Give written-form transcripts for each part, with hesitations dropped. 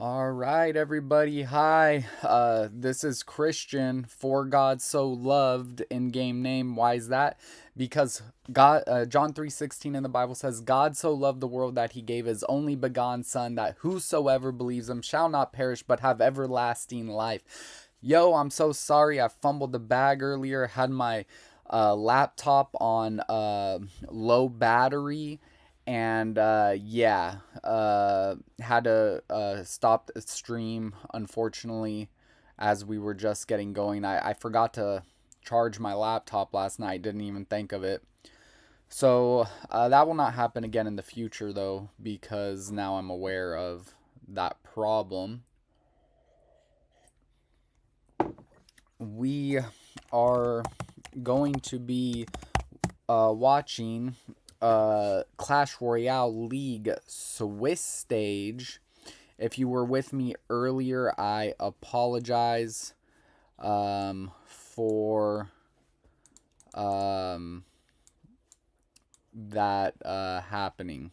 All right, everybody. Hi. This is Christian. For God so loved in game name. Why is that? Because God, John 3:16 in the Bible says, God so loved the world that he gave his only begotten Son, that whosoever believes him shall not perish but have everlasting life. Yo, I'm so sorry. I fumbled the bag earlier. Had my laptop on low battery, and yeah, had to stop the stream, unfortunately, as we were just getting going. I forgot to charge my laptop last night, didn't even think of it. So that will not happen again in the future, though, because now I'm aware of that problem. We are going to be watching Clash Royale League Swiss stage. If you were with me earlier, I apologize for um, that happening.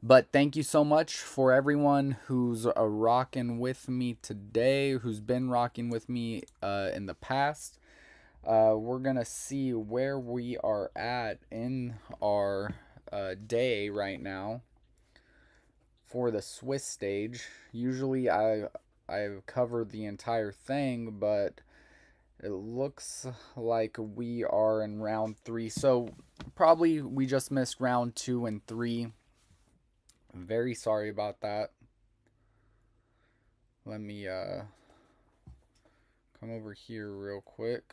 But thank you so much for everyone who's rocking with me today, who's been rocking with me in the past. We're going to see where we are at in our day right now for the Swiss stage. Usually I've covered the entire thing, but it looks like we are in round 3. So probably we just missed round 2 and 3. I'm very sorry about that. Let me come over here real quick.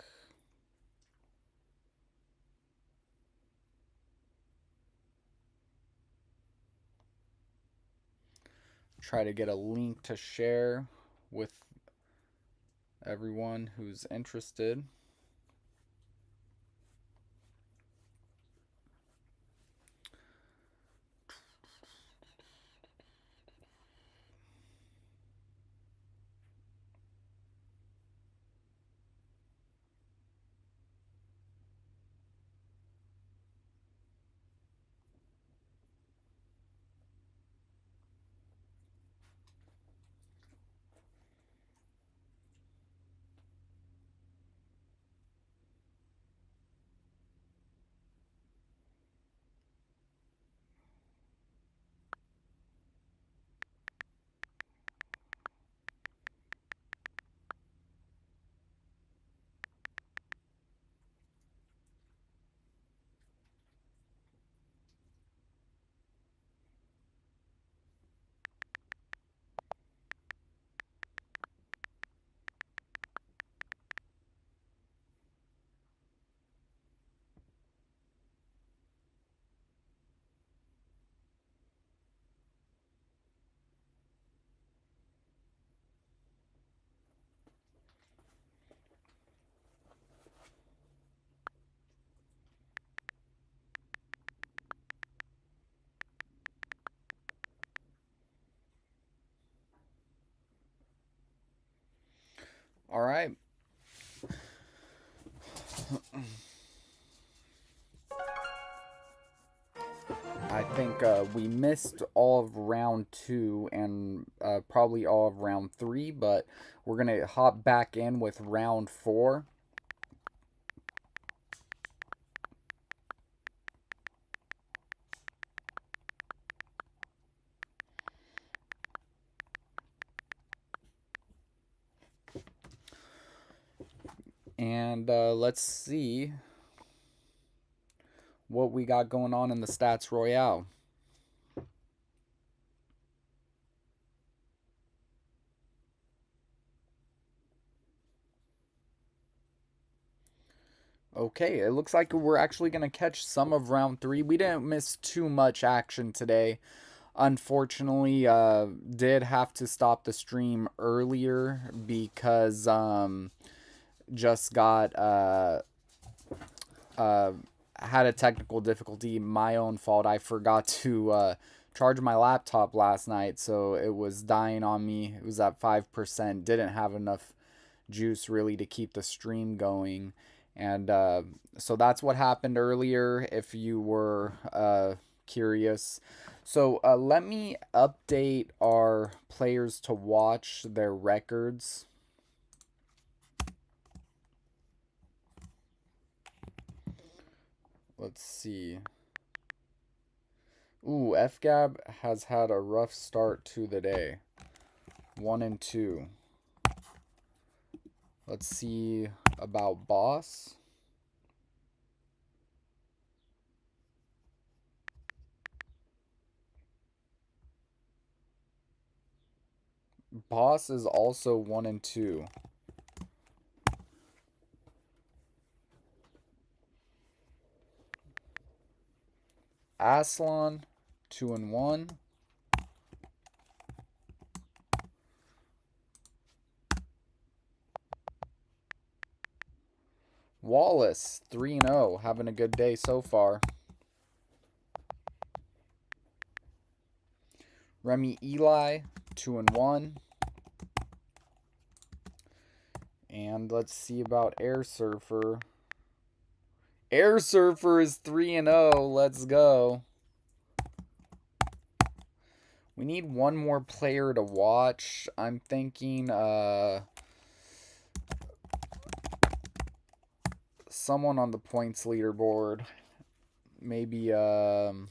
Try to get a link to share with everyone who's interested. All right. I think we missed all of round 2 and probably all of round 3, but we're going to hop back in with round 4. And let's see what we got going on in the Stats Royale. Okay, it looks like we're actually going to catch some of round 3. We didn't miss too much action today. Unfortunately, did have to stop the stream earlier because just got uh, had a technical difficulty. My own fault. I forgot to charge my laptop last night, so it was dying on me. It was at 5%. Didn't have enough juice really to keep the stream going. And so that's what happened earlier. If you were curious. So let me update our players to watch their records. Let's see. Ooh, FGAB has had a rough start to the day. 1-2. Let's see about Boss. Boss is also 1-2. Aslan, 2-1. Wallace, 3-0. Having a good day so far. Remy Eli, 2-1. And let's see about Air Surfer. Air Surfer is 3-0. Let's go. We need one more player to watch. I'm thinking someone on the points leaderboard. Maybe oh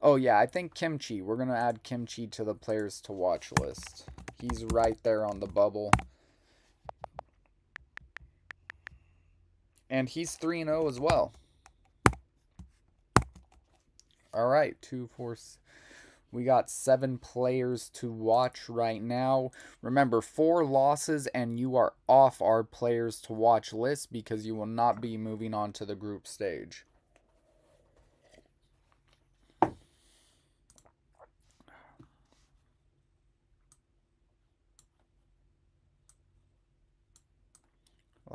yeah, I think Kimchi. We're going to add Kimchi to the players to watch list. He's right there on the bubble. And he's 3-0 as well. All right, 2, 4. We got 7 players to watch right now. Remember, 4 losses and you are off our players to watch list because you will not be moving on to the group stage. I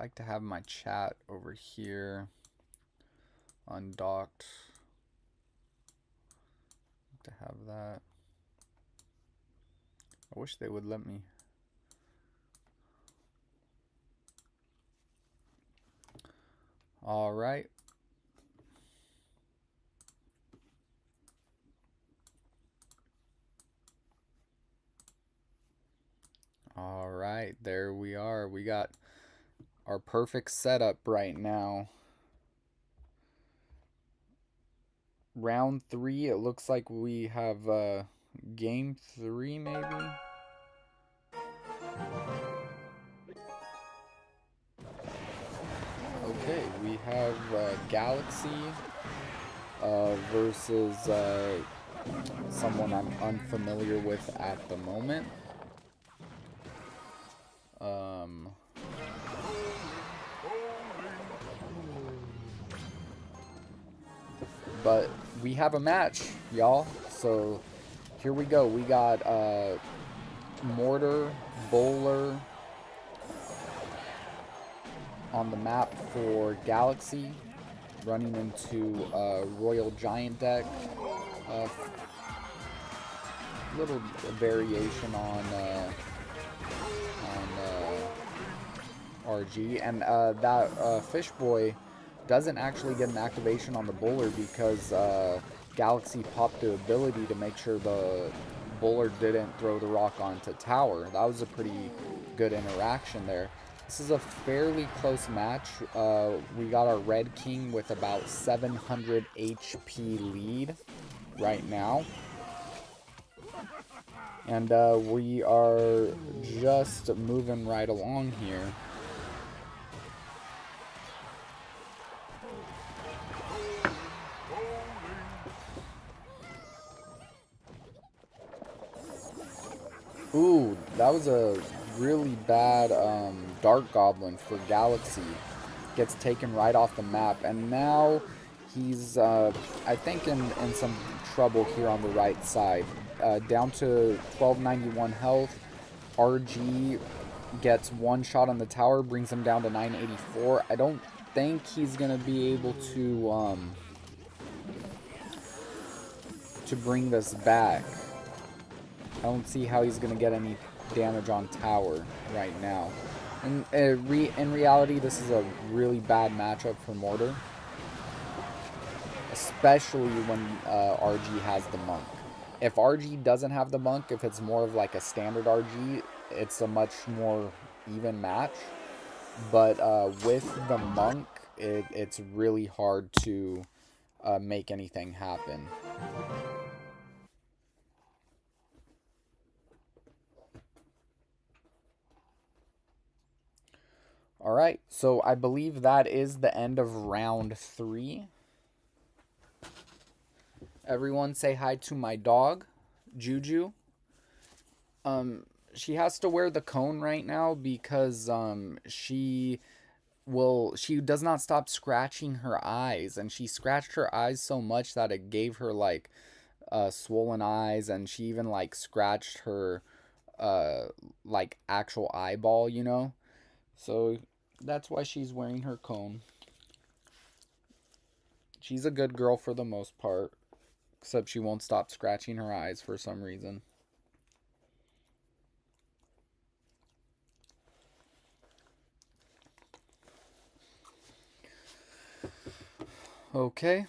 like to have my chat over here undocked. To have that. I wish they would let me. All right. All right, there we are. We got our perfect setup right now. Round 3, it looks like we have game 3 maybe. Okay, we have Galaxy versus someone I'm unfamiliar with at the moment. But we have a match, y'all. So here we go. We got Mortar, Bowler on the map for Galaxy, running into Royal Giant deck. Little variation on RG, and that Fish Boy doesn't actually get an activation on the bowler because Galaxy popped the ability to make sure the bowler didn't throw the rock onto tower. That was a pretty good interaction there. This is a fairly close match. We got our Red King with about 700 HP lead right now. And we are just moving right along here. Ooh, that was a really bad Dark Goblin for Galaxy. Gets taken right off the map. And now he's, I think, in some trouble here on the right side. Down to 1291 health. RG gets one shot on the tower, brings him down to 984. I don't think he's going to be able to bring this back. I don't see how he's going to get any damage on tower right now. And in reality, this is a really bad matchup for Mortar. especially when RG has the monk. If RG doesn't have the monk, if it's more of like a standard RG, it's a much more even match. But with the monk, it's really hard to make anything happen. All right, so I believe that is the end of round 3. Everyone say hi to my dog, Juju. Um, she has to wear the cone right now because she does not stop scratching her eyes, and she scratched her eyes so much that it gave her like swollen eyes, and she even like scratched her uh like actual eyeball, you know. So that's why she's wearing her cone. She's a good girl for the most part, except she won't stop scratching her eyes for some reason. Okay.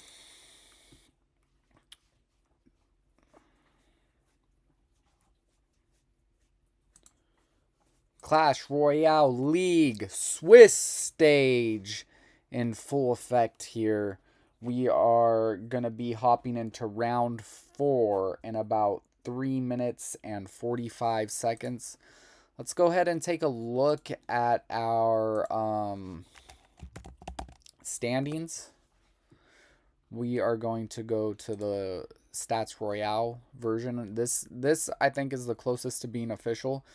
Clash Royale League Swiss stage in full effect here. We are going to be hopping into round 4 in about 3 minutes and 45 seconds. Let's go ahead and take a look at our standings. We are going to go to the Stats Royale version. This I think is the closest to being official.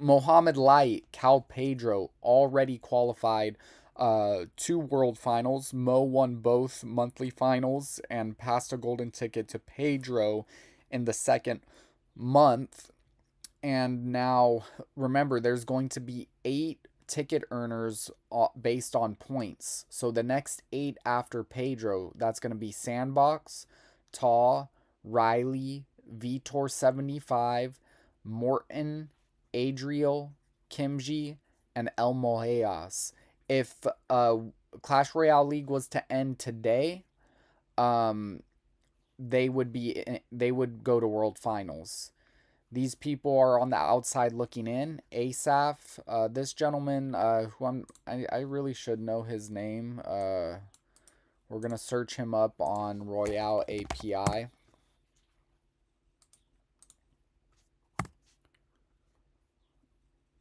Mohamed Light, Cal Pedro already qualified 2 world finals. Mo won both monthly finals and passed a golden ticket to Pedro in the second month. And now, remember, there's going to be 8 ticket earners based on points. So the next 8 after Pedro, that's going to be Sandbox, Taw, Riley, Vitor75, Morton, Adriel, Kimji, and El Moeas. If Clash Royale League was to end today, um, they would go to World Finals. These people are on the outside looking in. Asaf, this gentleman, I really should know his name. We're gonna search him up on Royale API.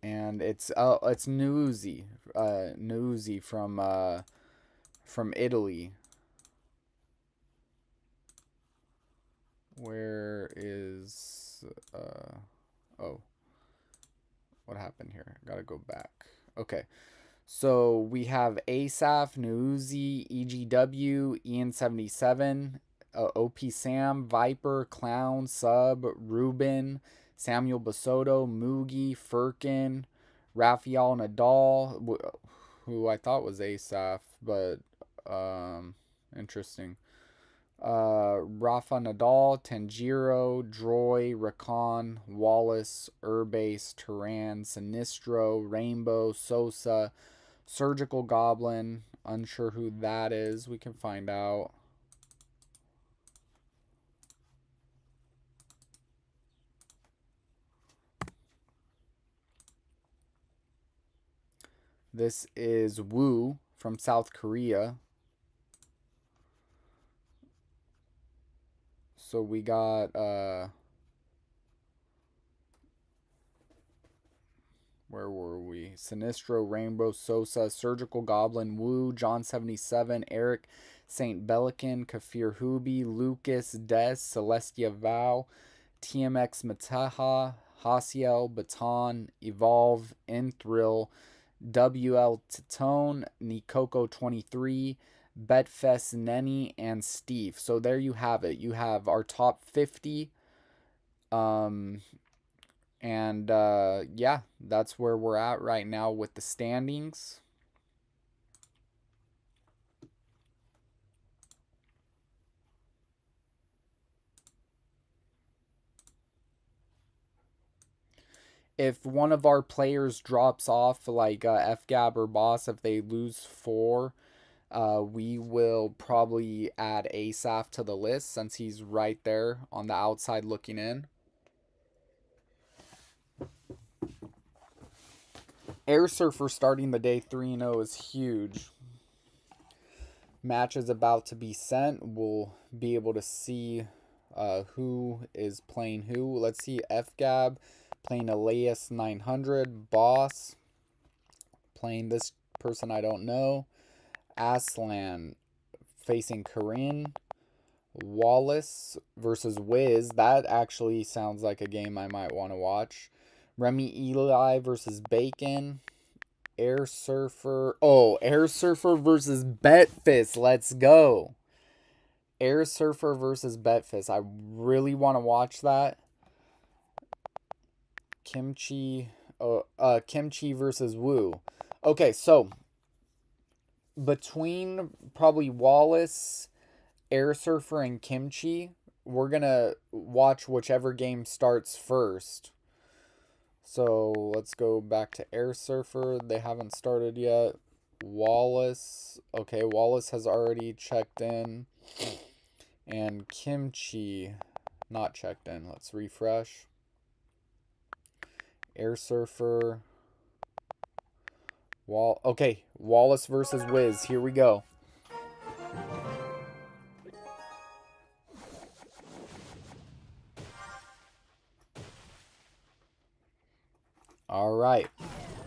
And it's Nuzzi, Nuzzi from Italy. Where is oh, what happened here? Gotta go back. Okay. So we have Asaf, Nuuzi, EGW, Ian77, OP Sam, Viper, Clown, Sub, Ruben, Samuel Basoto, Moogie, Firkin, Rafael Nadal, who I thought was Asaf, but interesting. Rafa Nadal, Tanjiro, Droy, Rakan, Wallace, Urbase, Turan, Sinistro, Rainbow, Sosa, Surgical Goblin. Unsure who that is. We can find out. This is Woo from South Korea. So we got where were we? Sinistro, Rainbow, Sosa, Surgical Goblin, Woo, John77, Eric, Saint Belican, Kafir Hubi, Lucas, Des, Celestia Vow, TMX Mataha, Hasiel, Baton, Evolve, Enthrill, WL Titone, Nikoko23, Betfest Nenny, and Steve. So there you have it. You have our top 50. Um, and yeah, that's where we're at right now with the standings. If one of our players drops off, like FGAB or Boss, if they lose 4, We will probably add Asaph to the list since he's right there on the outside looking in. Air Surfer starting the day 3-0 is huge. Match is about to be sent. We'll be able to see who is playing who. Let's see, FGAB playing Elias 900. Boss playing this person I don't know. Aslan facing Corinne. Wallace versus Wiz. That actually sounds like a game I might want to watch. Remy Eli versus Bacon. Air Surfer. Oh, Air Surfer versus Betfist. Let's go. Air Surfer versus Betfist. I really want to watch that. Kimchi. Kimchi versus Woo. Okay, so between probably Wallace, Air Surfer, and Kimchi, we're gonna watch whichever game starts first. So let's go back to Air Surfer. They haven't started yet. Wallace. Okay, Wallace has already checked in. And Kimchi not checked in. Let's refresh. Air Surfer. Okay, Wallace versus Wiz. Here we go. All right.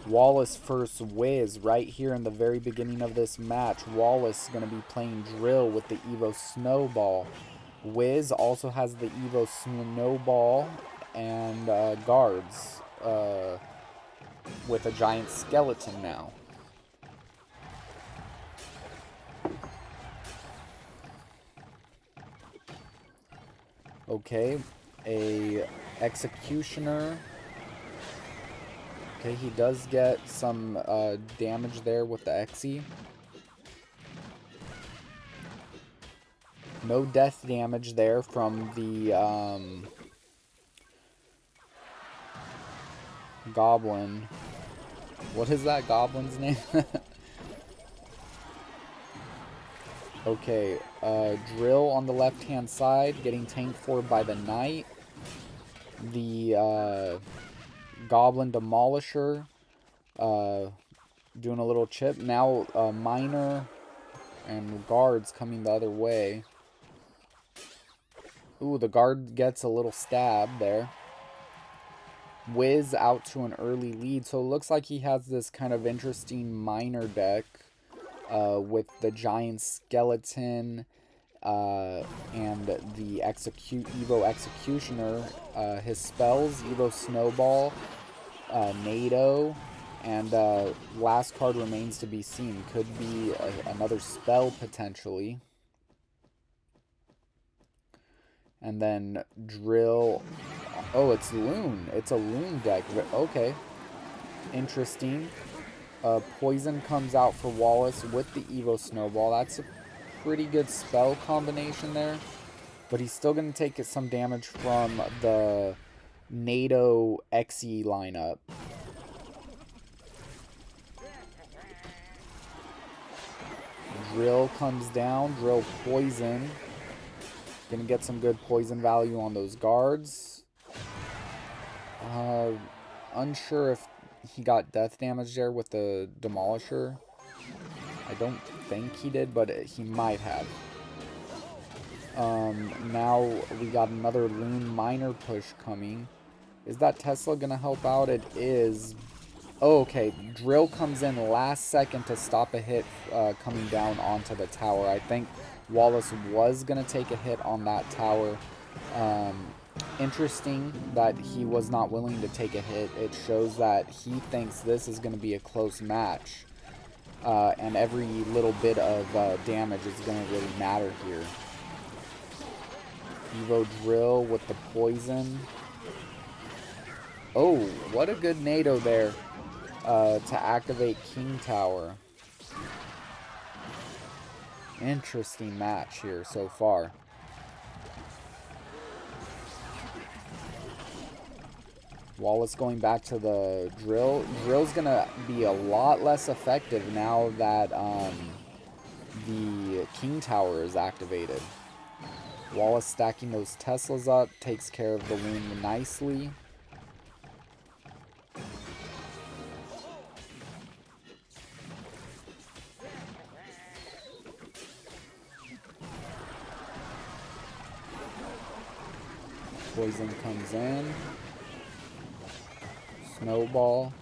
Wallace versus Wiz right here in the very beginning of this match. Wallace is going to be playing Drill with the Evo Snowball. Wiz also has the Evo Snowball and guards with a giant skeleton now. Okay, a Executioner. Okay, he does get some damage there with the Exy. No death damage there from the Goblin. What is that Goblin's name? Okay, Drill on the left-hand side, getting tanked for by the Knight. The Goblin Demolisher doing a little chip. Now Miner and Guards coming the other way. Ooh, the Guard gets a little stab there. Wiz out to an early lead, so it looks like he has this kind of interesting Miner deck. With the giant skeleton and the Evo Executioner, his spells, Evo Snowball, NATO, and last card remains to be seen. Could be another spell potentially. And then Drill. Oh, it's Loon. It's a Loon deck. Okay. Interesting. Poison comes out for Wallace with the Evo Snowball. That's a pretty good spell combination there. But he's still going to take some damage from the NATO Xe lineup. Drill comes down. Drill Poison. Going to get some good poison value on those guards. Unsure if he got death damage there with the Demolisher. I don't think he did, but he might have. Now we got another Loon Miner push coming. Is that Tesla gonna help out? It is. Oh, okay. Drill comes in last second to stop a hit coming down onto the tower. I think Wallace was gonna take a hit on that tower. Interesting that he was not willing to take a hit. It shows that he thinks this is going to be a close match. And every little bit of damage is going to really matter here. Evo Drill with the poison. Oh, what a good NATO there to activate King Tower. Interesting match here so far. Wallace going back to the Drill. Drill's going to be a lot less effective now that the King Tower is activated. Wallace stacking those Teslas up takes care of the loon nicely. Poison comes in. Snowball.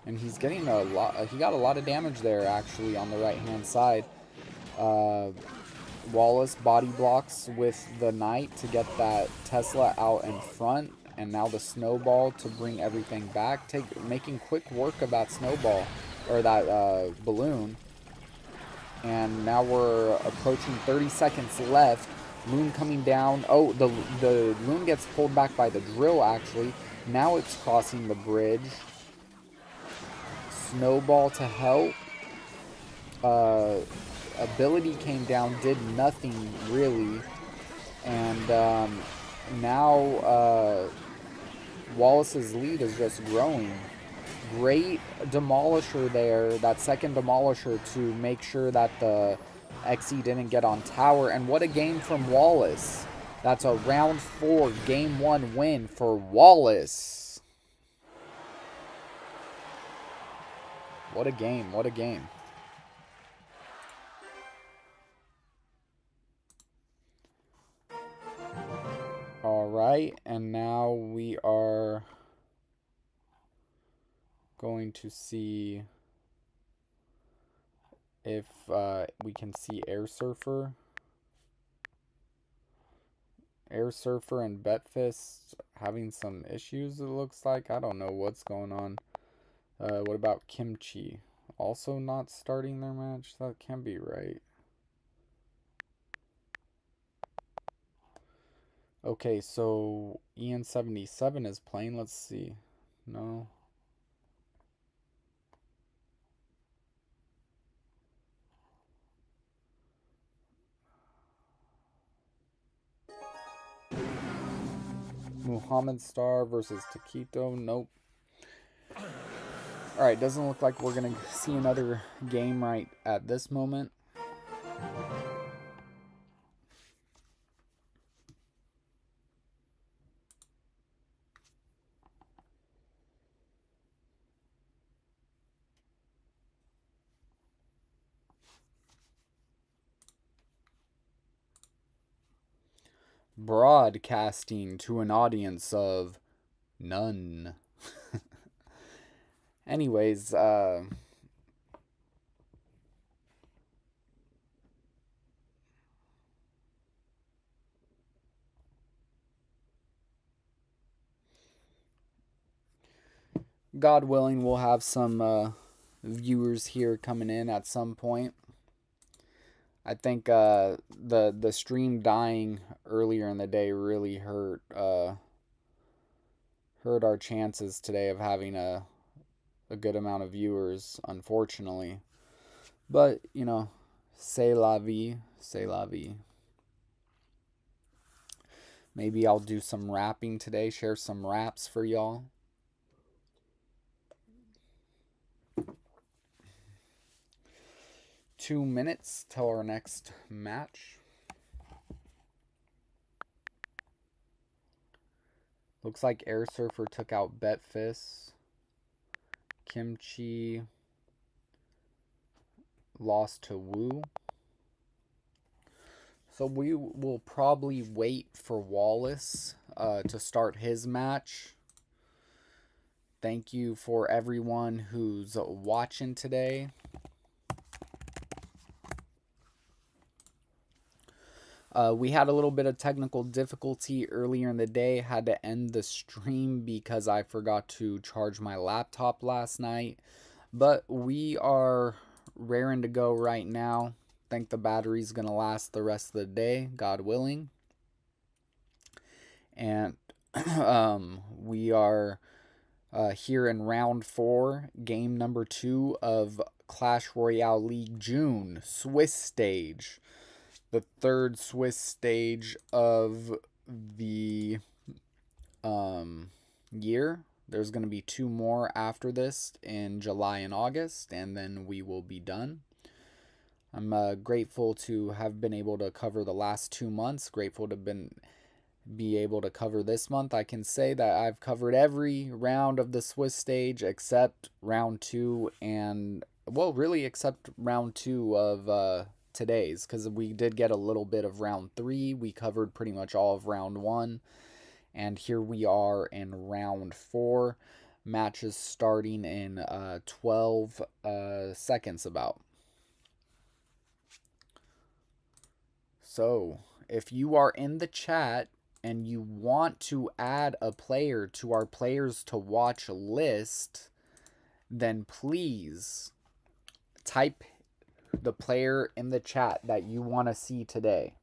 And he's getting a lot. He got a lot of damage there, actually, on the right-hand side. Wallace body blocks with the Knight to get that Tesla out in front. And now the Snowball to bring everything back. Making quick work of that Snowball. Or that balloon. And now we're approaching 30 seconds left. Loon coming down. Oh, the Loon gets pulled back by the drill, actually. Now it's crossing the bridge. Snowball to help. Ability came down, did nothing, really. And now Wallace's lead is just growing. Great Demolisher there, that second Demolisher to make sure that the XE didn't get on tower. And what a game from Wallace. That's a round 4, game 1 win for Wallace. What a game, what a game. Alright, and now we are going to see if we can see Air Surfer. Air Surfer and Betfist having some issues, it looks like. I don't know what's going on. What about Kimchi? Also not starting their match? That can't be right. Okay, so Ian77 is playing. Let's see. No. Muhammad Star versus Taquito. Nope. Alright, doesn't look like we're going to see another game right at this moment. Broadcasting to an audience of none. Anyways, God willing, we'll have some viewers here coming in at some point. I think the stream dying earlier in the day really hurt our chances today of having a good amount of viewers, unfortunately. But, you know, c'est la vie, c'est la vie. Maybe I'll do some rapping today, share some raps for y'all. Two minutes till our next match. Looks like Air Surfer took out Betfist. Kimchi lost to Wu. So we will probably wait for Wallace to start his match. Thank you for everyone who's watching today. We had a little bit of technical difficulty earlier in the day. Had to end the stream because I forgot to charge my laptop last night. But we are raring to go right now. Think the battery's going to last the rest of the day, God willing. And we are here in round 4, game number 2 of Clash Royale League June, Swiss stage. The third Swiss stage of the year. There's going to be 2 more after this in July and August, and then we will be done. I'm grateful to have been able to cover the last 2 months. Grateful to be able to cover this month. I can say that I've covered every round of the Swiss stage except round 2 and, well, really except round 2 of today's, because we did get a little bit of round 3. We covered pretty much all of round 1, and here we are in round 4. Matches starting in 12 seconds about. So, if you are in the chat and you want to add a player to our players to watch list, then please type the player in the chat that you want to see today.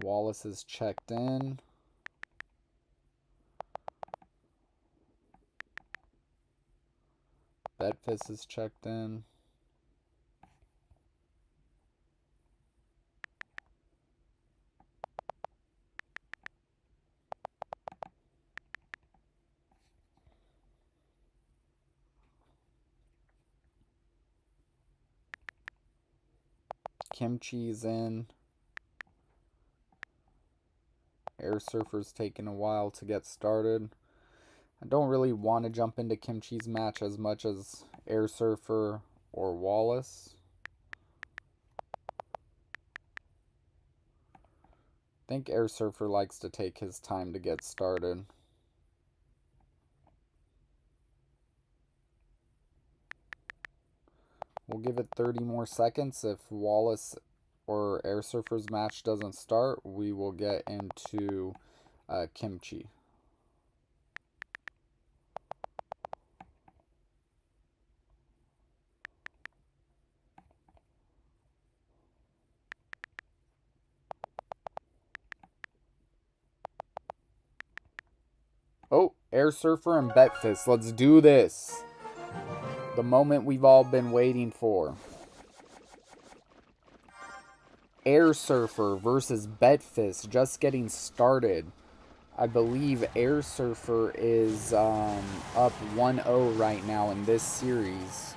Wallace is checked in. Betfis is checked in. Kimchi's in. Air Surfer's taking a while to get started. I don't really want to jump into Kimchi's match as much as Air Surfer or Wallace. I think Air Surfer likes to take his time to get started. We'll give it 30 more seconds. If Wallace or Air Surfer's match doesn't start, we will get into Kimchi. Oh, Air Surfer and Betfist. Let's do this. The moment we've all been waiting for. Air Surfer versus Betfist, just getting started. I believe Air Surfer is up 1-0 right now in this series.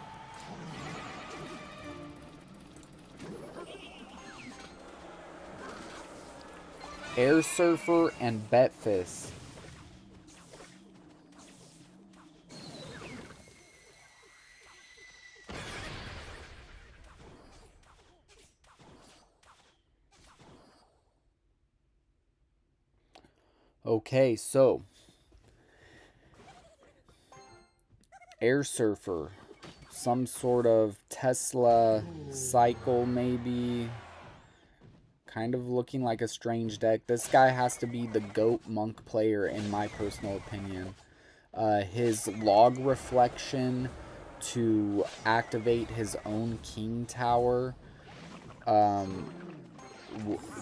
Air Surfer and Betfist. Okay, so Air Surfer, some sort of Tesla cycle maybe, kind of looking like a strange deck. This guy has to be the GOAT monk player in my personal opinion. His log reflection to activate his own king tower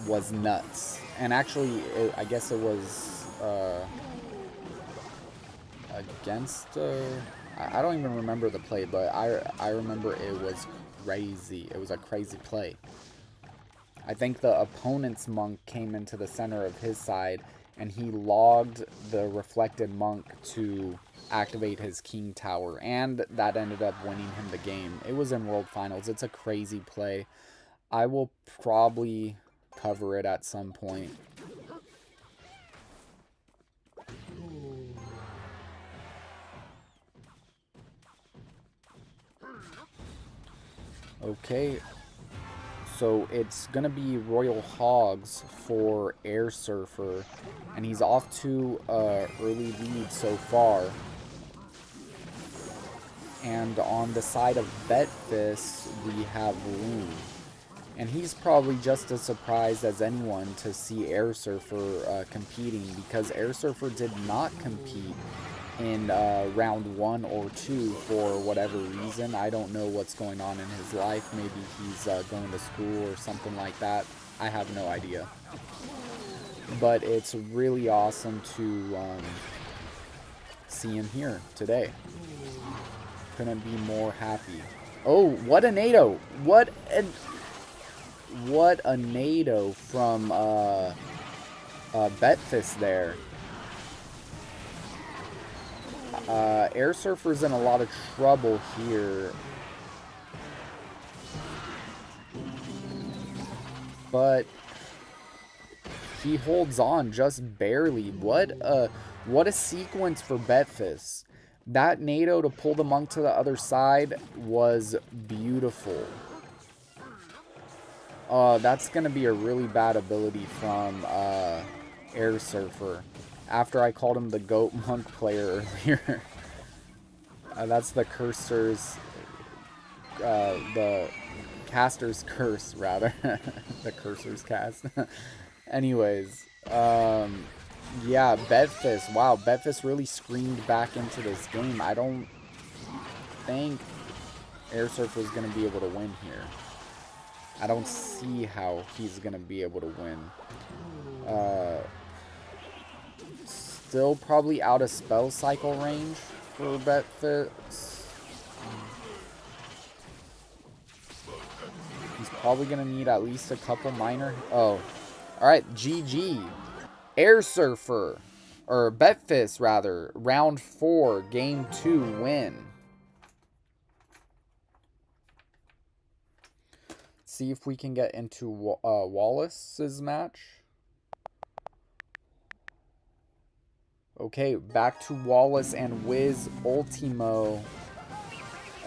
was nuts. And actually, I guess it was against... I don't even remember the play, but I remember it was crazy. It was a crazy play. I think the opponent's monk came into the center of his side, and he logged the reflected monk to activate his king tower, and that ended up winning him the game. It was in World Finals. It's a crazy play. I will probably cover it at some point. Okay, so it's gonna be Royal Hogs for Air Surfer, and he's off to a early lead so far. And on the side of Betfist, we have Loon. And he's probably just as surprised as anyone to see Air Surfer competing, because Air Surfer did not compete in round 1 or 2 for whatever reason. I don't know what's going on in his life. Maybe he's going to school or something like that. I have no idea. But it's really awesome to see him here today. Couldn't be more happy. Oh, what a NATO! What an... what a NATO from Betfist there. Air Surfer's in a lot of trouble here. But he holds on just barely. What a sequence for Betfist. That NATO to pull the monk to the other side was beautiful. That's going to be a really bad ability from Air Surfer. After I called him the GOAT monk player earlier. That's the Cursors, the Caster's Curse, rather. The Cursor's Cast. Anyways, yeah, Bedfist. Wow, Bedfist really screamed back into this game. I don't think Air Surfer is going to be able to win here. I don't see how he's going to be able to win. Still probably out of spell cycle range for Bedfist. He's probably going to need at least a couple minor. Oh, alright, GG. Air Surfer, or Betfist rather, round 4, game 2 win. See if we can get into Wallace's match. Okay, back to Wallace and Wiz Ultimo.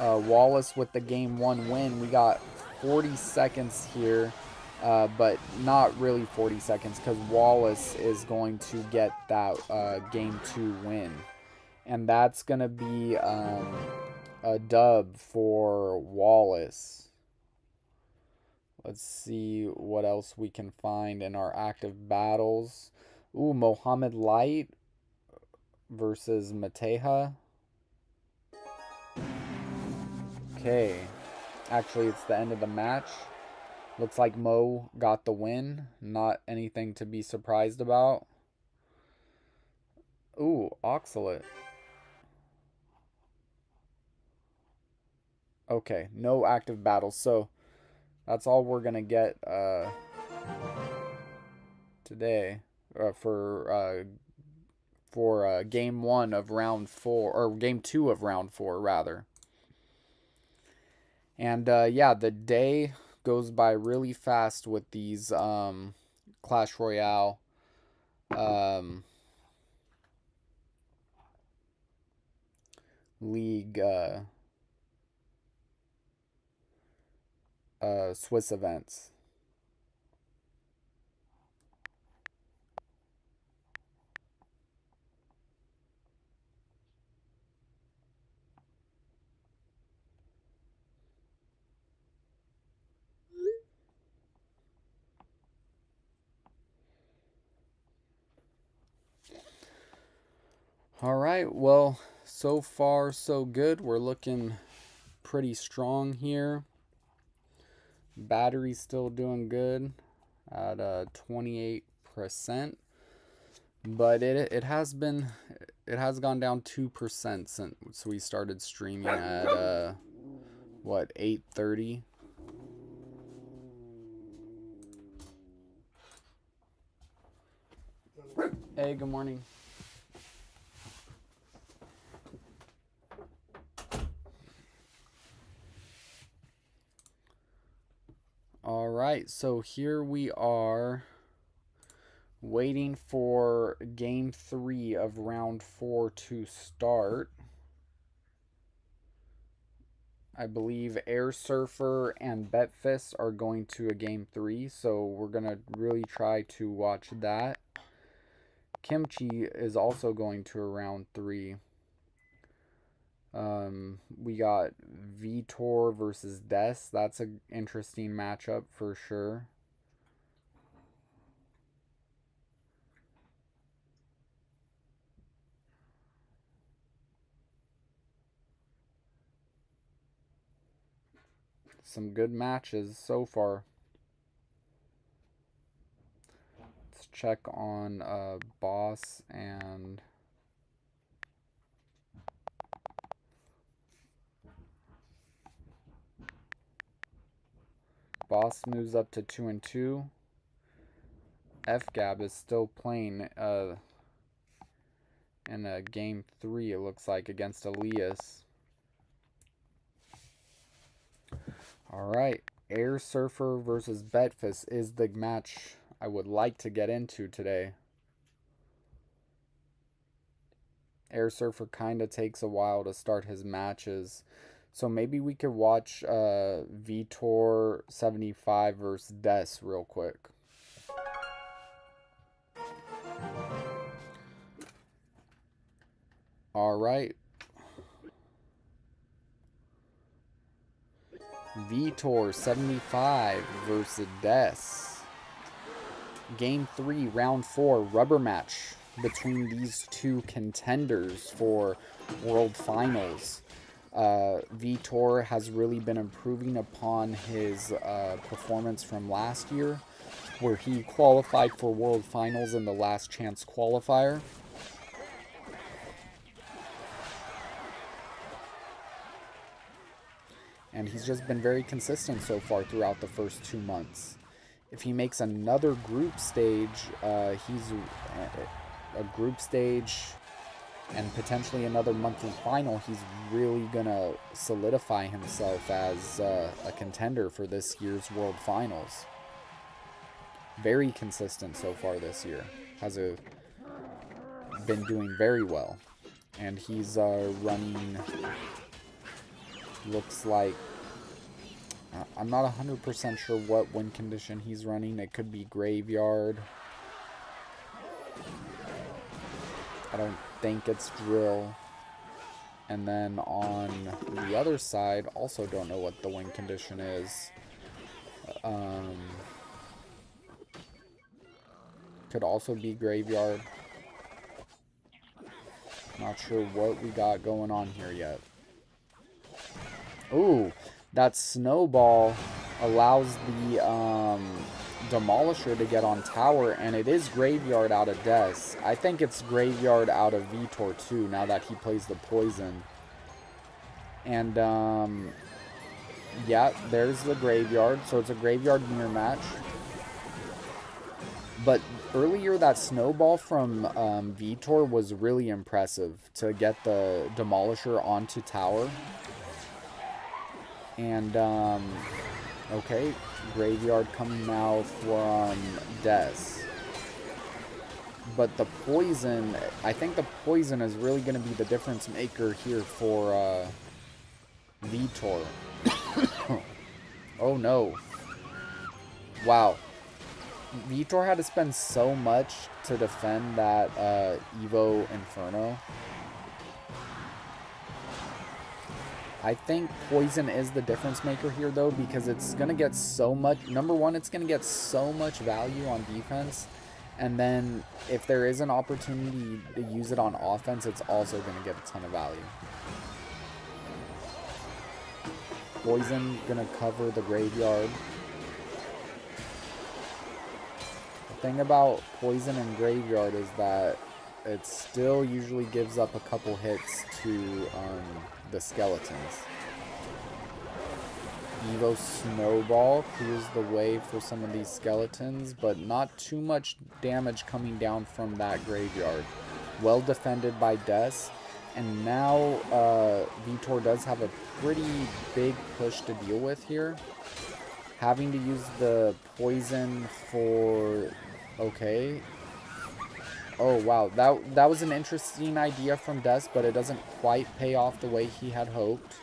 Wallace with the game 1 win. We got 40 seconds here, but not really 40 seconds because Wallace is going to get that game 2 win. And that's going to be a dub for Wallace. Let's see what else we can find in our active battles. Ooh, Mohammed Light versus Mateja. Okay. Actually, it's the end of the match. Looks like Mo got the win. Not anything to be surprised about. Ooh, Oxalate. Okay, no active battles. So, that's all we're going to get today for game 1 of round 4, or game 2 of round 4 rather. And yeah, the day goes by really fast with these Clash Royale League Swiss events. All right, well, so far so good. We're looking pretty strong here. Battery's still doing good at 28%, but it has gone down 2% since we started streaming at what, 8:30. Hey, good morning. All right, so here we are waiting for game 3 of round 4 to start. I believe Air Surfer and Betfist are going to a game 3, so we're going to really try to watch that. Kimchi is also going to a round 3. We got Vitor versus Des. That's an interesting matchup for sure. Some good matches so far. Let's check on Boss and Boss moves up to 2-2. FGAB is still playing in game 3, it looks like, against Elias. Alright, Air Surfer versus Betfist is the match I would like to get into today. Air Surfer kind of takes a while to start his matches. So maybe we could watch Vitor 75 versus Des real quick. Alright. Vitor 75 versus Des. Game 3, round 4, rubber match between these two contenders for World Finals. Vitor has really been improving upon his performance from last year, where he qualified for World Finals in the Last Chance qualifier. And he's just been very consistent so far throughout the first 2 months. If he makes another group stage, he's a group stage and potentially another monthly final, he's really gonna solidify himself as a contender for this year's World Finals. Very consistent so far this year. Been doing very well. And he's running, looks like, I'm not 100% sure what win condition he's running. It could be Graveyard. I don't think it's Drill. And then on the other side, also don't know what the win condition is. Could also be Graveyard. Not sure what we got going on here yet. Ooh, that Snowball allows the Demolisher to get on tower, and it is Graveyard out of Des. I think it's Graveyard out of Vitor too, now that he plays the Poison. And, yeah, there's the Graveyard, so it's a Graveyard mirror match. But earlier, that Snowball from Vitor was really impressive to get the Demolisher onto tower. And, okay, Graveyard coming now from Des. But the Poison, I think the Poison is really going to be the difference maker here for Vitor. Oh no. Wow. Vitor had to spend so much to defend that Evo Inferno. I think Poison is the difference maker here, though, because it's going to get so much... Number one, it's going to get so much value on defense. And then, if there is an opportunity to use it on offense, it's also going to get a ton of value. Poison going to cover the Graveyard. The thing about Poison and Graveyard is that it still usually gives up a couple hits to the skeletons. Evo Snowball clears the way for some of these skeletons, but not too much damage coming down from that Graveyard. Well defended by Des. And now Vitor does have a pretty big push to deal with here. Having to use the Poison for... Okay. Oh, wow. That was an interesting idea from Des, but it doesn't quite pay off the way he had hoped.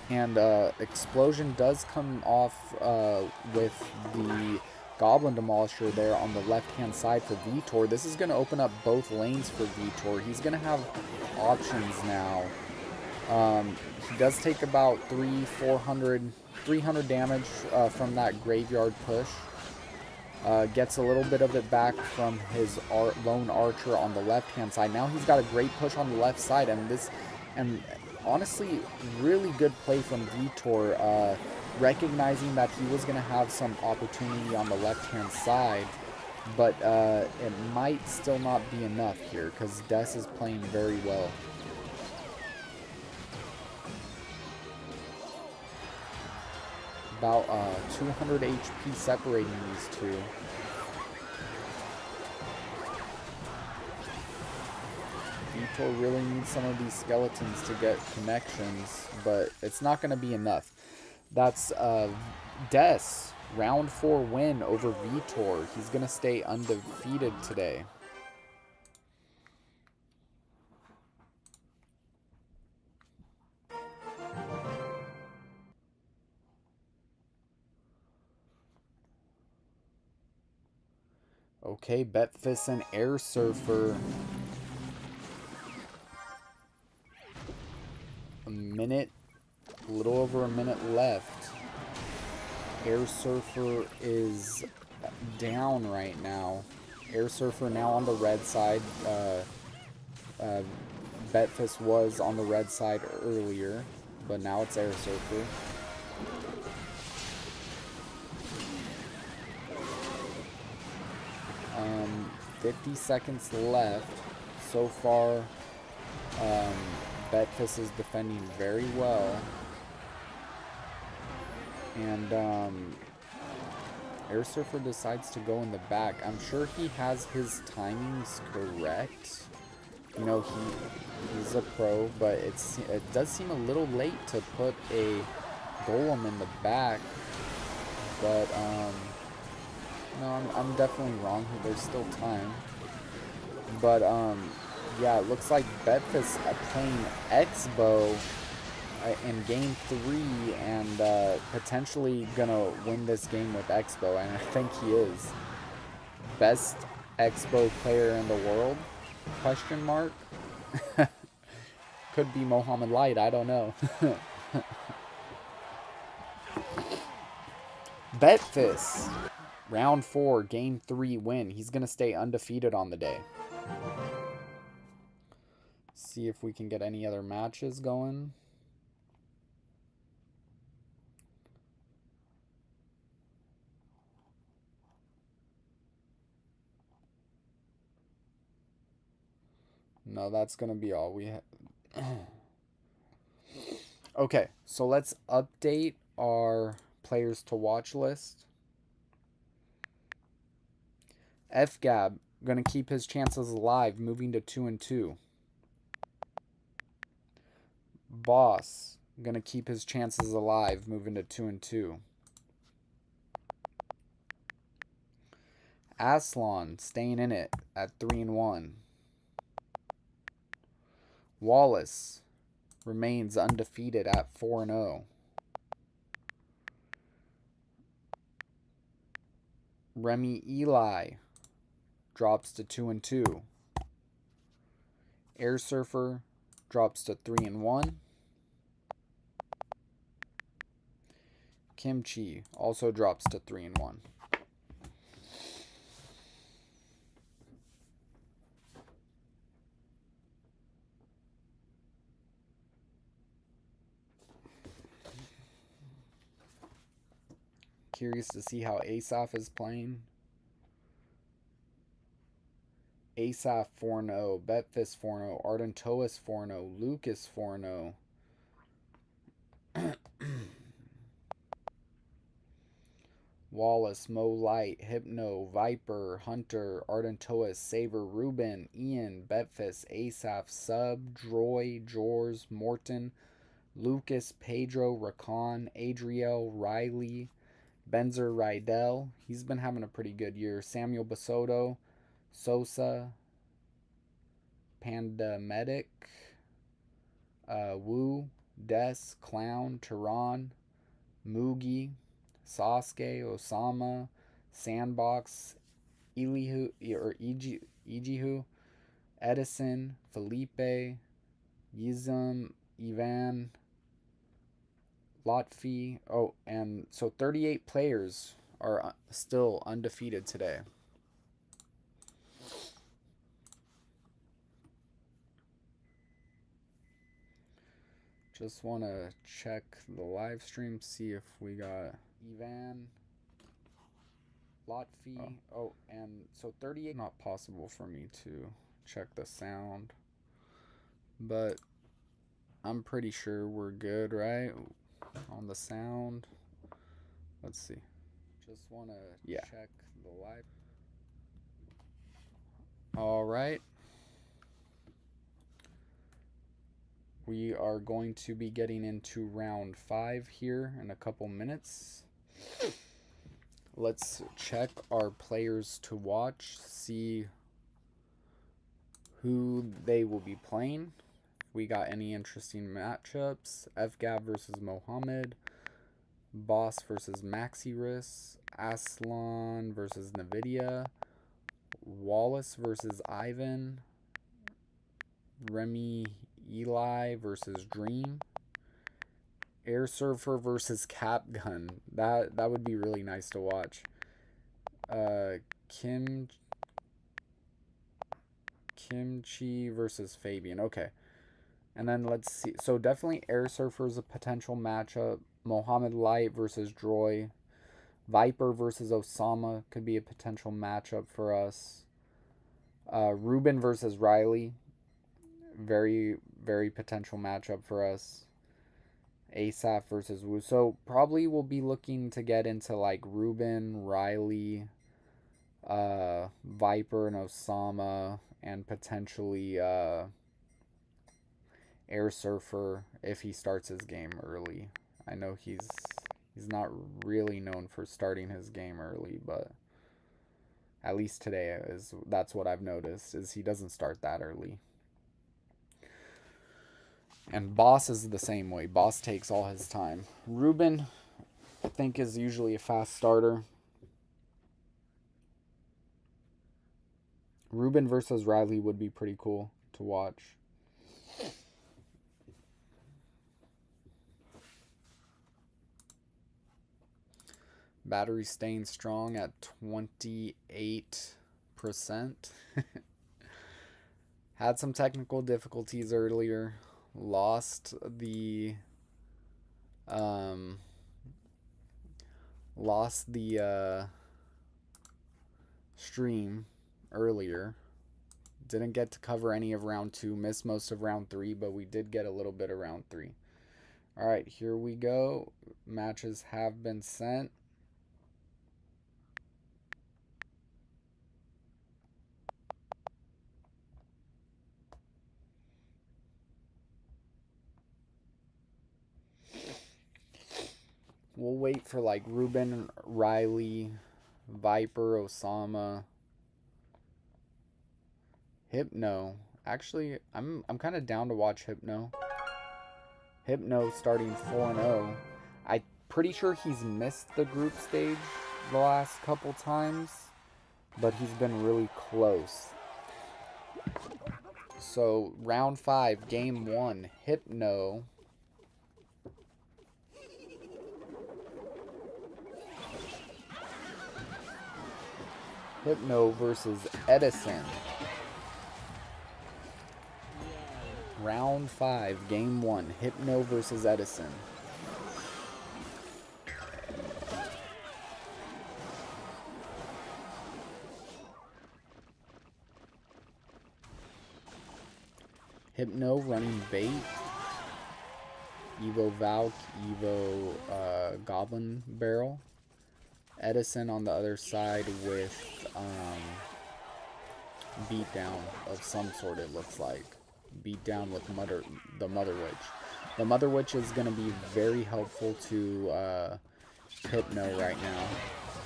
And Explosion does come off with the Goblin Demolisher there on the left-hand side for Vitor. This is going to open up both lanes for Vitor. He's going to have options now. He does take about 300 damage from that Graveyard push. Gets a little bit of it back from his lone archer on the left-hand side. Now he's got a great push on the left side, and honestly, really good play from Vitor, recognizing that he was going to have some opportunity on the left-hand side, but it might still not be enough here, because Des is playing very well. About 200 HP separating these two. Vitor really needs some of these skeletons to get connections, but it's not going to be enough. That's Des, round 4 win over Vitor. He's going to stay undefeated today. Okay, Betfis and Air Surfer. A little over a minute left. Air Surfer is down right now. Air Surfer now on the red side. Betfis was on the red side earlier, but now it's Air Surfer. Um, 50 seconds left. So far, Betfis is defending very well. And Air Surfer decides to go in the back. I'm sure he has his timings correct. You know, he's a pro, but it does seem a little late to put a golem in the back. But no, I'm definitely wrong here. There's still time. But yeah, it looks like Betfis playing X-Bow in game 3 and potentially gonna win this game with X-Bow, and I think he is. Best X-Bow player in the world? Question mark. Could be Mohammed Light, I don't know. Betfis, round 4, game 3 win. He's gonna stay undefeated on the day. See if we can get any other matches going. No, that's gonna be all we have. Okay, so let's update our players to watch list. FGAB gonna keep his chances alive, moving to 2-2. Boss gonna keep his chances alive, moving to 2-2. Aslan staying in it at 3-1. Wallace remains undefeated at 4-0. Remy Eli drops to 2-2. Air Surfer drops to 3-1. Kimchi also drops to 3-1. Curious to see how Asaf is playing. Asaf 4-0, Betfis 4-0, Ardentois 4-0, Lucas 4-0. Wallace, Mo Light, Hypno, Viper, Hunter, Ardentois, Saver, Ruben, Ian, Betfis, Asaf, Sub, Droy, Jors, Morton, Lucas, Pedro, Rakan, Adriel, Riley, Benzer, Rydell. He's been having a pretty good year. Samuel Basoto, Sosa, Pandamedic, Wu, Des, Clown, Tehran, Mugi, Sasuke, Osama, Sandbox, Elihu or Ijihu, Edison, Felipe, Yizum, Ivan, Lotfi. Oh, and so 38 players are still undefeated today. Just want to check the live stream, see if we got Ivan, Lotfi. Oh, and so 38. Not possible for me to check the sound, but I'm pretty sure we're good, right? On the sound. Let's see. Just want to check the live. All right. We are going to be getting into round 5 here in a couple minutes. Let's check our players to watch, see who they will be playing. We got any interesting matchups. FGAB versus Mohammed. Boss versus Maxiris. Aslan versus Nvidia. Wallace versus Ivan. Remy Eli versus Dream. Air Surfer versus Capgun. That would be really nice to watch. Kimchi versus Fabian. Okay. And then let's see. So definitely Air Surfer is a potential matchup. Mohammed Light versus Droy. Viper versus Osama could be a potential matchup for us. Ruben versus Riley. Very, very potential matchup for us. Asaph versus Wu. So probably we'll be looking to get into like Ruben, Riley, Viper, and Osama, and potentially Air Surfer if he starts his game early. I know he's not really known for starting his game early, but at least today that's what I've noticed is he doesn't start that early. And Boss is the same way. Boss takes all his time. Ruben, I think, is usually a fast starter. Ruben versus Riley would be pretty cool to watch. Battery staying strong at 28%. Had some technical difficulties earlier. Lost the stream earlier. Didn't get to cover any of round 2. Missed most of round 3, but we did get a little bit of round 3. Alright, here we go. Matches have been sent. We'll wait for like Ruben, Riley, Viper, Osama, Hypno. Actually, I'm kind of down to watch Hypno. Hypno starting 4-0. I'm pretty sure he's missed the group stage the last couple times, but he's been really close. So, round 5, game 1, Hypno. Hypno versus Edison. Round 5, game 1, Hypno versus Edison. Hypno running bait. Evo Valk, Evo Goblin Barrel. Edison on the other side with beatdown of some sort, it looks like. Beatdown with the Mother Witch. The Mother Witch is going to be very helpful to Hypno right now.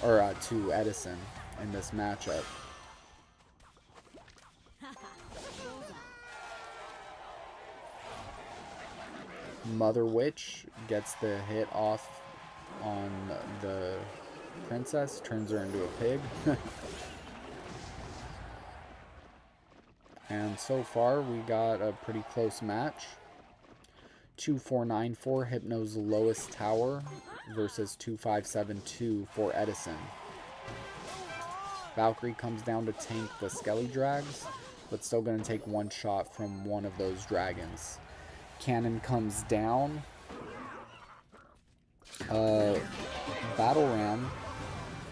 Or to Edison in this matchup. Mother Witch gets the hit off on the princess, turns her into a pig. And so far, we got a pretty close match. 2494, Hypno's lowest tower versus 2572 for Edison. Valkyrie comes down to tank the Skelly Drags, but still going to take one shot from one of those dragons. Cannon comes down. Battle Ram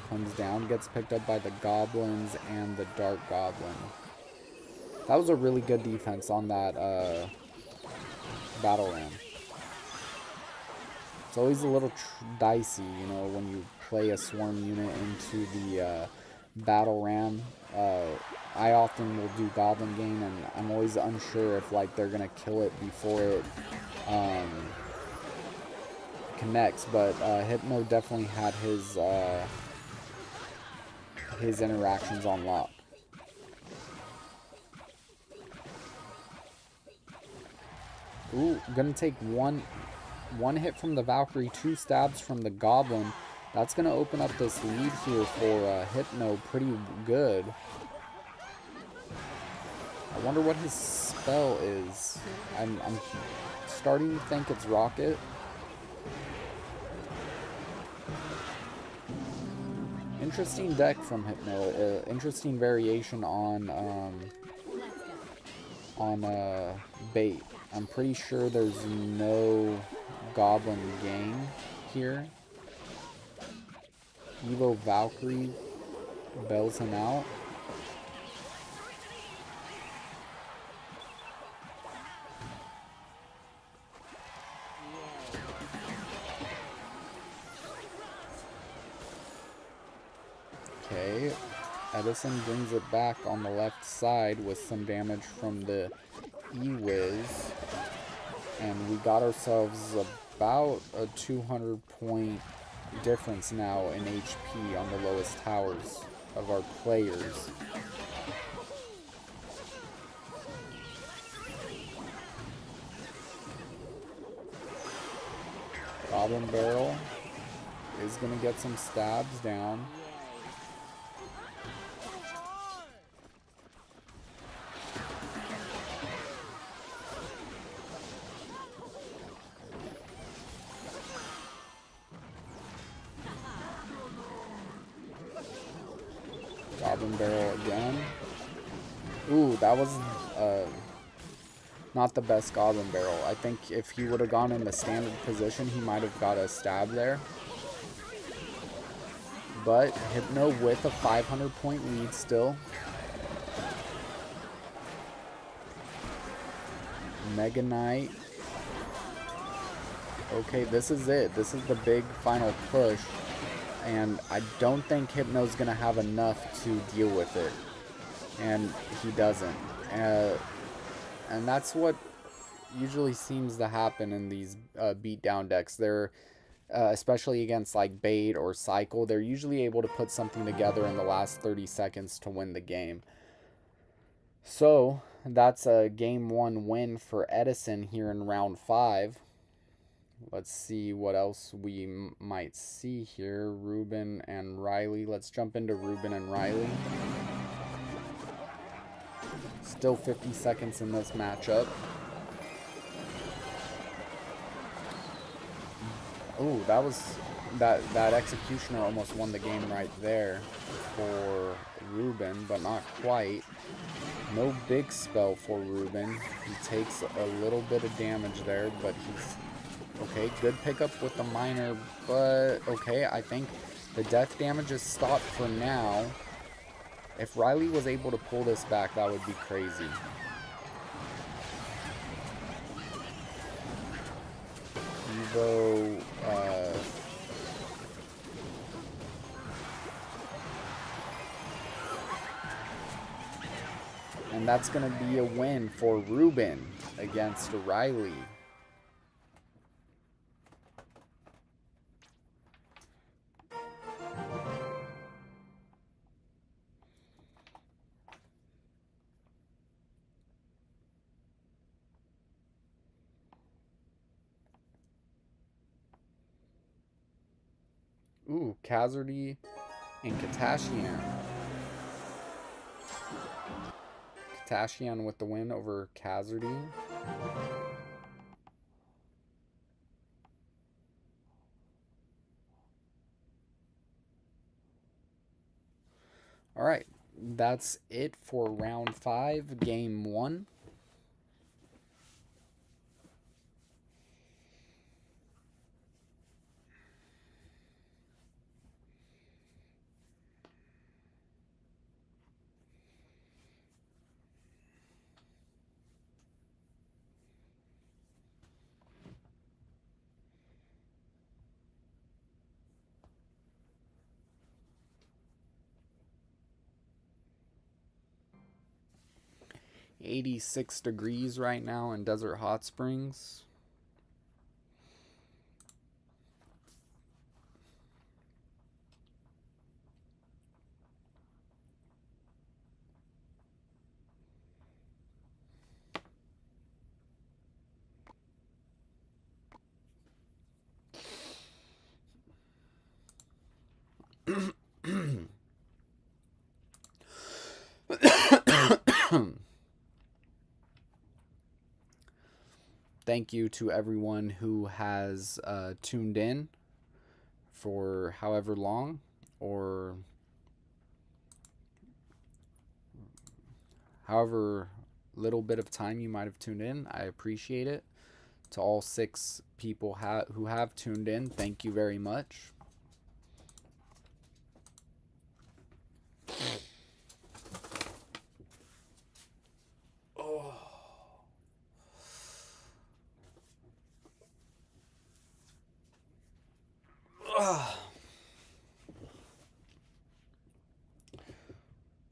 comes down, gets picked up by the Goblins and the Dark Goblin. That was a really good defense on that Battle Ram. It's always a little dicey, when you play a swarm unit into the battle ram. I often will do Goblin Gain, and I'm always unsure if like they're gonna kill it before it um, connects. But Hypno definitely had his interactions on lock. Ooh, gonna take one hit from the Valkyrie, 2 stabs from the Goblin. That's gonna open up this lead here for Hypno pretty good. I wonder what his spell is. I'm starting to think it's Rocket. Interesting deck from Hypno. Interesting variation on bait. I'm pretty sure there's no Goblin Gang here. Evo Valkyrie bails him out. Okay, Edison brings it back on the left side with some damage from the E-Wiz. And we got ourselves about a 200 point difference now in HP on the lowest towers of our players. Goblin Barrel is going to get some stabs down. Goblin Barrel again. Ooh, that was not the best Goblin Barrel. I think if he would have gone in the standard position, he might have got a stab there. But Hypno with a 500 point lead still. Mega Knight. Okay, this is it. This is the big final push. And I don't think Hypno's going to have enough to deal with it. And he doesn't. And that's what usually seems to happen in these beatdown decks. They're, especially against like Bait or Cycle, they're usually able to put something together in the last 30 seconds to win the game. So that's a game 1 win for Edison here in round 5. Let's see what else we might see here. Ruben and Riley. Let's jump into Ruben and Riley. Still 50 seconds in this matchup. Oh, that Executioner almost won the game right there for Ruben, but not quite. No big spell for Ruben. He takes a little bit of damage there, but he's okay. Good pickup with the Miner, but okay, I think the death damage is stopped for now. If Riley was able to pull this back, that would be crazy. Evo, and that's going to be a win for Ruben against Riley. Ooh, Khazardy and Katashian. Katashian with the win over Khazardy. Alright, that's it for round 5, game 1. 86 degrees right now in Desert Hot Springs. Thank you to everyone who has tuned in for however long or however little bit of time you might have tuned in. I appreciate it. To all 6 people who have tuned in, thank you very much.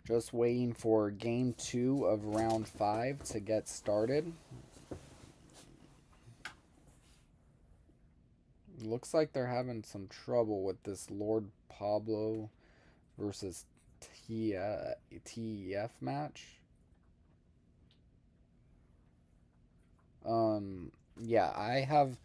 Just waiting for game 2 of round 5 to get started. Looks like they're having some trouble with this Lord Pablo versus TEF match. Yeah, I have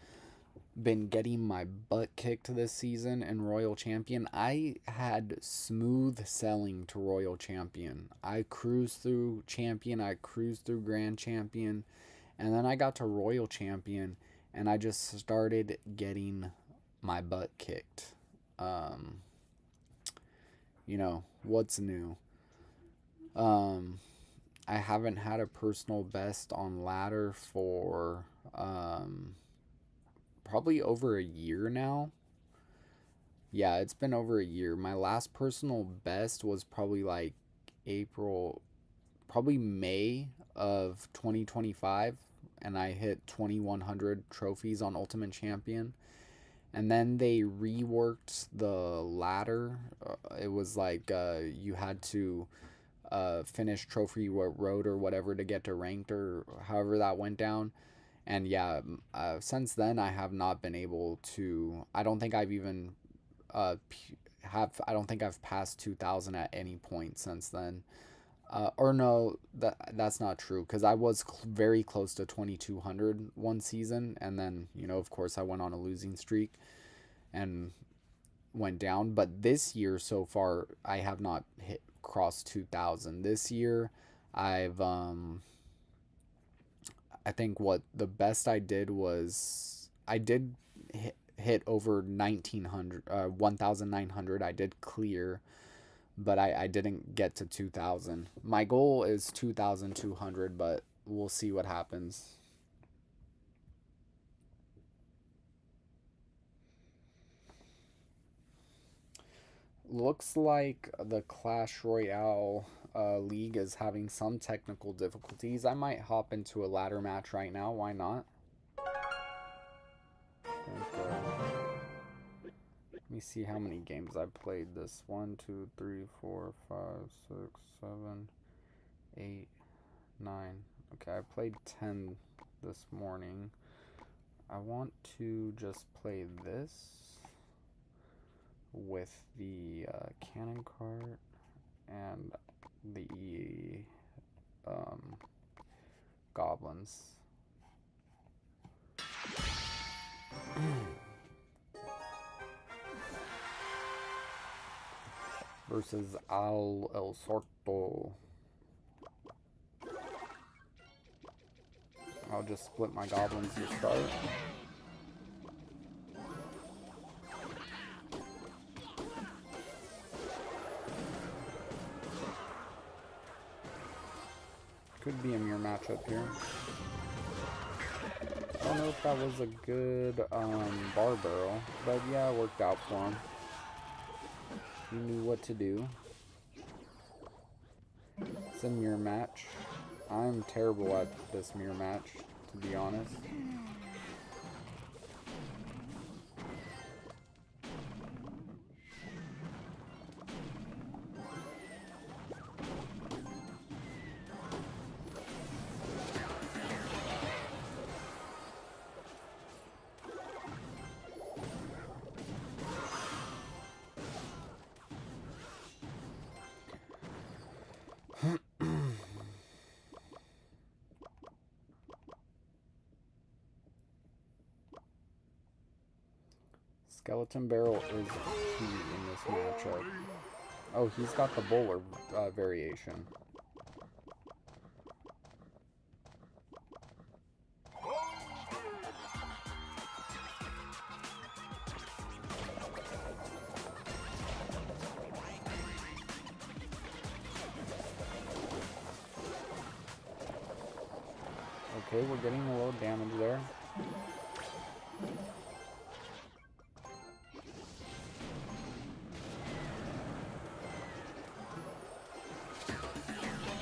been getting my butt kicked this season in Royal Champion. I had smooth selling to Royal Champion. I cruised through Champion, I cruised through Grand Champion, and then I got to Royal Champion, and I just started getting my butt kicked. You know, what's new? I haven't had a personal best on ladder for probably over a year now. Yeah, it's been over a year. My last personal best was probably like probably May of 2025, and I hit 2100 trophies on Ultimate Champion. And then they reworked the ladder. It was like you had to finish Trophy Road or whatever to get to ranked or however that went down. And yeah, since then I have not been able to. I don't think I've even I don't think I've passed 2,000 at any point since then. Or no, that's not true, because I was very close to 2,200 one season, and then, you know, of course I went on a losing streak and went down. But this year so far, I have not crossed 2,000. This year, I've I think what the best I did was I did hit over 1,900, 1,900. I did clear, but I didn't get to 2,000. My goal is 2,200, but we'll see what happens. Looks like the Clash Royale league is having some technical difficulties. I might hop into a ladder match right now. Why not? Okay. Let me see how many games I played this. 1, 2, 3, 4, 5, 6, 7, 8, 9. Okay, I played 10 this morning. I want to just play this with the cannon cart and the goblins. Versus Al El Sorto. I'll just split my goblins to start. Could be a mirror matchup here. I don't know if that was a good bar barrel, but yeah, it worked out for him. He knew what to do. It's a mirror match. I'm terrible at this mirror match, to be honest. Skeleton barrel is key in this matchup. Oh, he's got the bowler variation. Okay, we're getting a little damage there.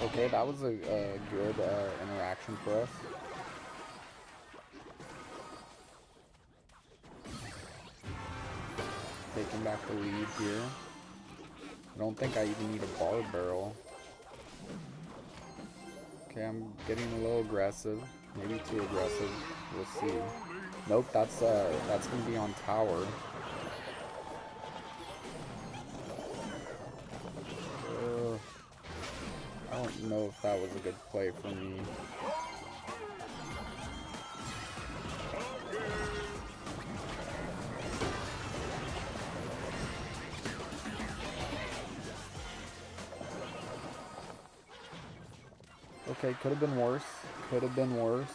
Okay, that was a good interaction for us. Taking back the lead here. I don't think I even need a bar barrel. Okay, I'm getting a little aggressive. Maybe too aggressive. We'll see. Nope, that's gonna be on tower. I don't know if that was a good play for me. Okay, could have been worse. Could have been worse.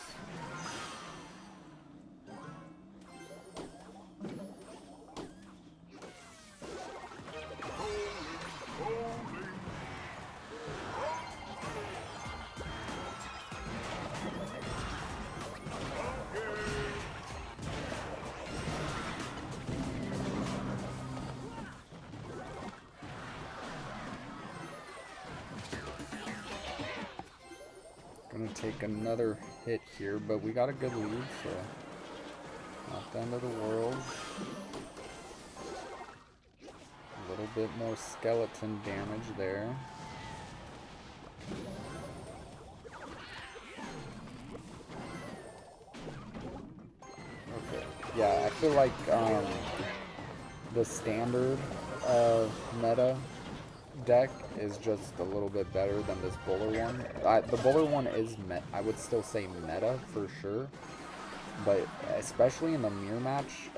Gonna take another hit here, but we got a good lead, so not the end of the world. A little bit more skeleton damage there. Okay, yeah, I feel like the standard meta deck is just a little bit better than this bowler one. The bowler one is, I would still say meta for sure, but especially in the mirror match,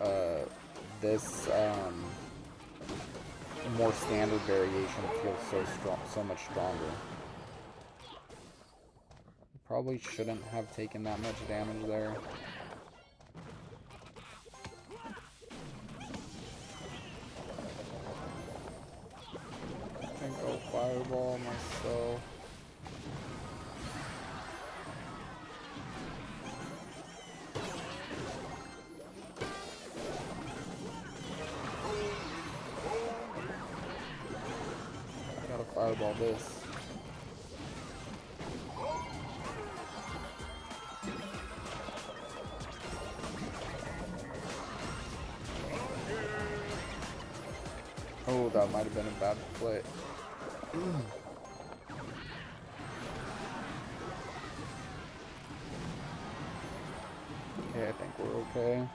this more standard variation feels so strong, so much stronger. Probably shouldn't have taken that much damage there. I think I'll fireball myself. I gotta fireball this. Oh, that might have been a bad play. Okay, I think we're okay.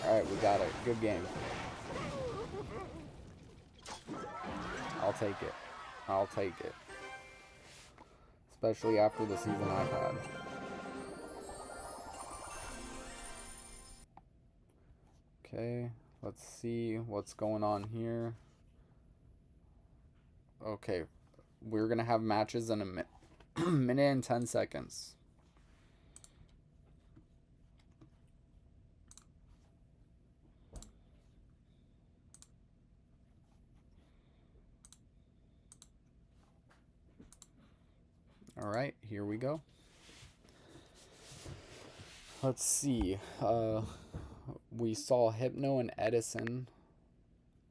Alright, we got it. Good game. I'll take it. I'll take it. Especially after the season I've had. Okay, let's see what's going on here. Okay, we're gonna have matches in a minute and 10 seconds. Alright, here we go. Let's see. We saw Hypno and Edison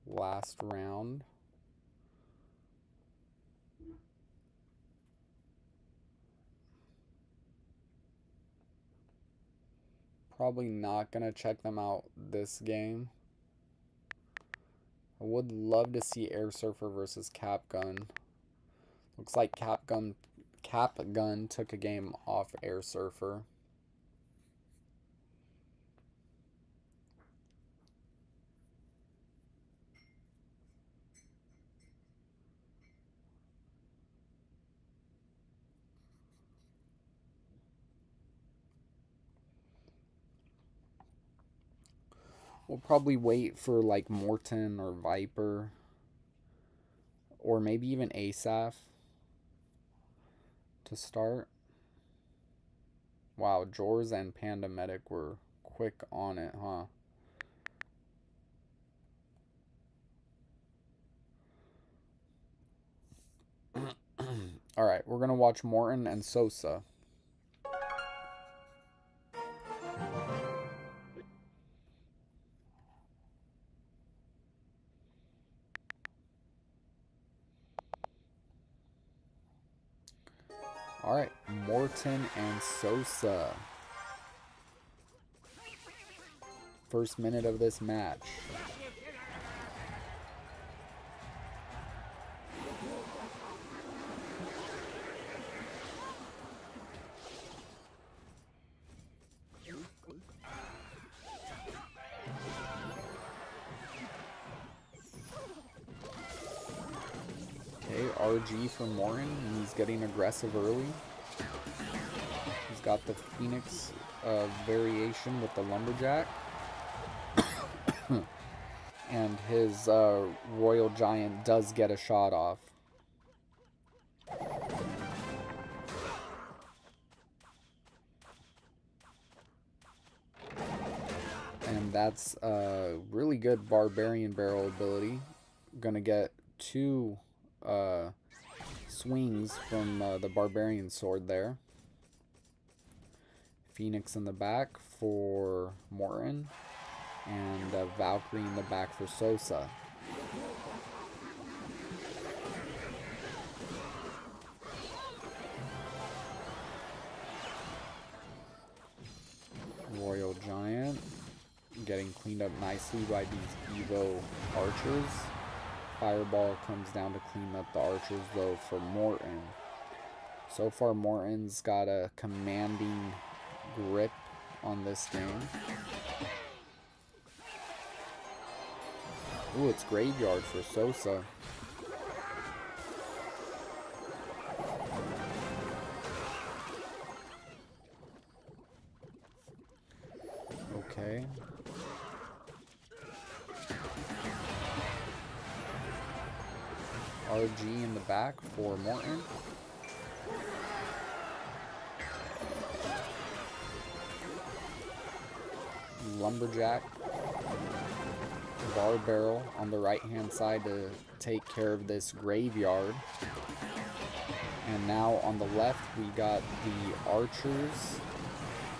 last round. Probably not gonna check them out this game. I would love to see Air Surfer versus Cap Gun. Looks like Cap Gun took a game off Air Surfer. We'll probably wait for like Morton or Viper or maybe even Asaph to start. Wow, Jors and Panda Medic were quick on it, huh? Alright, we're going to watch Morton and Sosa. Alright, Morton and Sosa. First minute of this match. Okay, RG for Morton, and he's getting aggressive early. He's got the Phoenix variation with the Lumberjack. And his Royal Giant does get a shot off. And that's a really good Barbarian barrel ability. Gonna get 2 swings from the Barbarian sword there. Phoenix in the back for Morton. And Valkyrie in the back for Sosa. Royal Giant getting cleaned up nicely by these Evo archers. Fireball comes down to clean up the archers though for Morton. So far Morton's got a commanding grip on this game. Ooh, it's Graveyard for Sosa. Okay. RG in the back for Morton. Lumberjack. Bar Barrel on the right hand side to take care of this Graveyard. And now on the left we got the Archers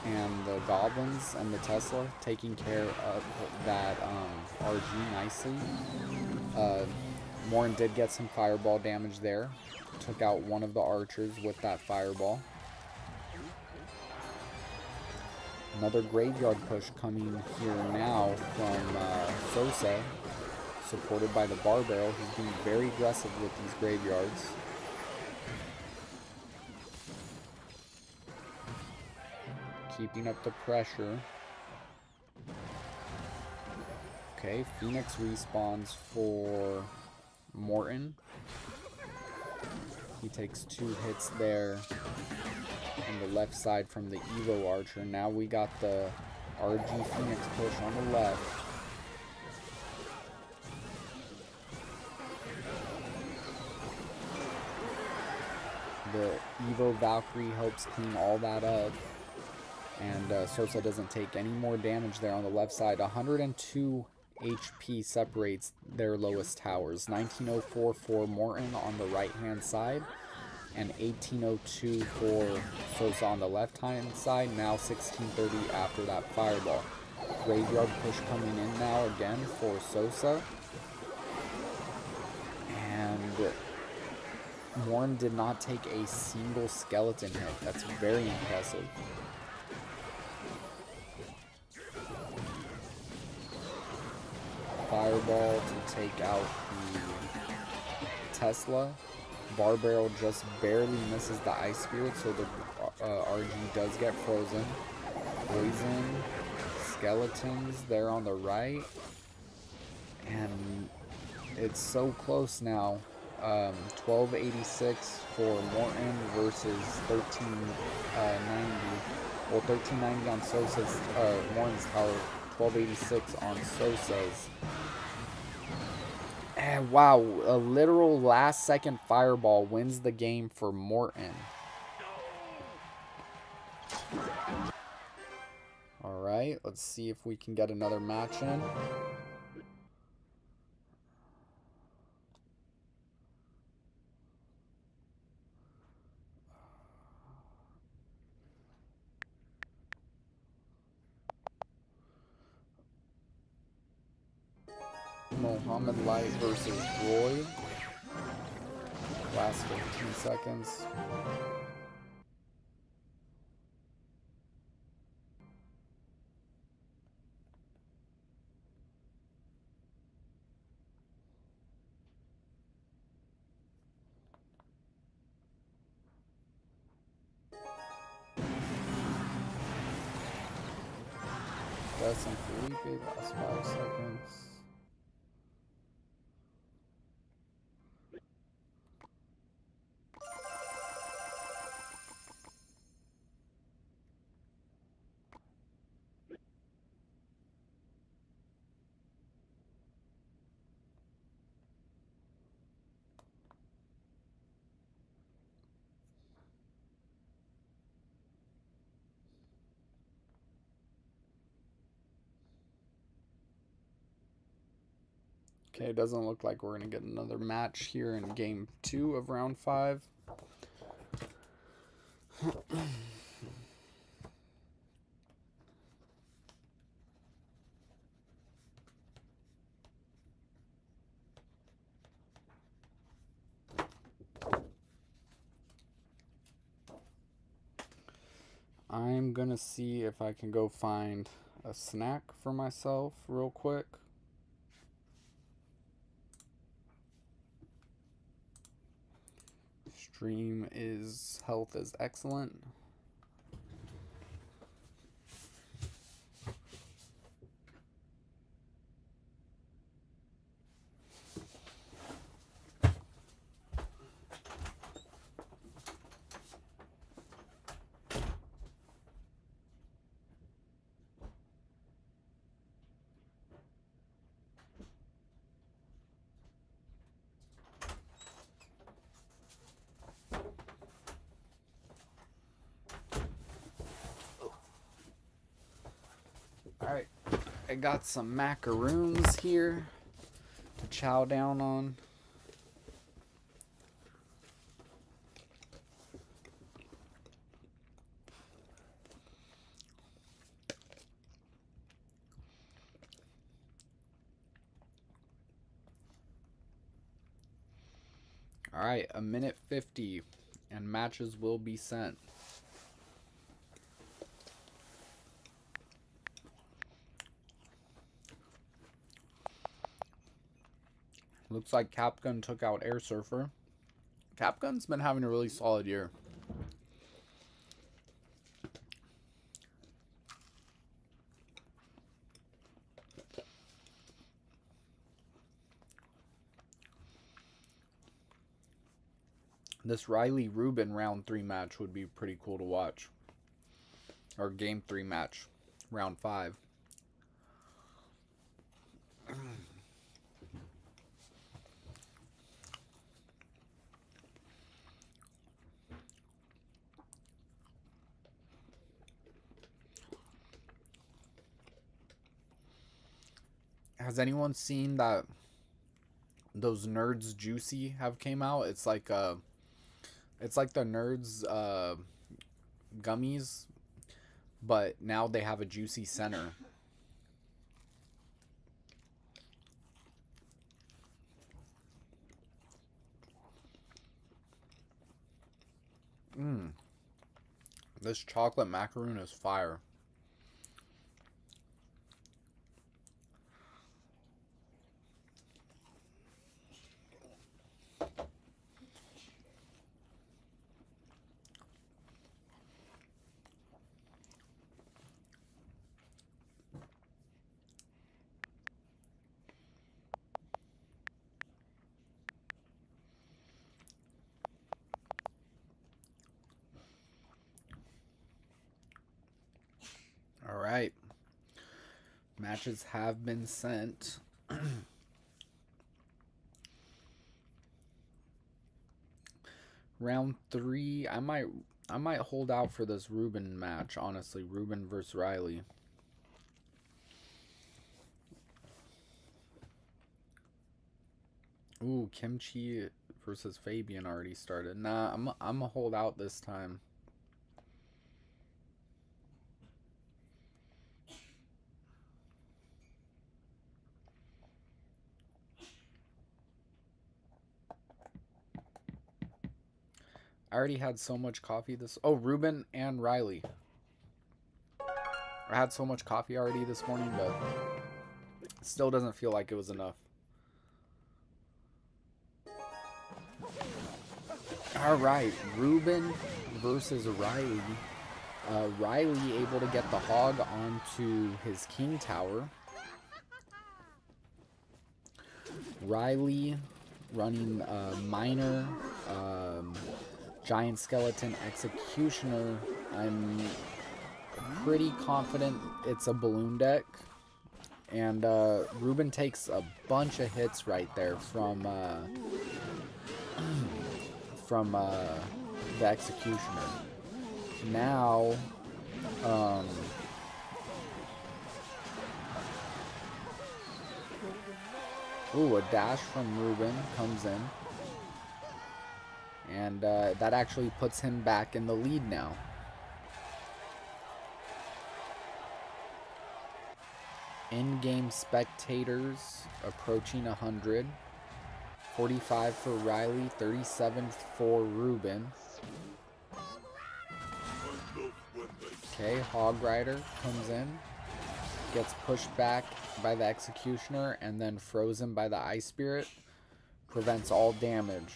and the Goblins and the Tesla taking care of that RG nicely. Morton did get some fireball damage there. Took out one of the archers with that fireball. Another Graveyard push coming here now from Sosa, supported by the Bar Barrel. He's being very aggressive with these Graveyards. Keeping up the pressure. Okay, Phoenix respawns for Morton. He takes 2 hits there on the left side from the Evo Archer. Now we got the RG Phoenix push on the left. The Evo Valkyrie helps clean all that up. And Sosa doesn't take any more damage there on the left side. 102 HP separates their lowest towers. 1904 for Morton on the right hand side. And 1802 for Sosa on the left hand side. Now 1630 after that fireball. Graveyard push coming in now again for Sosa. And Morton did not take a single skeleton hit. That's very impressive. Fireball to take out the Tesla. Bar Barrel just barely misses the Ice Spirit, so the RG does get frozen. Poison, Skeletons there on the right. And it's so close now. 1286 for Morton versus 1390. Well, 1390 on Sosa's Morton's tower. 1286 on Sosa's. And wow, a literal last second fireball wins the game for Morton. Alright, let's see if we can get another match in. Mohammed Light versus Roy. Last 15 seconds. That's and Felipe, last 5 seconds. Okay, it doesn't look like we're going to get another match here in game 2 of round 5. I'm going to see if I can go find a snack for myself real quick. Stream is health is excellent. Alright, I got some macaroons here to chow down on. Alright, a minute 50 and matches will be sent. Looks like Capgun took out Air Surfer. Capgun's been having a really solid year. This Riley Rubin round 3 match would be pretty cool to watch. Or game 3 match, round 5. Has anyone seen that those Nerds Juicy have came out? It's like the Nerds gummies, but now they have a juicy center. This chocolate macaroon is fire. matches have been sent. Round 3, I might hold out for this Ruben match, honestly. Ruben versus Riley. Ooh, Kimchi versus Fabian already started. Nah, I'm gonna hold out this time. I already had so much coffee this... Oh, Ruben and Riley. I had so much coffee already this morning, but still doesn't feel like it was enough. Alright, Ruben versus Riley. Riley able to get the hog onto his king tower. Riley running Miner, Giant Skeleton, Executioner. I'm pretty confident it's a balloon deck. And Ruben takes a bunch of hits right there from the Executioner. Now, ooh, a dash from Ruben comes in. And that actually puts him back in the lead now. In-game spectators approaching 100. 45 for Riley, 37 for Ruben. Okay, Hog Rider comes in, gets pushed back by the Executioner, and then frozen by the Ice Spirit. Prevents all damage.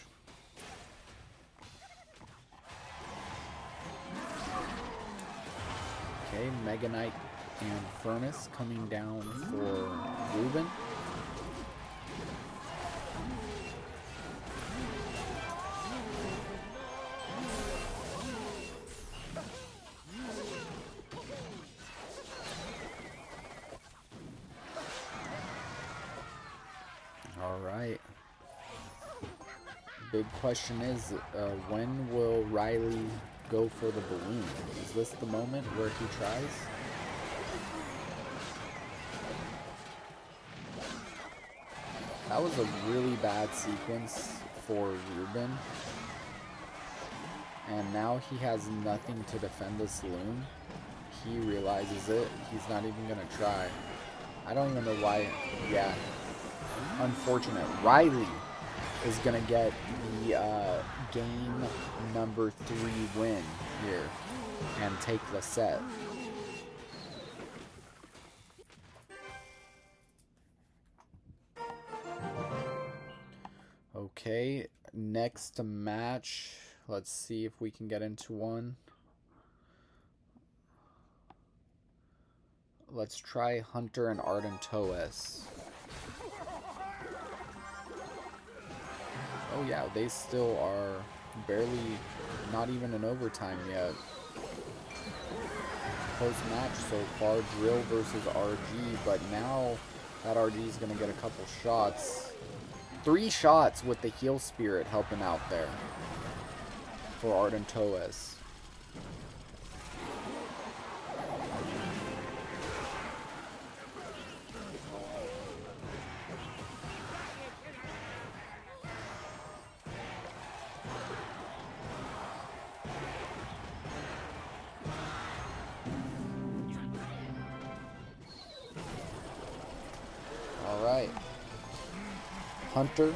Okay, Mega Knight and Furnace coming down for Ruben. Alright. Big question is, when will Riley go for the balloon? Is this the moment where he tries? That was a really bad sequence for Ruben. And now he has nothing to defend this loon. He realizes it. He's not even going to try. I don't even know why. Yeah. Unfortunate. Riley is going to get the game number 3 win here and take the set. Okay, next match. Let's see if we can get into one. Let's try Hunter and Ardentoes. Oh yeah, they still are barely, not even in overtime yet. Close match so far, Drill versus RG, but now that RG is going to get a couple shots. 3 shots with the Heal Spirit helping out there for Ardentoes. Alright. Hunter,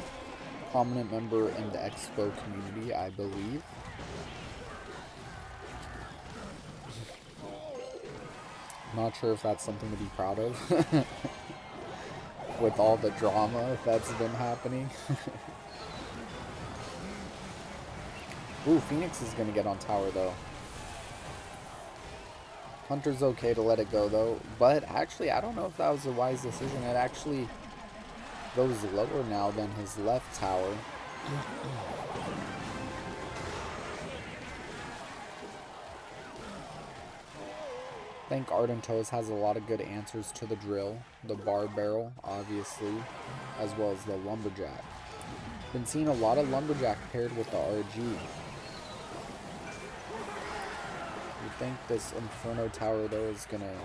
prominent member in the Expo community, I believe. Not sure if that's something to be proud of. With all the drama that's been happening. Ooh, Phoenix is going to get on tower though. Hunter's okay to let it go though. But actually, I don't know if that was a wise decision. It actually goes lower now than his left tower. think Ardentos has a lot of good answers to the drill, the bar barrel, obviously, as well as the lumberjack. Been seeing a lot of lumberjack paired with the RG. You think this Inferno Tower, though, is going to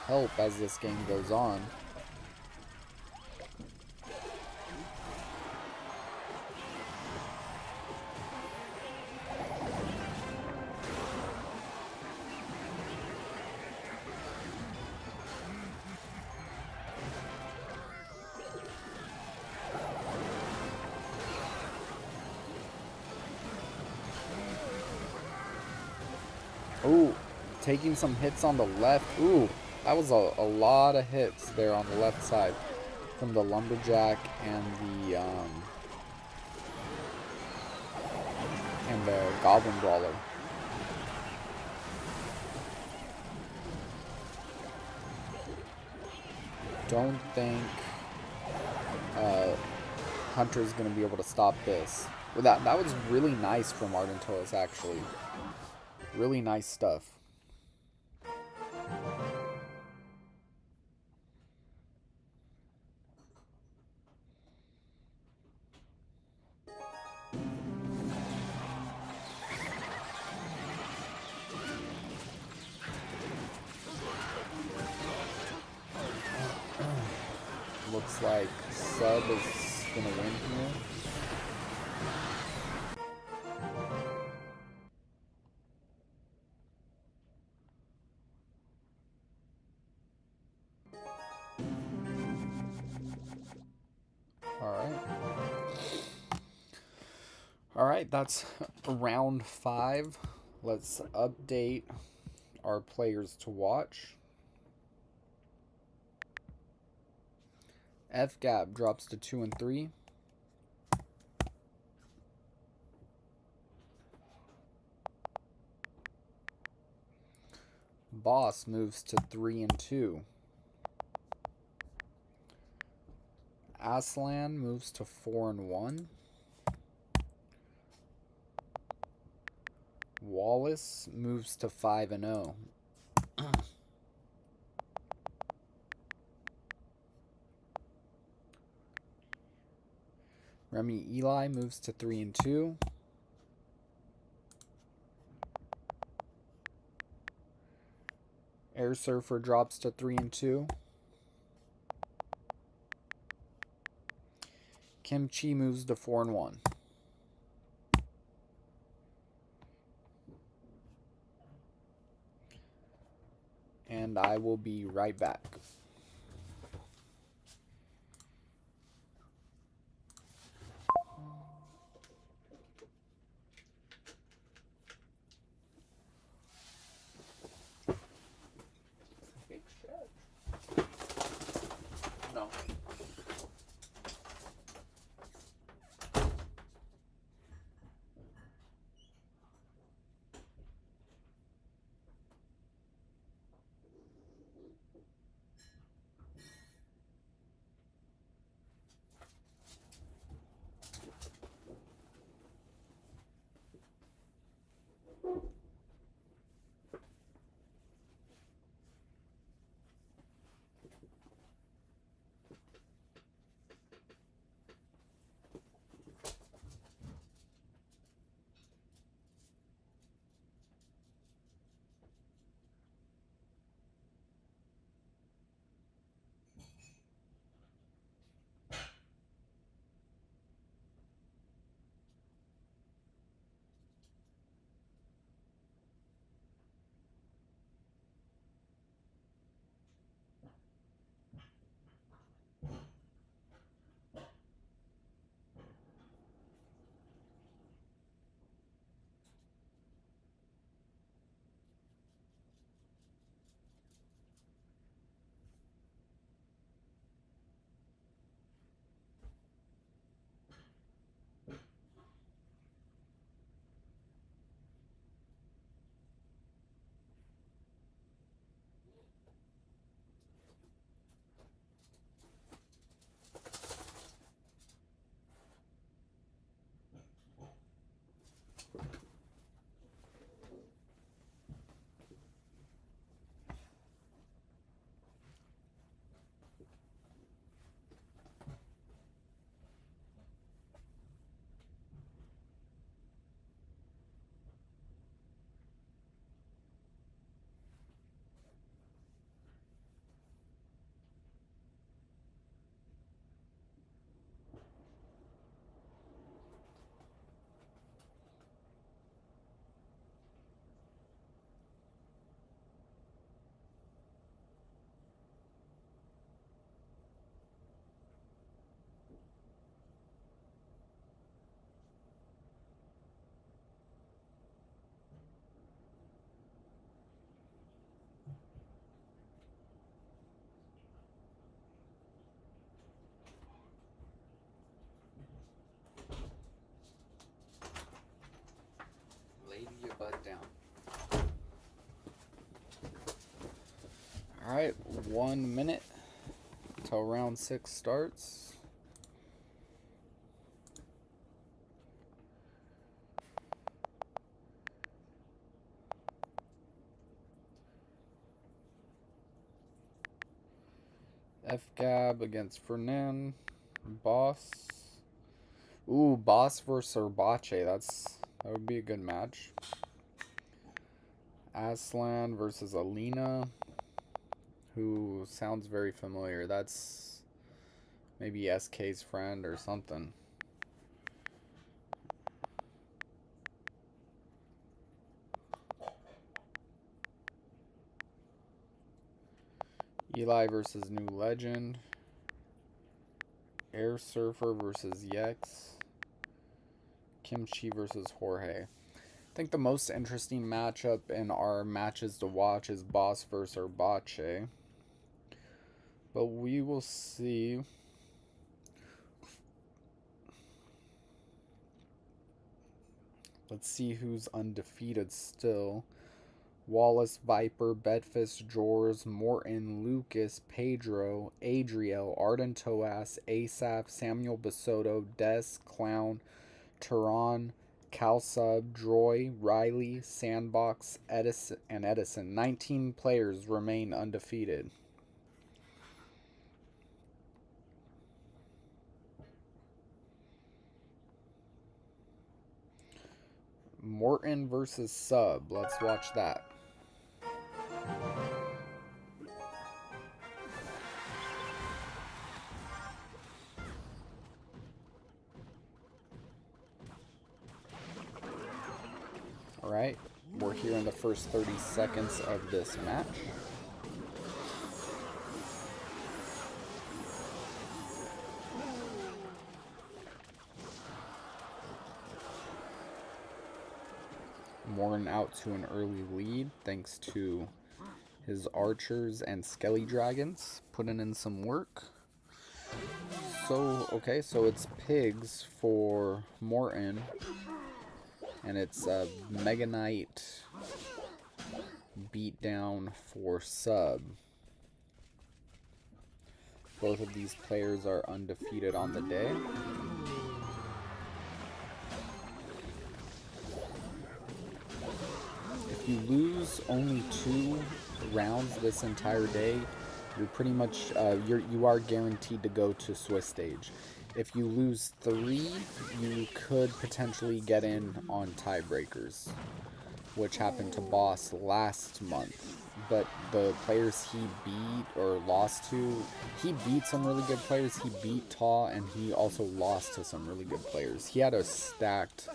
help as this game goes on. Ooh, taking some hits on the left. Ooh, that was a lot of hits there on the left side from the lumberjack and the goblin brawler. Don't think Hunter's gonna be able to stop this. Well, that was really nice from Ardentois, actually. Really nice stuff. Looks like Sub is gonna win here. Alright, that's round 5. Let's update our players to watch. F gap drops to 2 and 3. Boss moves to 3 and 2. Aslan moves to 4 and 1. Wallace moves to 5 and 0. Remy Eli moves to 3 and 2. Air Surfer drops to 3 and 2. Kimchi moves to 4 and 1. And I will be right back. No. Alright, 1 minute till round 6 starts. F-Gab against Fernan. Boss. Ooh, Boss versus Urbache. That would be a good match. Aslan versus Alina, who sounds very familiar. That's maybe SK's friend or something. Eli versus New Legend. Air Surfer versus Yex. Kimchi versus Jorge. I think the most interesting matchup in our matches to watch is Boss versus Urbache. But we will see. Let's see who's undefeated still. Wallace, Viper, Bedfist, Jors, Morton, Lucas, Pedro, Adriel, Arden Toas, Asaph, Samuel Basoto, Des, Clown, Tehran, Calsub, Droy, Riley, Sandbox, Edison, and Edison. 19 players remain undefeated. Morton versus Sub. Let's watch that. Alright, we're here in the first 30 seconds of this match. Morton out to an early lead thanks to his archers and skelly dragons putting in some work. So, okay, so it's pigs for Morton, and it's a Mega Knight beatdown for Sub. Both of these players are undefeated on the day. If you lose only 2 rounds this entire day, you're pretty much you are guaranteed to go to Swiss stage. If you lose 3, you could potentially get in on tiebreakers, which happened to Boss last month. But the players he beat or lost to, he beat some really good players. He beat Taw, and he also lost to some really good players. He had a stacked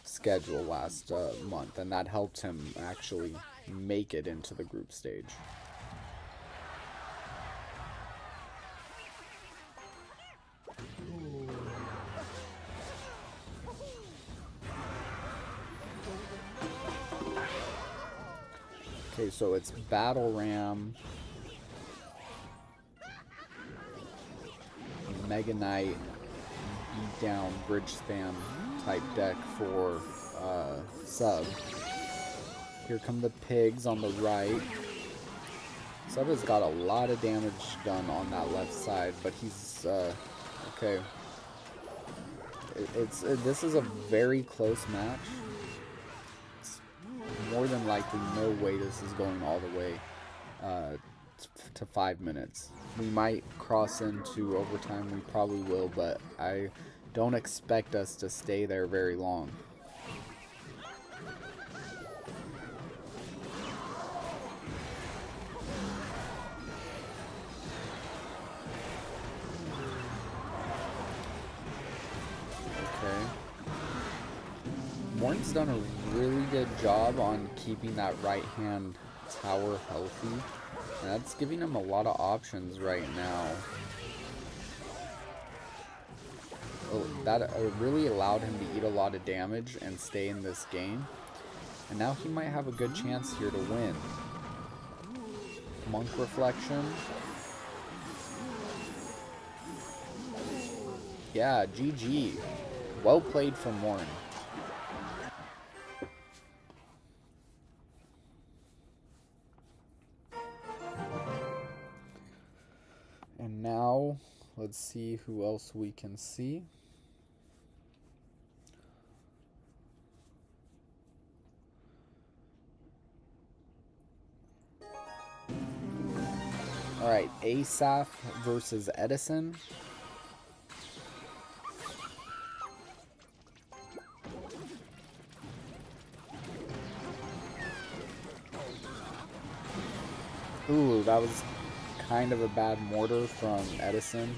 schedule last month, and that helped him actually make it into the group stage. Okay, so it's Battle Ram, Mega Knight, beatdown, bridge spam type deck for Sub. Here come the pigs on the right. Sub has got a lot of damage done on that left side, but he's okay. This is a very close match. It's more than likely no way this is going all the way to 5 minutes. We might cross into overtime. We probably will, but I don't expect us to stay there very long. Morton's done a really good job on keeping that right hand tower healthy, and that's giving him a lot of options right now. That really allowed him to eat a lot of damage and stay in this game, and now he might have a good chance here to win. Monk Reflection. Yeah, GG. Well played from Morton. Let's see who else we can see. All right, Asaph versus Edison. Ooh, that was kind of a bad mortar from Edison.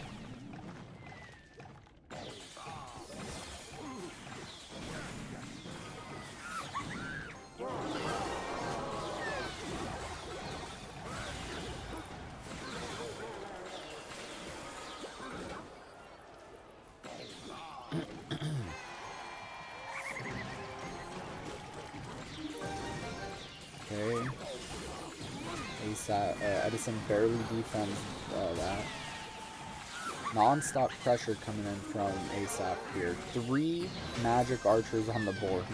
Okay. Edison barely defends that. Non-stop pressure coming in from Asaph here. 3 magic archers on the board.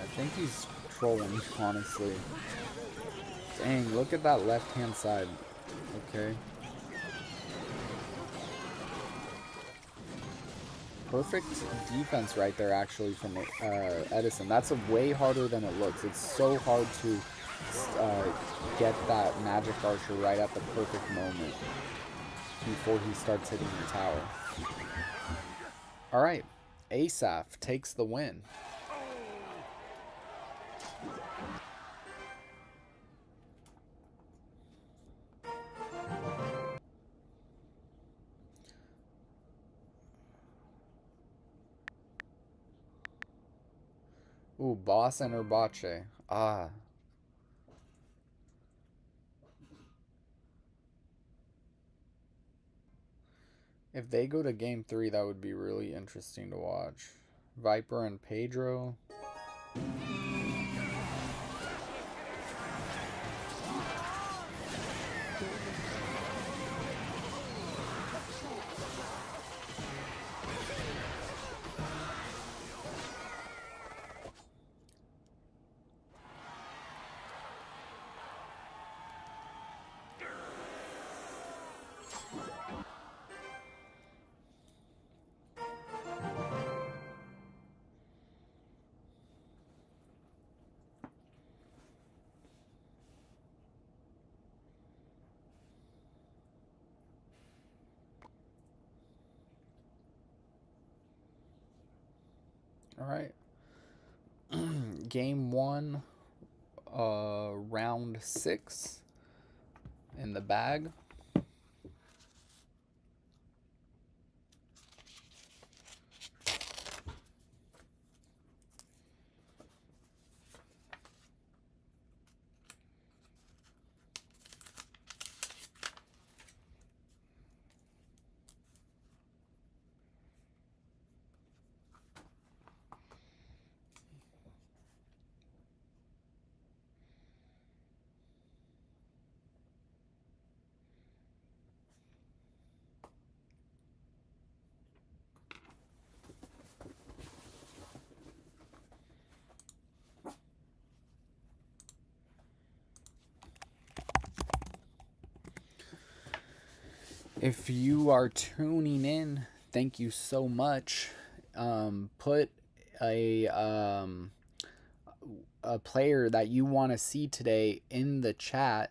I think he's trolling, honestly. Dang, look at that left-hand side. Okay. Perfect defense right there, actually, from Edison. That's way harder than it looks. It's so hard to get that magic archer right at the perfect moment before he starts hitting the tower. All right, Asaph takes the win. Ooh, boss and Urbache. Ah. If they go to game 3, that would be really interesting to watch. Viper and Pedro. All right. Game 1, round 6 in the bag. If you are tuning in, thank you so much. Put a player that you want to see today in the chat,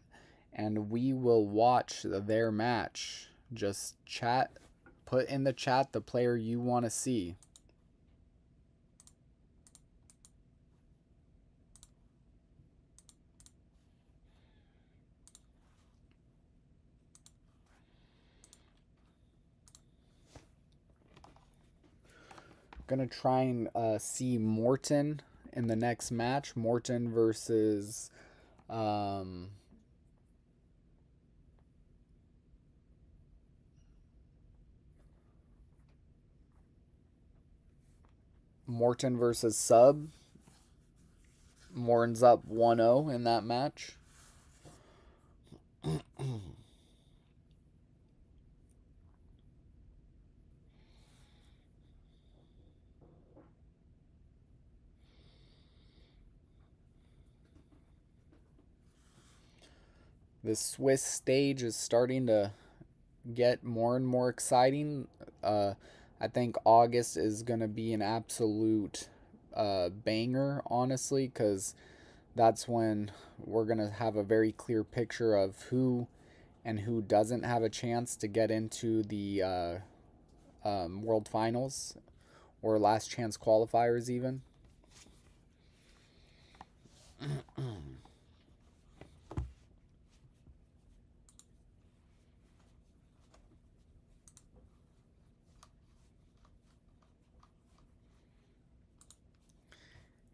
and we will watch their match. Just chat, put in the chat the player you want to see. Gonna try and see Morton in the next match. Morton versus Morton versus Sub. Morton's up 1-0 in that match. The Swiss stage is starting to get more and more exciting. I think August is going to be an absolute banger, honestly, because that's when we're going to have a very clear picture of who and who doesn't have a chance to get into the World Finals or last chance qualifiers, even.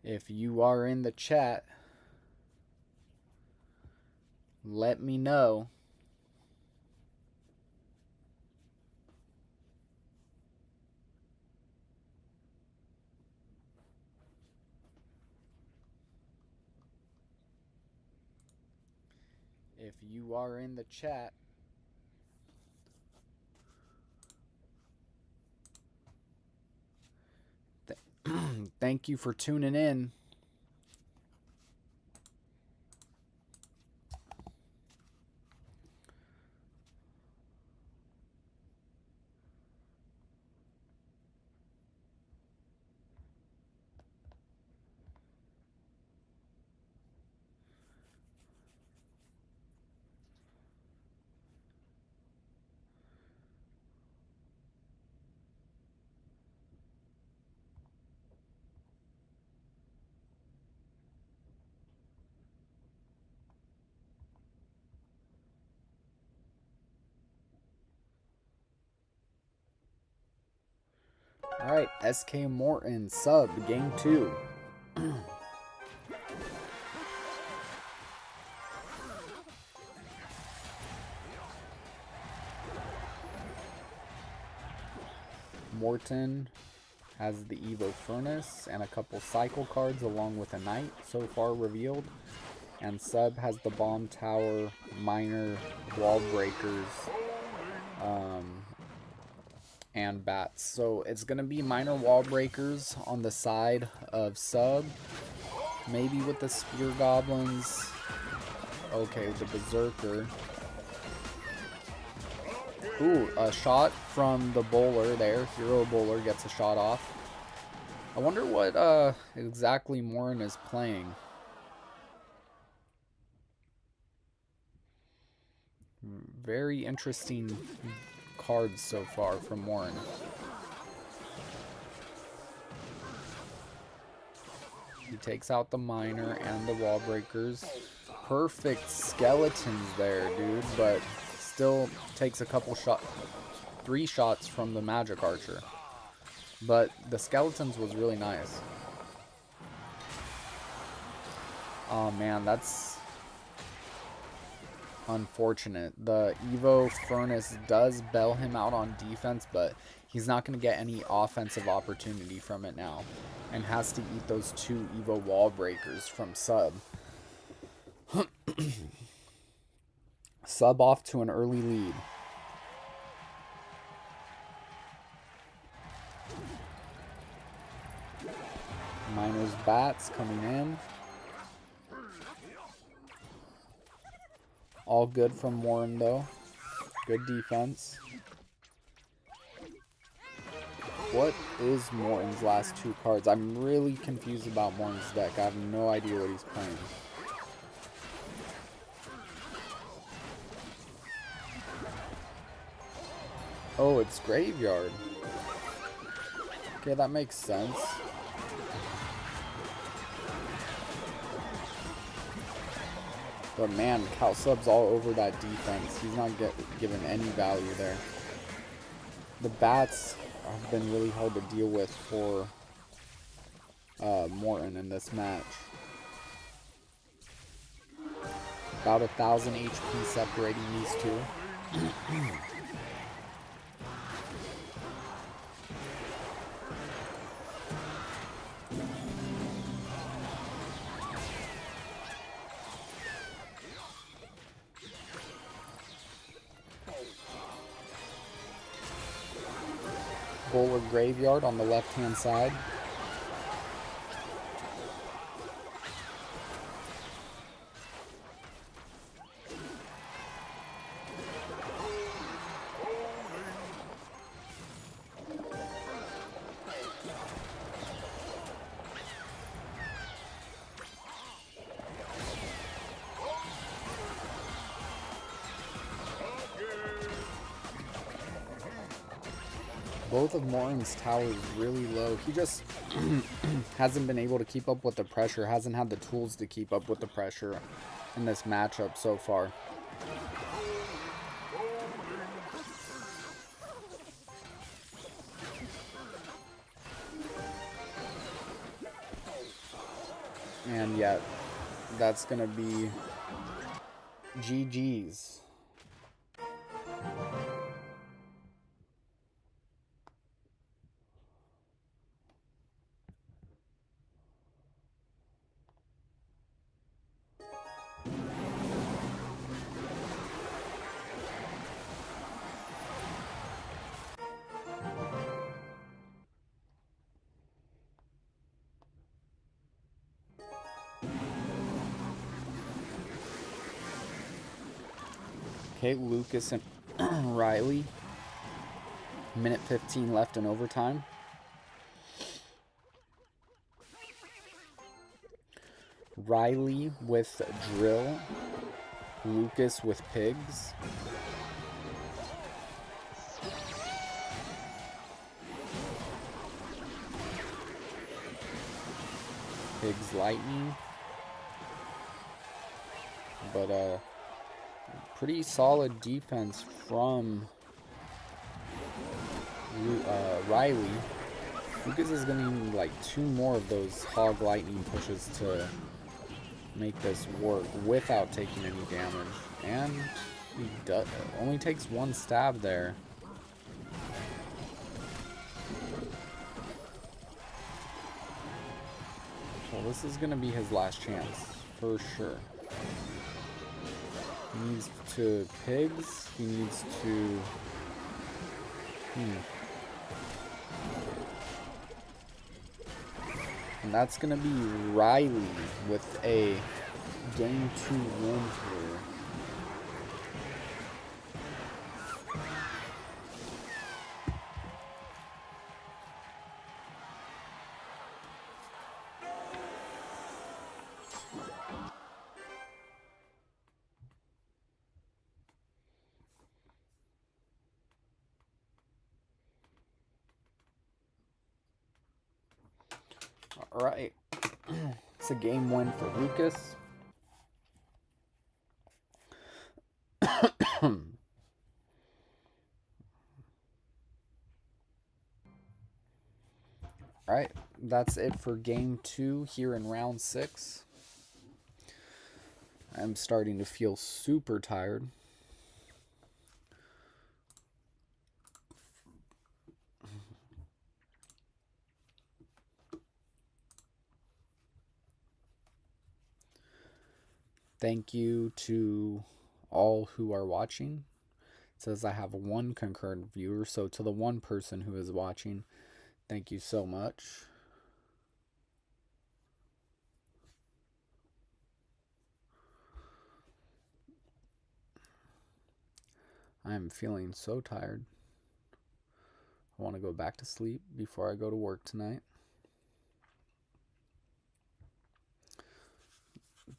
If you are in the chat, let me know. If you are in the chat, thank you for tuning in. All right, SK Morton sub game 2. Morton has the Evo Furnace and a couple cycle cards along with a Knight so far revealed. And Sub has the Bomb Tower, Miner, Wall Breakers, and Bats. So it's going to be Miner Wall Breakers on the side of Sub. Maybe with the Spear Goblins. Okay, the Berserker. Ooh, a shot from the bowler there. Hero Bowler gets a shot off. I wonder what exactly Morin is playing. Very interesting cards so far from Morin. He takes out the Miner and the Wall Breakers. Perfect skeletons there, dude, but still takes a couple shots, 3 shots from the Magic Archer. But the skeletons was really nice. Oh man, that's unfortunate. The Evo Furnace does bail him out on defense, but he's not going to get any offensive opportunity from it now. And has to eat those 2 Evo Wall Breakers from Sub. Sub off to an early lead. Miner's Bats coming in. All good from Warren though. Good defense. What is Morton's last 2 cards? I'm really confused about Morton's deck. I have no idea what he's playing. Oh, it's Graveyard. Okay, that makes sense. But man, Cal Sub's all over that defense. He's not given any value there. The Bats have been really hard to deal with for Morton in this match. About 1,000 HP separating these two. Bowler Graveyard on the left-hand side. Both of Morin's towers really low. He just hasn't been able to keep up with the pressure, hasn't had the tools to keep up with the pressure in this matchup so far. And yet, that's going to be GG's. Okay, Lucas and Riley. Minute 15 left in overtime. Riley with drill. Lucas with pigs. Pigs lightning. But pretty solid defense from Riley. Lucas is going to need like 2 more of those hog lightning pushes to make this work without taking any damage. And he only takes 1 stab there. Well, this is going to be his last chance, for sure. He needs to pigs. He needs to... And that's going to be Riley with a game 2 win here. Alright, it's a game win for Lucas. Alright, that's it for game 2 here in round 6. I'm starting to feel super tired. Thank you to all who are watching. It says I have 1 concurrent viewer, so to the 1 person who is watching, thank you so much. I am feeling so tired. I want to go back to sleep before I go to work tonight.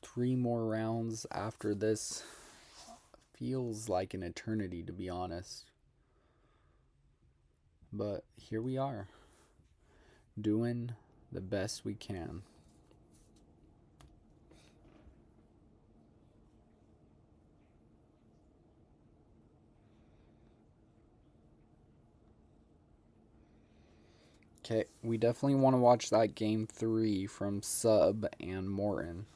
3 more rounds after this feels like an eternity, to be honest. But here we are, doing the best we can. Okay, we definitely want to watch that game 3 from Sub and Morton.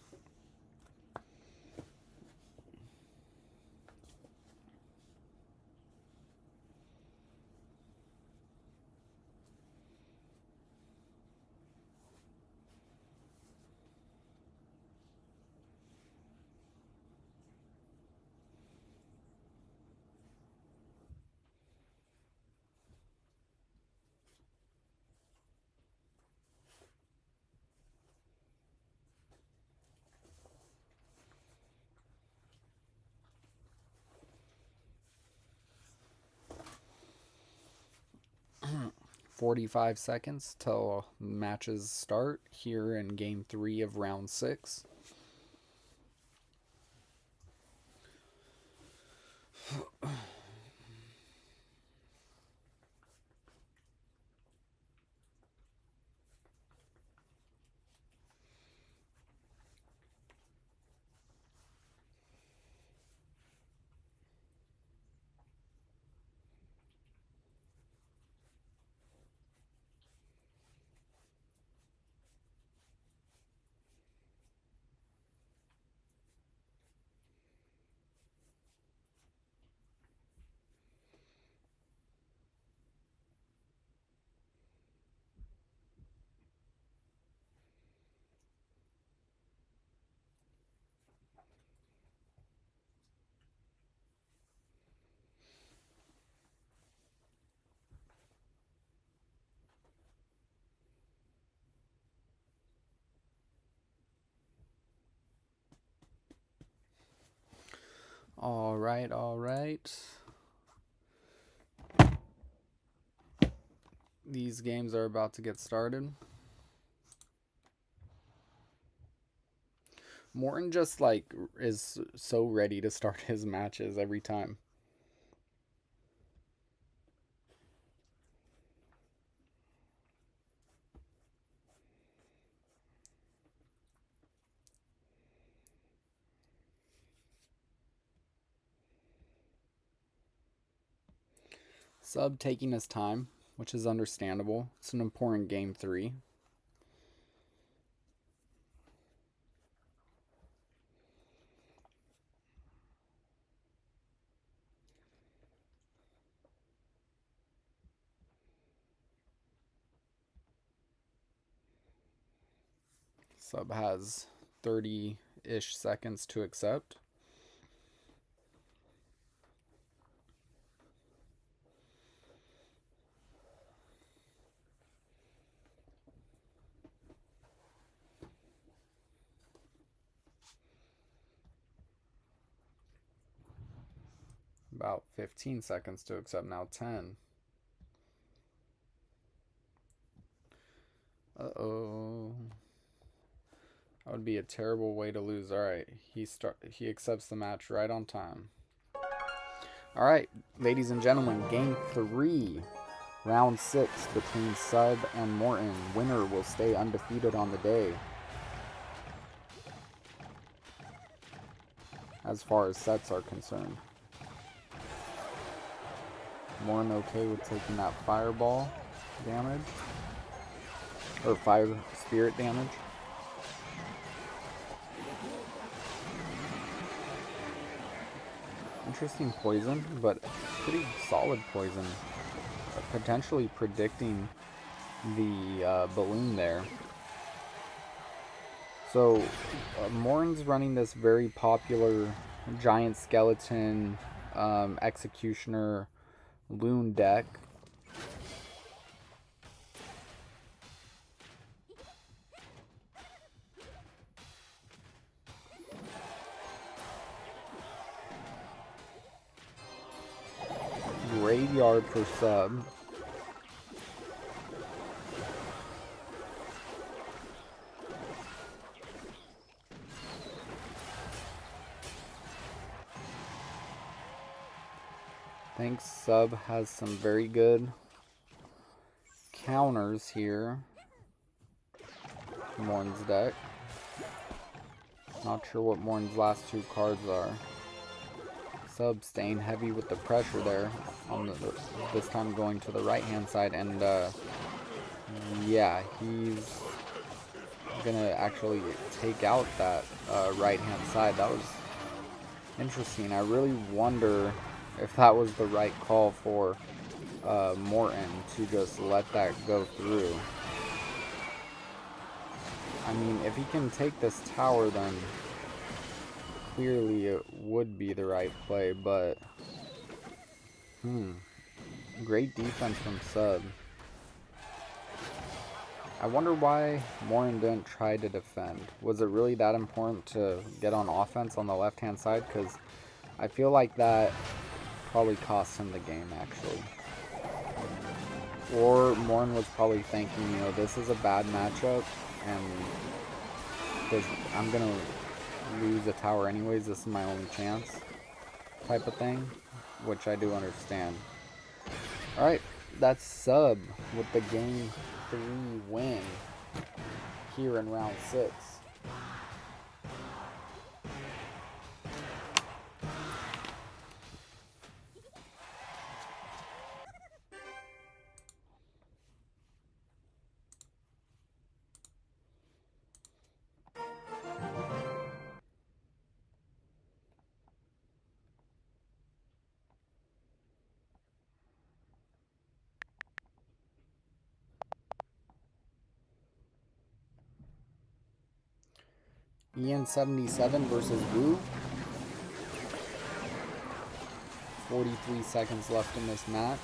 .45 seconds till matches start here in game 3 of round 6. All right, all right. These games are about to get started. Morton just like is so ready to start his matches every time. Sub taking his time, which is understandable. It's an important game 3. Sub has 30-ish seconds to accept. About 15 seconds to accept now. 10. Uh-oh. That would be a terrible way to lose. All right, he accepts the match right on time. All right, ladies and gentlemen, game 3, round 6 between Sub and Morton. Winner will stay undefeated on the day. As far as sets are concerned. Morton okay with taking that fireball damage. Or fire spirit damage. Interesting poison, but pretty solid poison. Potentially predicting the balloon there. So, Morton's running this very popular giant skeleton executioner loon deck. Graveyard for Sub. Thanks, Sub has some very good counters here. Morton's deck. Not sure what Morton's last 2 cards are. Sub staying heavy with the pressure there. This time going to the right-hand side, and yeah, he's gonna actually take out that right-hand side. That was interesting. I really wonder if that was the right call for Morton to just let that go through. I mean, if he can take this tower, then clearly it would be the right play, but great defense from Sub. I wonder why Morton didn't try to defend. Was it really that important to get on offense on the left-hand side? Because I feel like that probably cost him the game, actually. Or Morton was probably thinking, you know, this is a bad matchup, and I'm going to lose a tower anyways, this is my only chance, type of thing, which I do understand. Alright, that's Sub with the game 3 win here in round 6. Ian77 versus Wu. 43 seconds left in this match.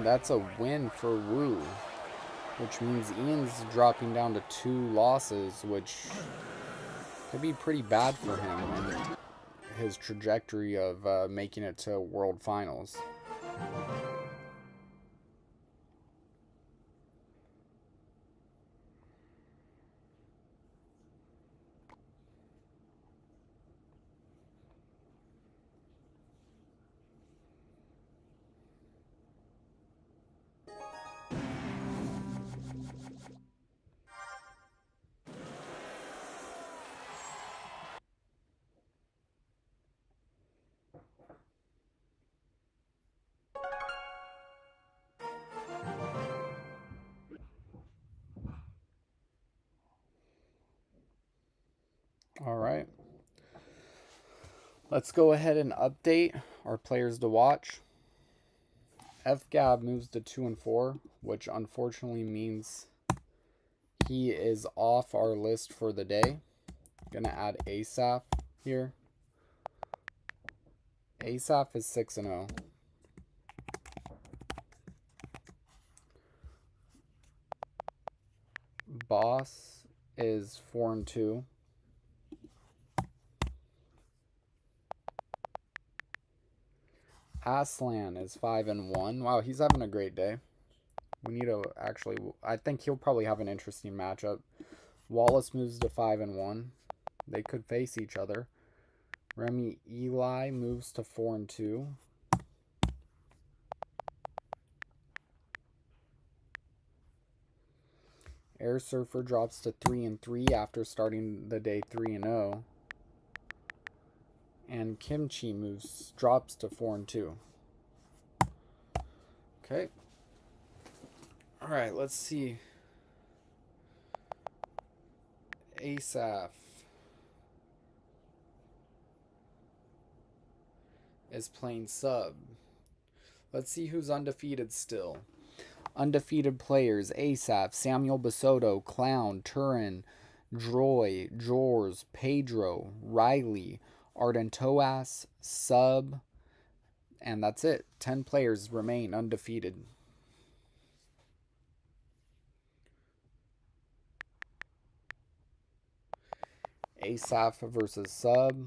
And that's a win for Wu, which means Ian's dropping down to 2 losses, which could be pretty bad for him and his trajectory of making it to World Finals. All right. Let's go ahead and update our players to watch. FGAB moves to 2 and 4, which unfortunately means he is off our list for the day. Gonna add Asaph here. Asaph is 6 and 0. Boss is 4 and 2. Aslan is 5 and 1. Wow, he's having a great day. We need to actually, I think he'll probably have an interesting matchup. Wallace moves to 5 and 1. They could face each other. Remy Eli moves to 4 and 2. Air Surfer drops to 3 and 3 after starting the day 3 and 0. And Kimchi drops to 4 and 2. Okay. All right, let's see. Asaph is playing sub. Let's see who's undefeated still. Undefeated players: Asaph, Samuel Basoto, Clown, Turin, Droy, Jors, Pedro, Riley, Arden Toas, Sub, and that's it. 10 players remain undefeated. Asaph versus Sub.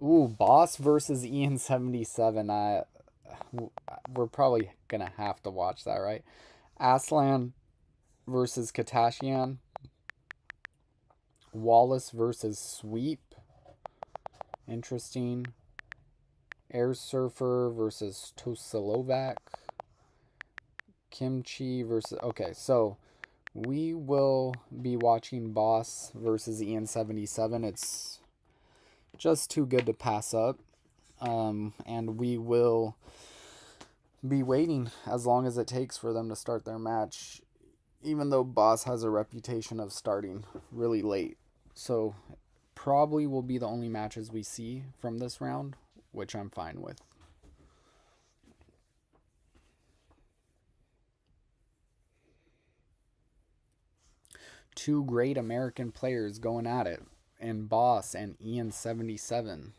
Ooh, Boss versus Ian77. We're probably gonna have to watch that, right? Aslan versus Katashian. Wallace versus Sweep. Interesting. Air Surfer versus Tosilovac. Kimchi versus. Okay, so we will be watching Boss versus Ian77. It's just too good to pass up. And we will be waiting as long as it takes for them to start their match, even though Boss has a reputation of starting really late. So probably will be the only matches we see from this round, which I'm fine with. Two great American players going at it, and Boss and Ian77.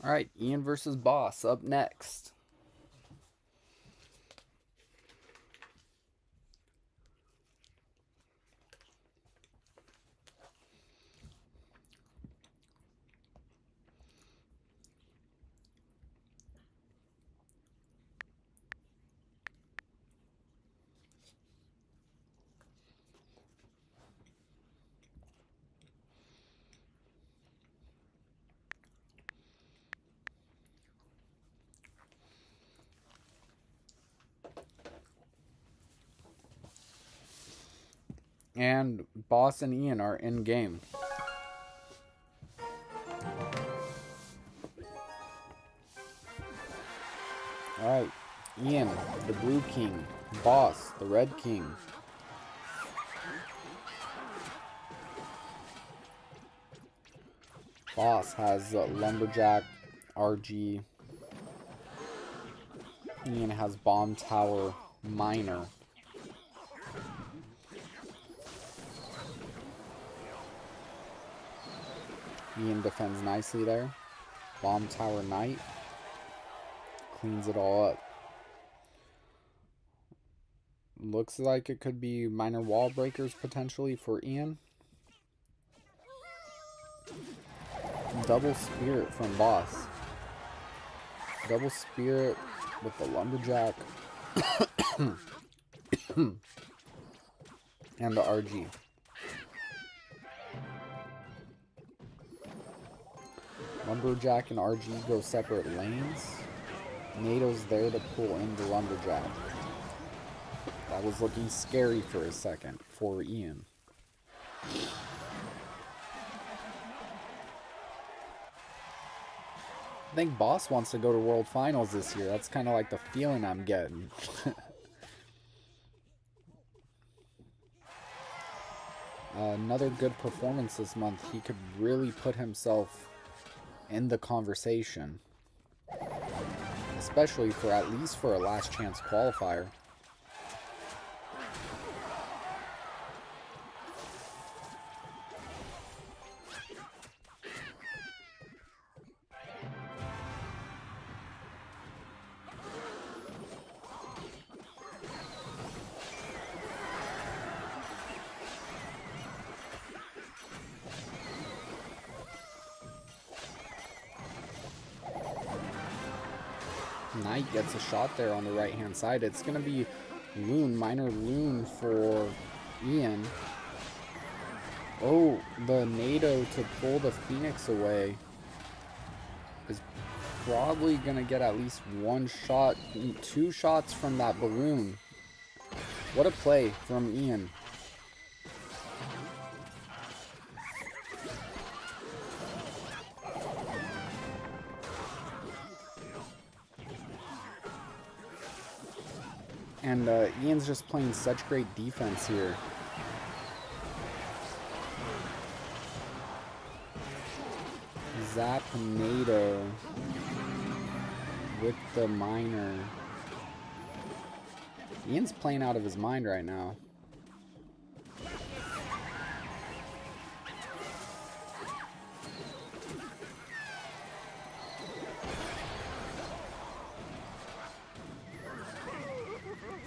All right, Ian versus Boss up next. And Boss and Ian are in game. Alright, Ian, the blue king. Boss, the red king. Boss has Lumberjack, RG. Ian has Bomb Tower, Miner. Ian defends nicely there. Bomb Tower Knight. Cleans it all up. Looks like it could be minor wall breakers potentially for Ian. Double Spirit from Boss. Double Spirit with the Lumberjack. And the RG. Lumberjack and RG go separate lanes. NATO's there to pull in the Lumberjack. That was looking scary for a second for Ian. I think Boss wants to go to World Finals this year. That's kind of like the feeling I'm getting. Another good performance this month. He could really put himself in the conversation. Especially for at least for a last chance qualifier. Knight gets a shot there on the right hand side. It's going to be Loon, minor Loon for Ian. Oh, the NATO to pull the Phoenix away is probably going to get at least one shot, two shots from that balloon. What a play from Ian. And Ian's just playing such great defense here. Zap NATO with the miner. Ian's playing out of his mind right now.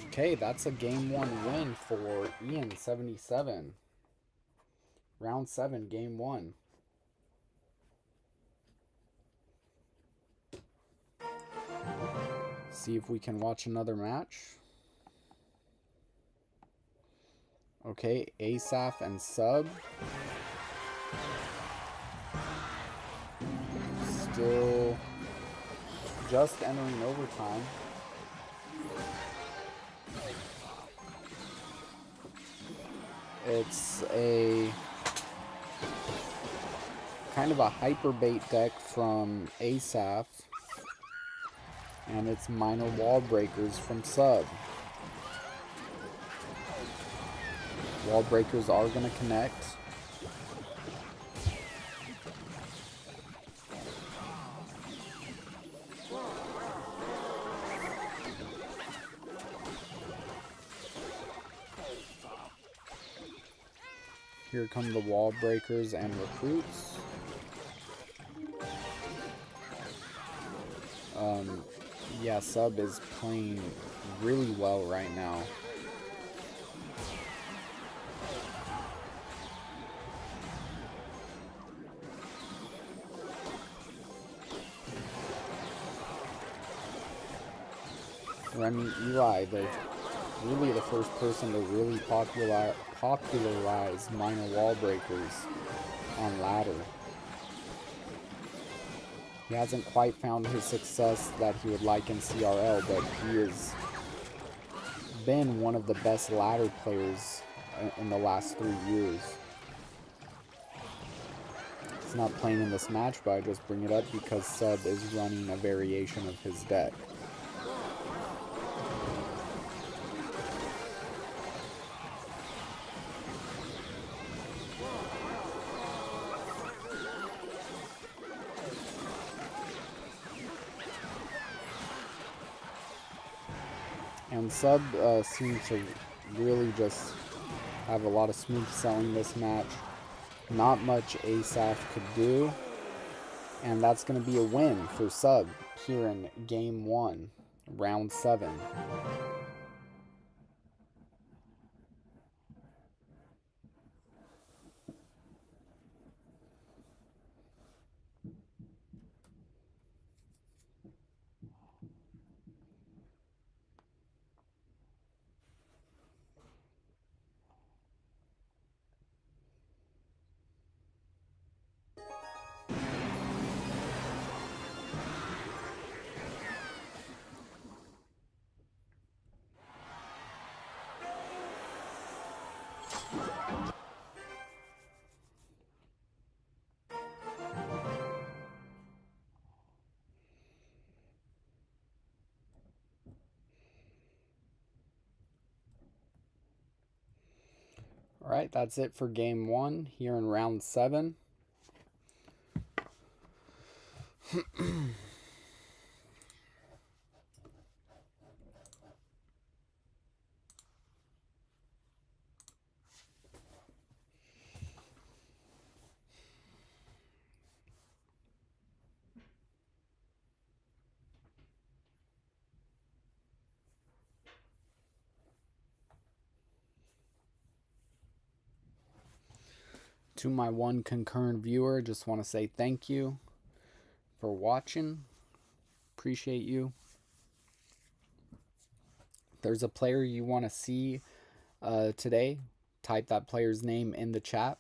Okay, that's a game 1 win for Ian, 77. Round 7, game 1. See if we can watch another match. Okay, Asaph and Sub. Still just entering overtime. It's a kind of a hyper bait deck from Asaph. And it's minor wall breakers from Sub. Wall breakers are going to connect. Here come the wall breakers and recruits. Um, yeah, Sub is playing really well right now. Remy Eli, really the first person to really popularize minor wall breakers on ladder. He hasn't quite found his success that he would like in CRL, but he has been one of the best ladder players in the last 3 years. He's not playing in this match, but I just bring it up because Sub is running a variation of his deck. And Sub seems to really just have a lot of smooth selling this match. Not much Asaph could do. And that's going to be a win for Sub here in Game 1, Round 7. All right, that's it for Game 1 here in Round 7. To my one concurrent viewer, just want to say thank you for watching. Appreciate you. If there's a player you want to see today, type that player's name in the chat.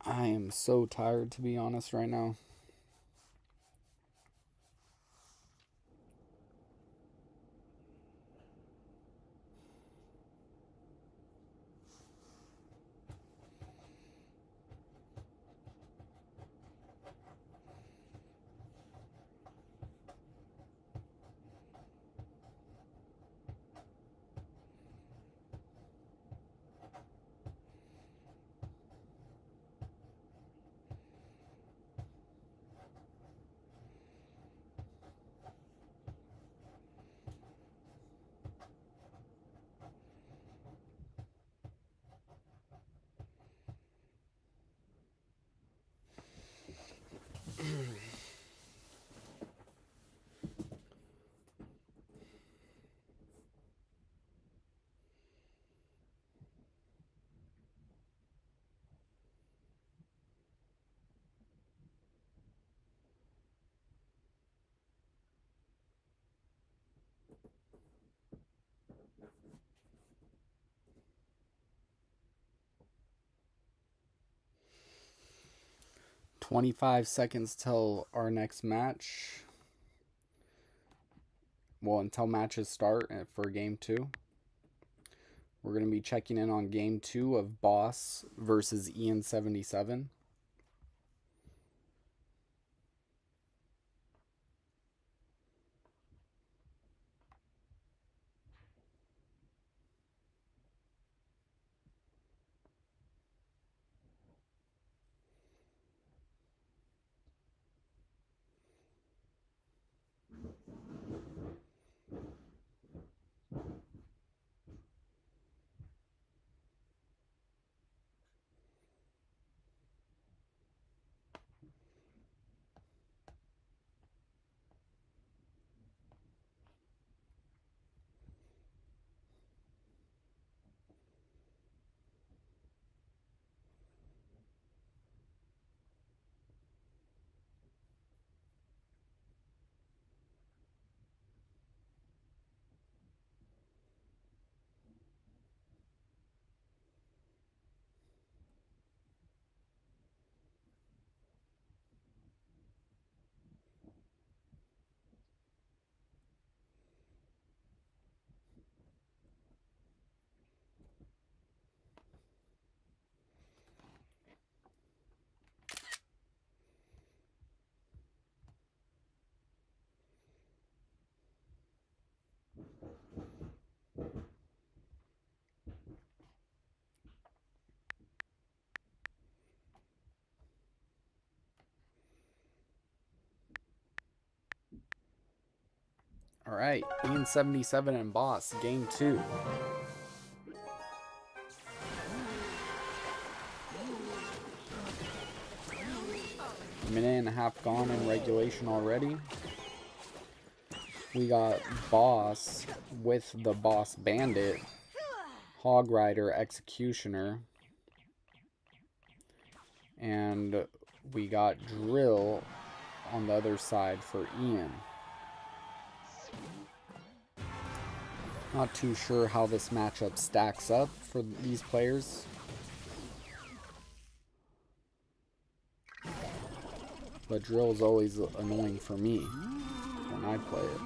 I am so tired, to be honest, right now. "25 seconds till our next match. Well, until matches start for Game 2. We're going to be checking in on Game 2 of Boss versus Ian77. All right, Ian 77 and Boss, game 2. Minute and a half gone in regulation already. We got Boss with the Boss Bandit, Hog Rider, Executioner, and we got Drill on the other side for Ian. Not too sure how this matchup stacks up for these players. But Drill's always annoying for me when I play it.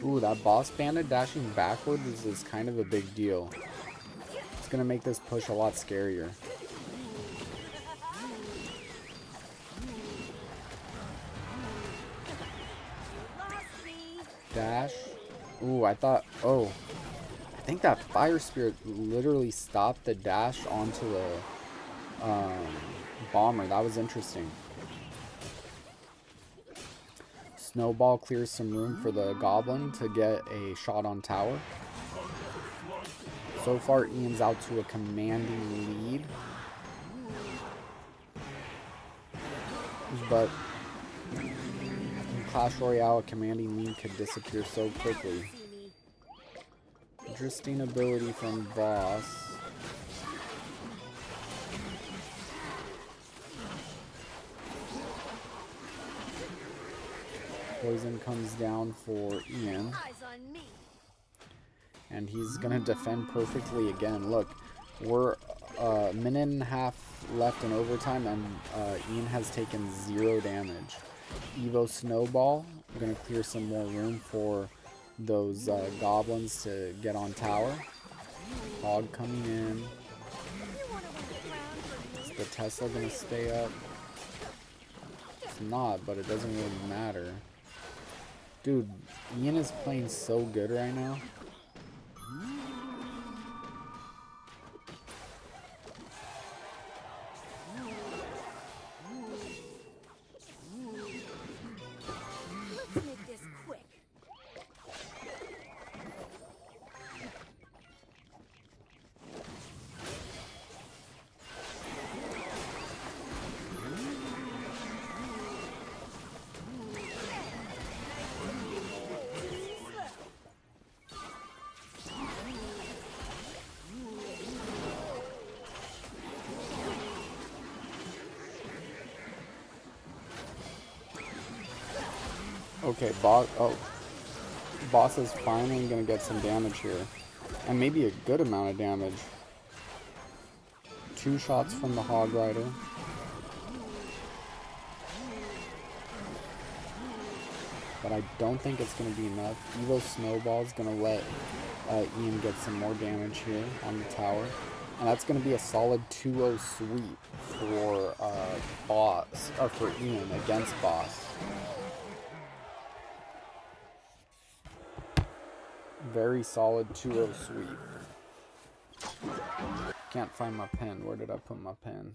Ooh, that Boss Bandit dashing backwards is kind of a big deal. It's gonna make this push a lot scarier. Dash. Ooh, I thought, oh. I think that Fire Spirit literally stopped the dash onto the Bomber. That was interesting. Snowball clears some room for the Goblin to get a shot on tower. So far, Ian's out to a commanding lead. But in Clash Royale, a commanding lead could disappear so quickly. Interesting ability from Boss. Poison comes down for Ian. And he's going to defend perfectly again. Look, we're a minute and a half left in overtime, and Ian has taken 0 damage. Evo Snowball, we're going to clear some more room for those goblins to get on tower. Hog coming in. Is the Tesla going to stay up? It's not, but it doesn't really matter. Dude, Ian is playing so good right now. Okay, Boss is finally going to get some damage here. And maybe a good amount of damage. 2 shots from the Hog Rider. But I don't think it's going to be enough. Evo Snowball is going to let Ian get some more damage here on the tower. And that's going to be a solid 2-0 sweep for Boss, or for Ian against Boss. Very solid 2-0 sweep. Can't find my pen. Where did I put my pen?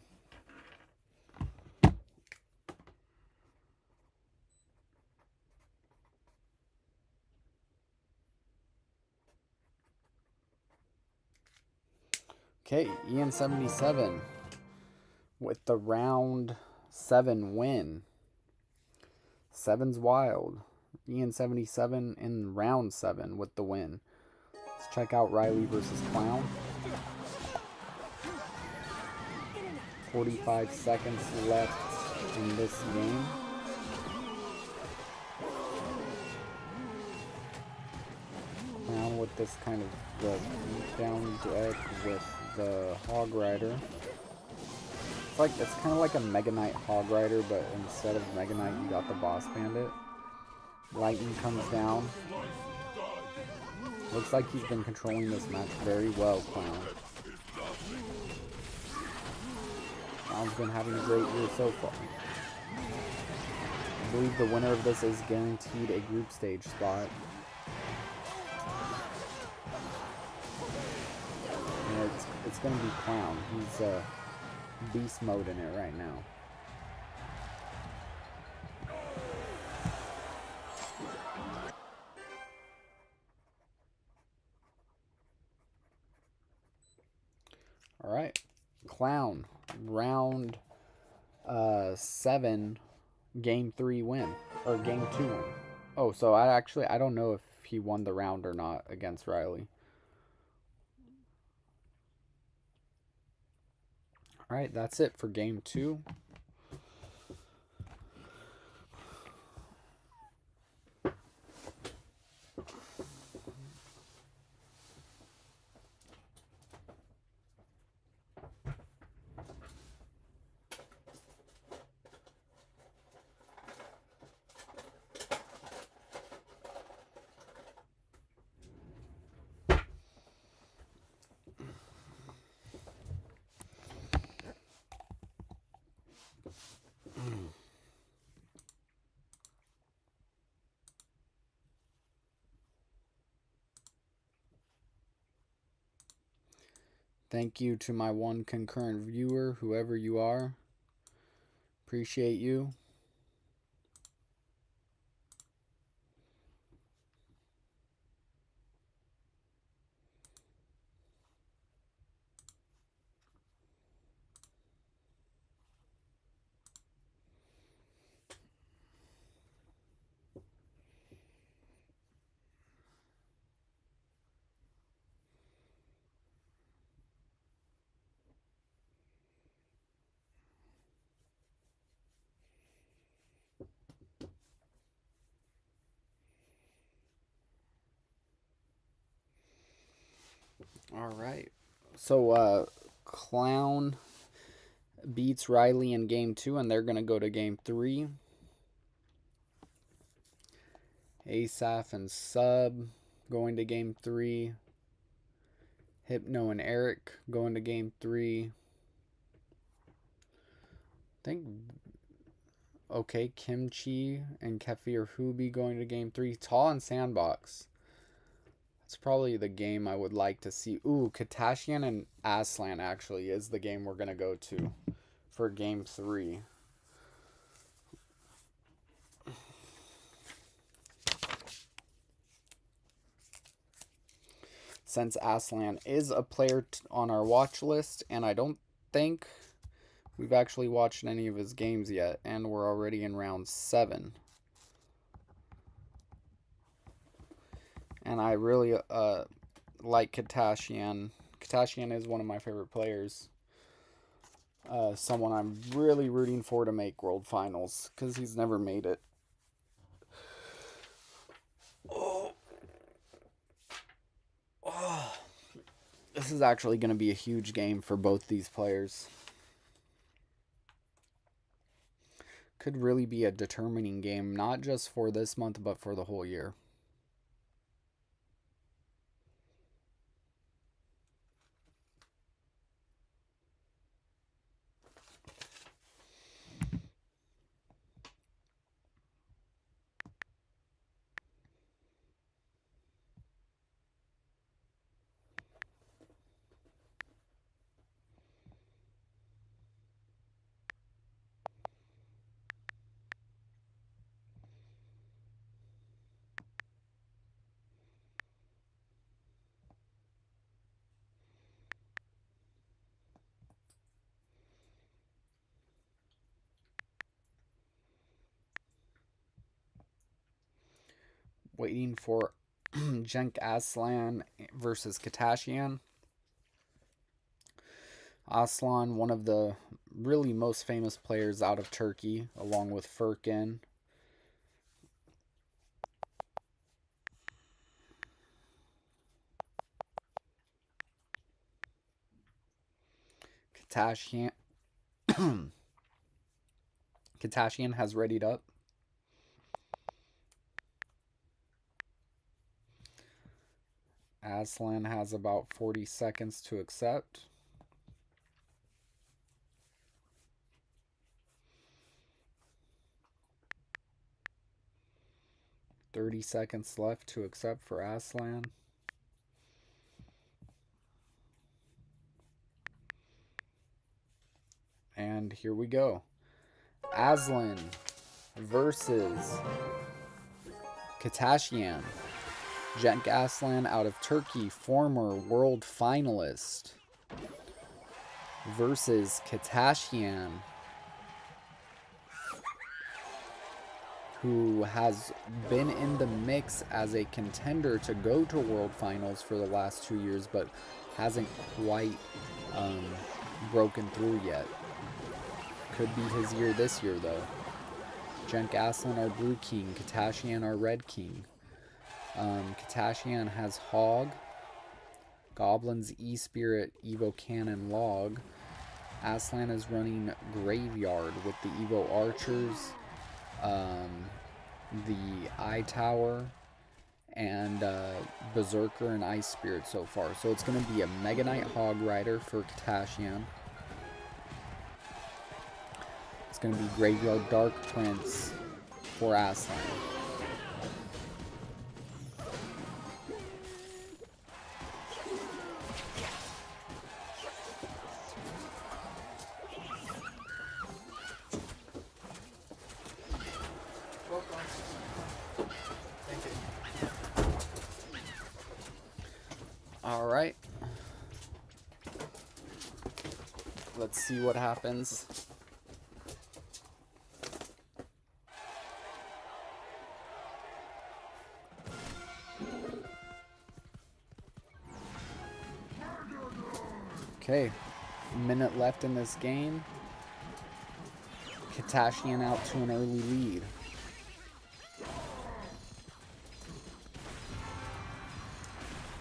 Okay, Ian 77 with the round 7 win. 7's wild. Ian 77 in round 7 with the win. Let's check out Riley versus Clown. 45 seconds left in this game. Clown with this kind of the down deck with the Hog Rider. It's kind of like a Mega Knight Hog Rider, but instead of Mega Knight, you got the Boss Bandit. Lightning comes down. Looks like he's been controlling this match very well, Clown. Clown's been having a great year so far. I believe the winner of this is guaranteed a group stage spot. And it's going to be Clown. He's beast mode in it right now. All right. Clown. Round 7, game 3 win. Or game 2 win. Oh, so I don't know if he won the round or not against Riley. All right, that's it for game 2. Thank you to my one concurrent viewer, whoever you are. Appreciate you. All right. So, Clown beats Riley in game 2, and they're going to go to game 3. Asaph and Sub going to game 3. Hypno and Eric going to game 3. I think, okay, Kimchi and Kefir Hubi going to game 3. Tall and Sandbox. That's probably the game I would like to see. Ooh, Katashian and Aslan actually is the game we're going to go to for game 3. Since Aslan is a player on our watch list, and I don't think we've actually watched any of his games yet, and we're already in round 7. And I really like Katashian. Katashian is one of my favorite players. Someone I'm really rooting for to make World Finals, because he's never made it. Oh. Oh. This is actually going to be a huge game for both these players. Could really be a determining game, not just for this month, but for the whole year. Waiting for Cenk Aslan versus Katashian. Aslan, one of the really most famous players out of Turkey, along with Furkan. Katashian Katashian has readied up. Aslan has about 40 seconds to accept. $30 seconds left to accept for Aslan. And here we go. Aslan versus Katashian. Cenk Aslan out of Turkey, former world finalist. versus Katashian, who has been in the mix as a contender to go to World Finals for the last 2 years, but hasn't quite broken through yet. Could be his year this year, though. Jenk Aslan, our Blue King. Katashian, our Red King. Katashian has Hog. Goblins, E-Spirit, Evo Cannon, Log. Aslan is running Graveyard with the Evo Archers, the Eye Tower, and Berserker and Ice Spirit so far. So it's going to be a Mega Knight Hog Rider for Katashian. It's going to be Graveyard Dark Prince for Aslan. Alright. Let's see what happens. Okay, minute left in this game. Katashian out to an early lead.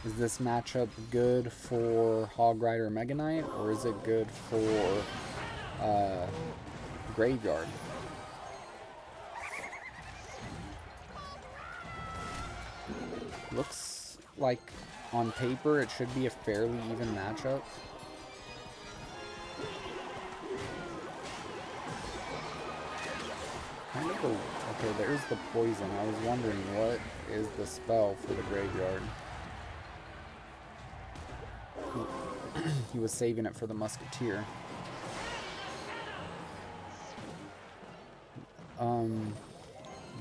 Is this matchup good for Hog Rider Mega Knight, or is it good for Graveyard? Looks like on paper it should be a fairly even matchup. Kind of a, okay, there's the poison. I was wondering what is the spell for the Graveyard. He was saving it for the Musketeer.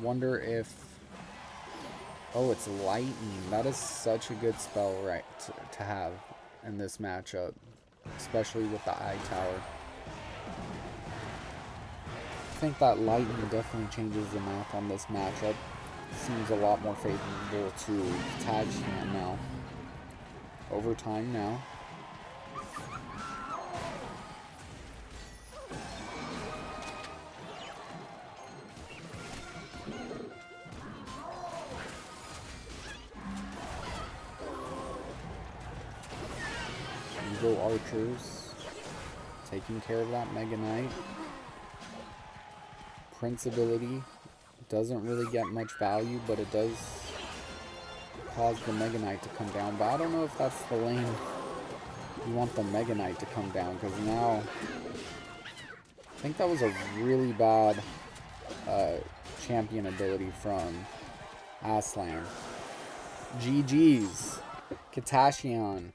Wonder if... Oh, it's Lightning. That is such a good spell to have in this matchup, especially with the Eye Tower. I think that Lightning definitely changes the math on this matchup. Seems a lot more favorable to Katashian now. Overtime now. Evo Archers taking care of that Mega Knight. Prince ability doesn't really get much value, but it does cause the Mega Knight to come down. But I don't know if that's the lane you want the Mega Knight to come down, because now I think that was a really bad champion ability from Aslan. GG's. Katashian,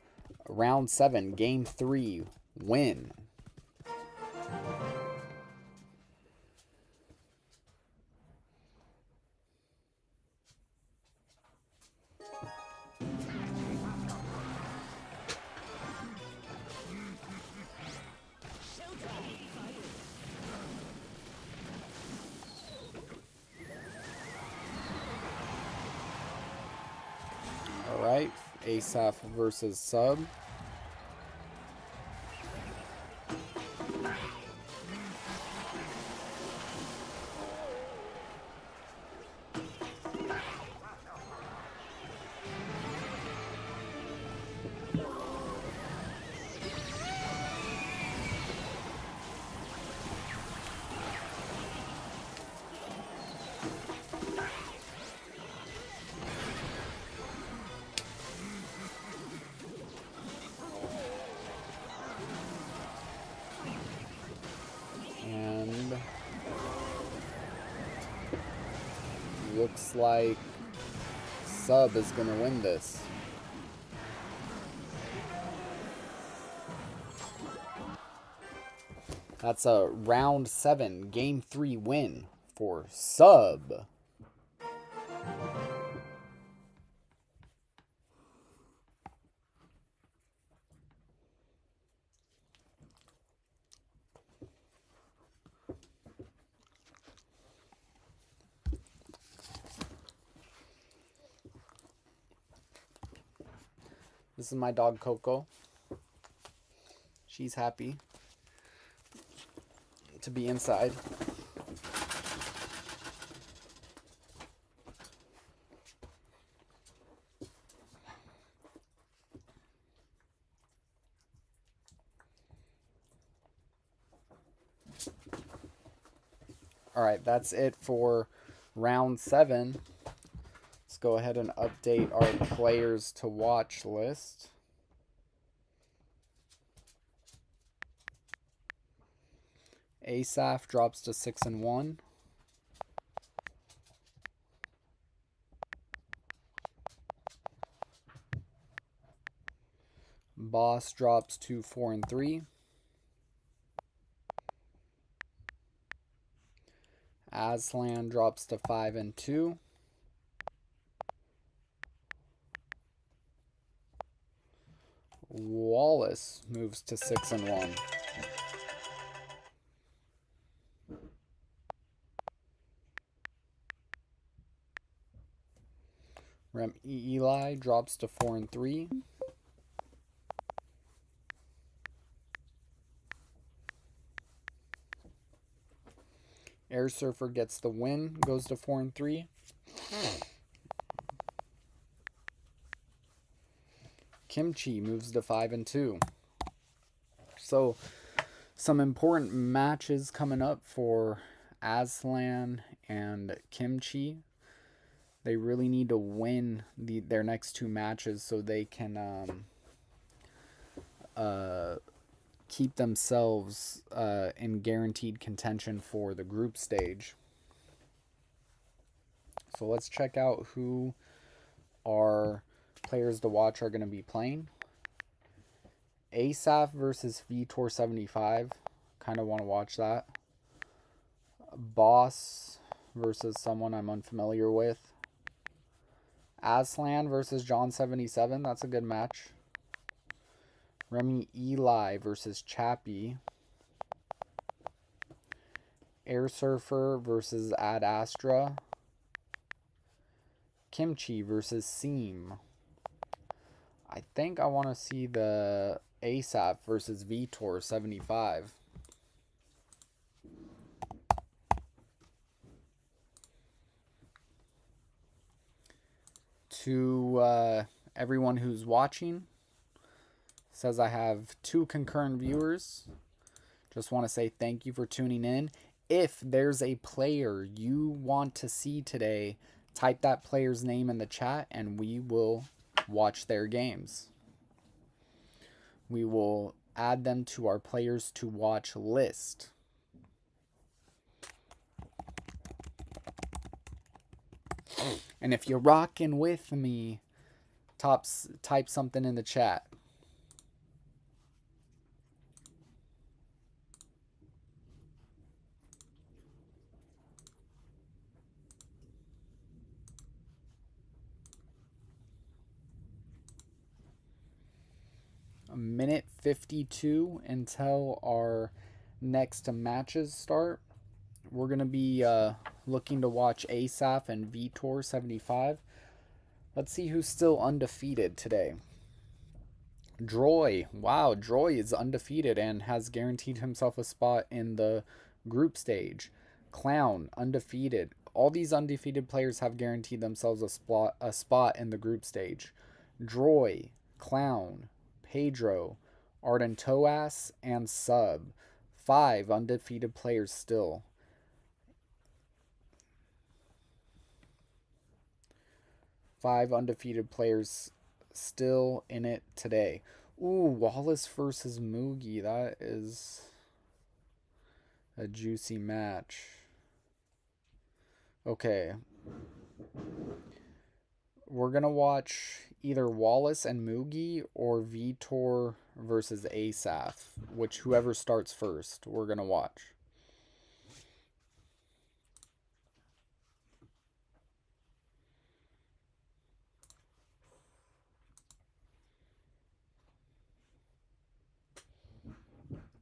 round 7, game 3, win. Alright, Asaph versus Sub. Looks like Sub is going to win this. That's a round 7, game 3 win for Sub. This is my dog Coco. She's happy to be inside. All right, that's it for round 7. Let's go ahead and update our players to watch list. Asaph drops to 6-1. Boss drops to 4-3. Aslan drops to 5-2. Wallace moves to 6-1. Rem Eli drops to 4-3. Air Surfer gets the win, goes to 4-3. Kimchi moves to 5-2. So, some important matches coming up for Aslan and Kimchi. They really need to win their next 2 matches so they can keep themselves in guaranteed contention for the group stage. So let's check out who our players to watch are going to be playing. Asaph versus Vitor 75. Kind of want to watch that. Boss versus someone I'm unfamiliar with. Aslan versus John 77. That's a good match. Remy Eli versus Chappie. Air Surfer versus Ad Astra. Kimchi versus Seam. I think I want to see the Asaph versus Vitor 75. To everyone who's watching, says I have 2 concurrent viewers. Just want to say thank you for tuning in. If there's a player you want to see today, type that player's name in the chat and we will watch their games. We will add them to our players to watch list. And if you're rocking with me, type something in the chat. A minute 52 until our next matches start. We're going to be looking to watch Asaph and Vitor 75. Let's see who's still undefeated today. Droy. Wow, Droy is undefeated and has guaranteed himself a spot in the group stage. Clown, undefeated. All these undefeated players have guaranteed themselves a spot in the group stage. Droy, Clown, Pedro, Ardentoas, and Sub. 5 undefeated players still. 5 undefeated players still in it today. Ooh, Wallace versus Moogie. That is a juicy match. Okay. We're going to watch either Wallace and Moogie or Vitor versus Asaph, which whoever starts first, we're going to watch.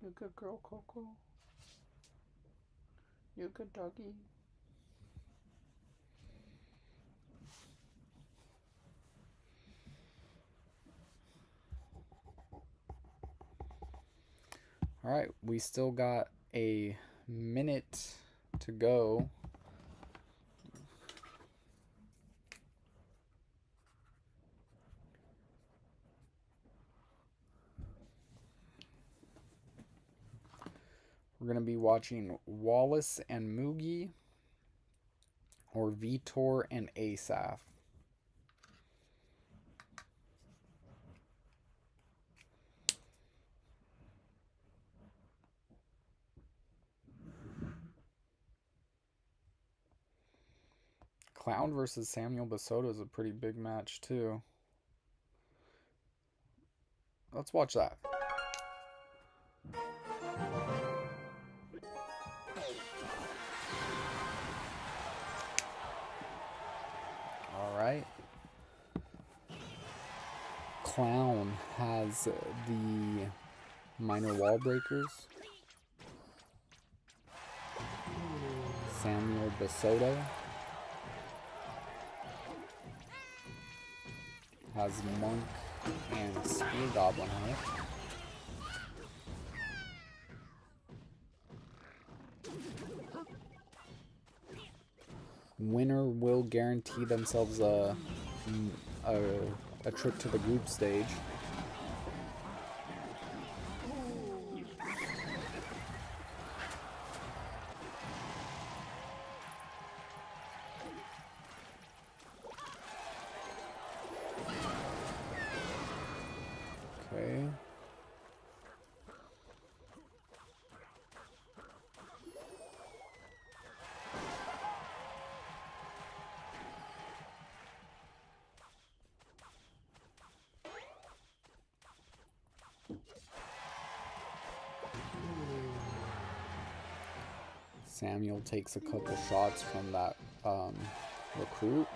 You good girl, Coco. You good doggy. All right, we still got a minute to go. We're going to be watching Wallace and Moogie or Vitor and Asaph. Clown versus Samuel Basoto is a pretty big match too. Let's watch that. All right. Clown has the minor wall breakers. Samuel Basoto has Monk and Spear Goblin on it. Winner will guarantee themselves a trip to the group stage. Okay. Samuel takes a couple shots from that recruit.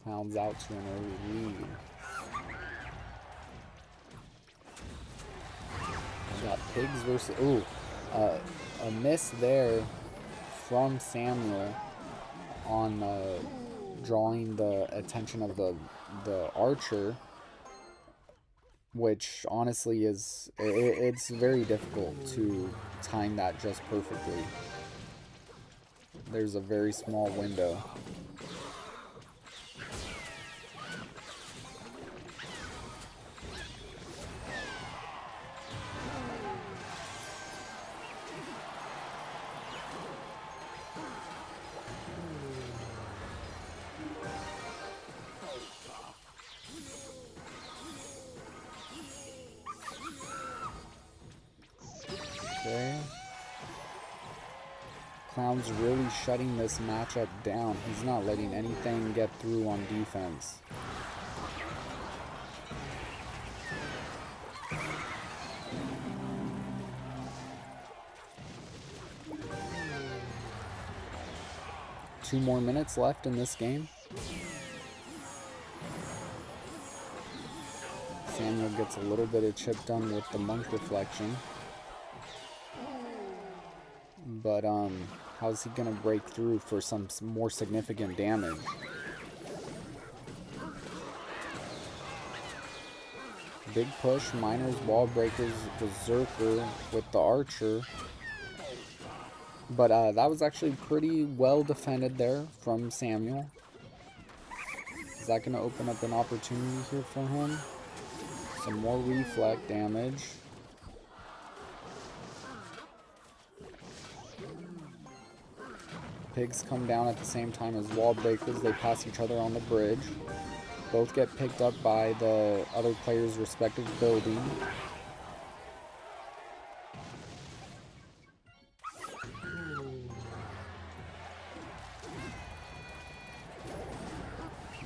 Clown's out to an early lead. We got Pigs versus... Ooh, a miss there from Samuel on drawing the attention of the archer, which honestly is... It's very difficult to time that just perfectly. There's a very small window. Okay. Clown's really shutting this matchup down. He's not letting anything get through on defense. Two more minutes left in this game. Samuel gets a little bit of chip done with the Monk reflection. But how's he gonna break through for some more significant damage? Big push, Miners, Wall Breakers, Berserker with the Archer. But that was actually pretty well defended there from Samuel. Is that gonna open up an opportunity here for him? Some more reflect damage. Pigs come down at the same time as Wall Breakers. They pass each other on the bridge. Both get picked up by the other player's respective building.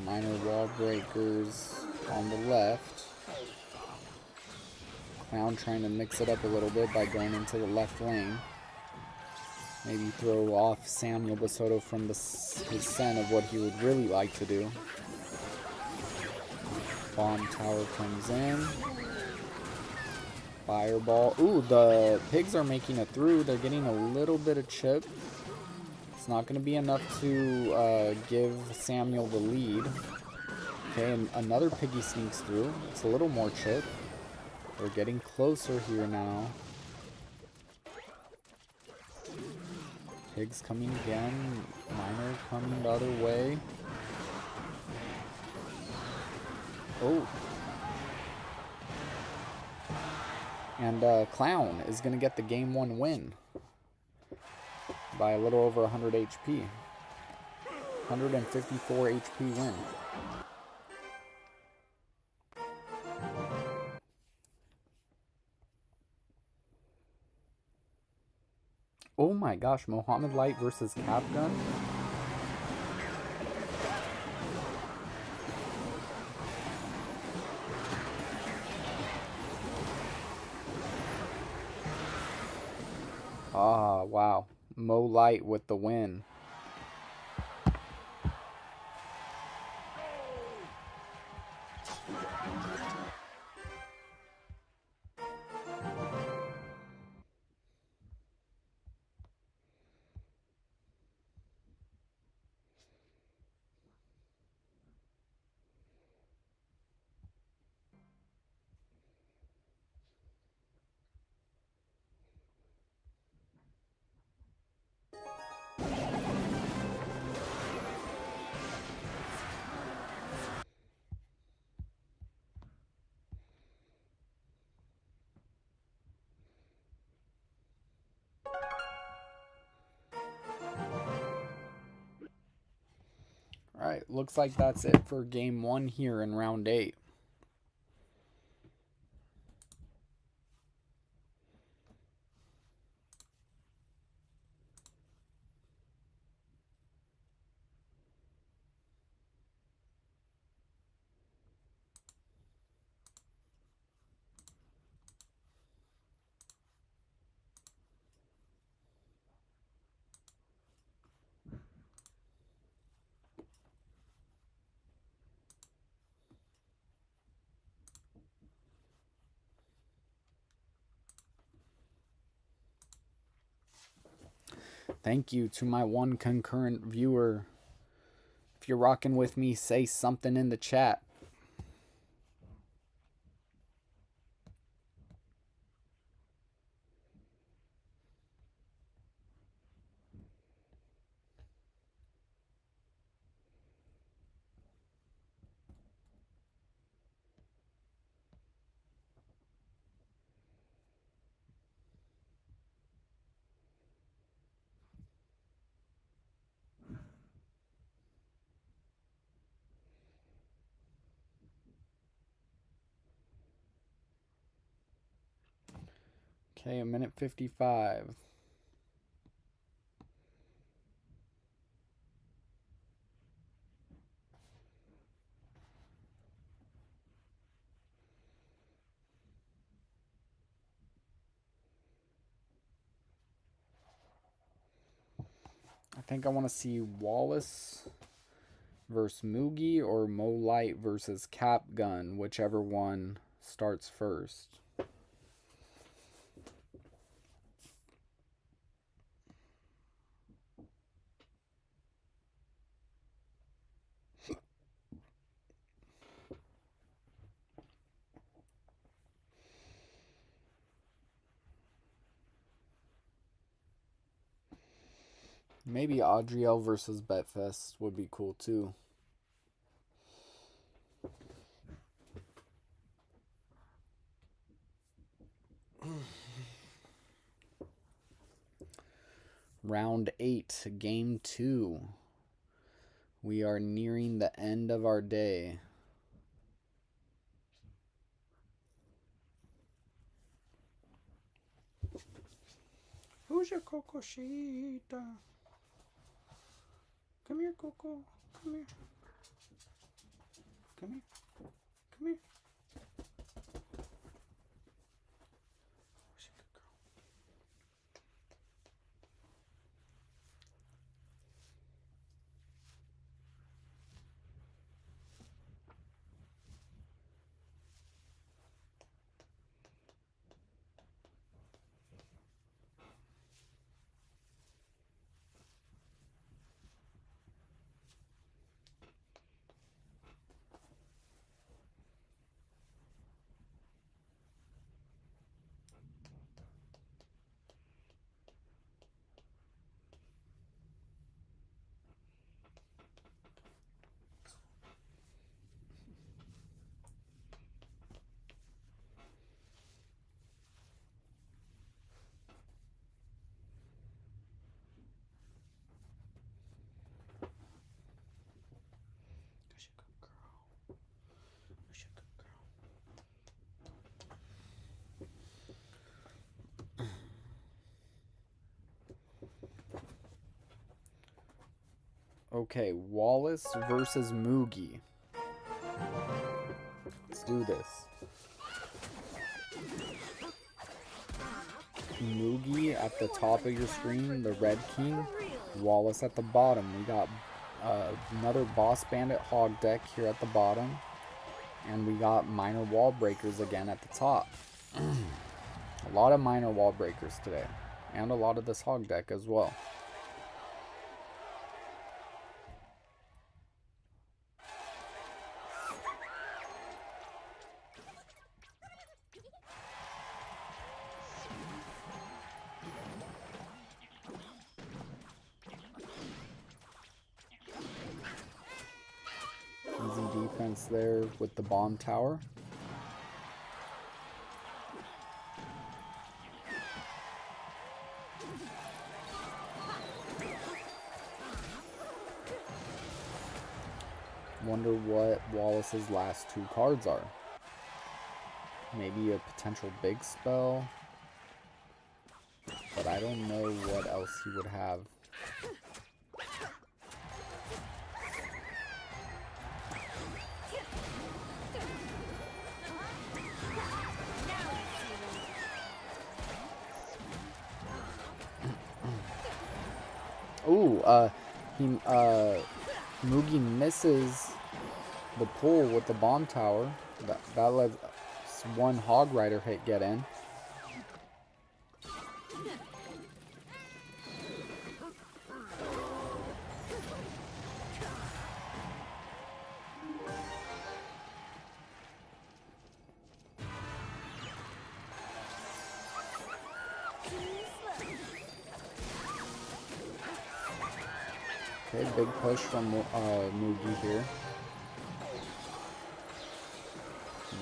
Minor Wall Breakers on the left. Clown trying to mix it up a little bit by going into the left lane. Maybe throw off Samuel Basoto from his scent of what he would really like to do. Bomb tower comes in. Fireball. Ooh, the Pigs are making it through. They're getting a little bit of chip. It's not going to be enough to give Samuel the lead. Okay, and another piggy sneaks through. It's a little more chip. We're getting closer here now. Pigs coming again. Miner coming the other way. Oh. And Clown is going to get the game 1 win by a little over 100 HP. 154 HP win. Oh my gosh, Mohammed Light versus Capgun. Ah, wow. Mo Light with the win. Alright, looks like that's it for game 1 here in round 8. Thank you to my 1 concurrent viewer. If you're rocking with me, say something in the chat. Okay, a minute 55. I think I want to see Wallace versus Moogie or Mo Light versus Capgun, whichever one starts first. Maybe Adriel versus Betfest would be cool too. Round 8, game 2. We are nearing the end of our day. Who's your Cocoshita? Come here, Coco. Come here. Come here. Come here. Where's your good girl? Okay, Wallace versus Moogie. Let's do this. Moogie at the top of your screen, the Red King. Wallace at the bottom. We got another Boss Bandit Hog deck here at the bottom. And we got minor wall breakers again at the top. A lot of minor wall breakers today. And a lot of this hog deck as well. Easy defense there with the bomb tower. Wonder what Wallace's last two cards are. Maybe a potential big spell. But I don't know what else he would have. Ooh, Moogie misses the pull with the bomb tower. That lets one Hog Rider hit get in. Okay, big push from Moogie here.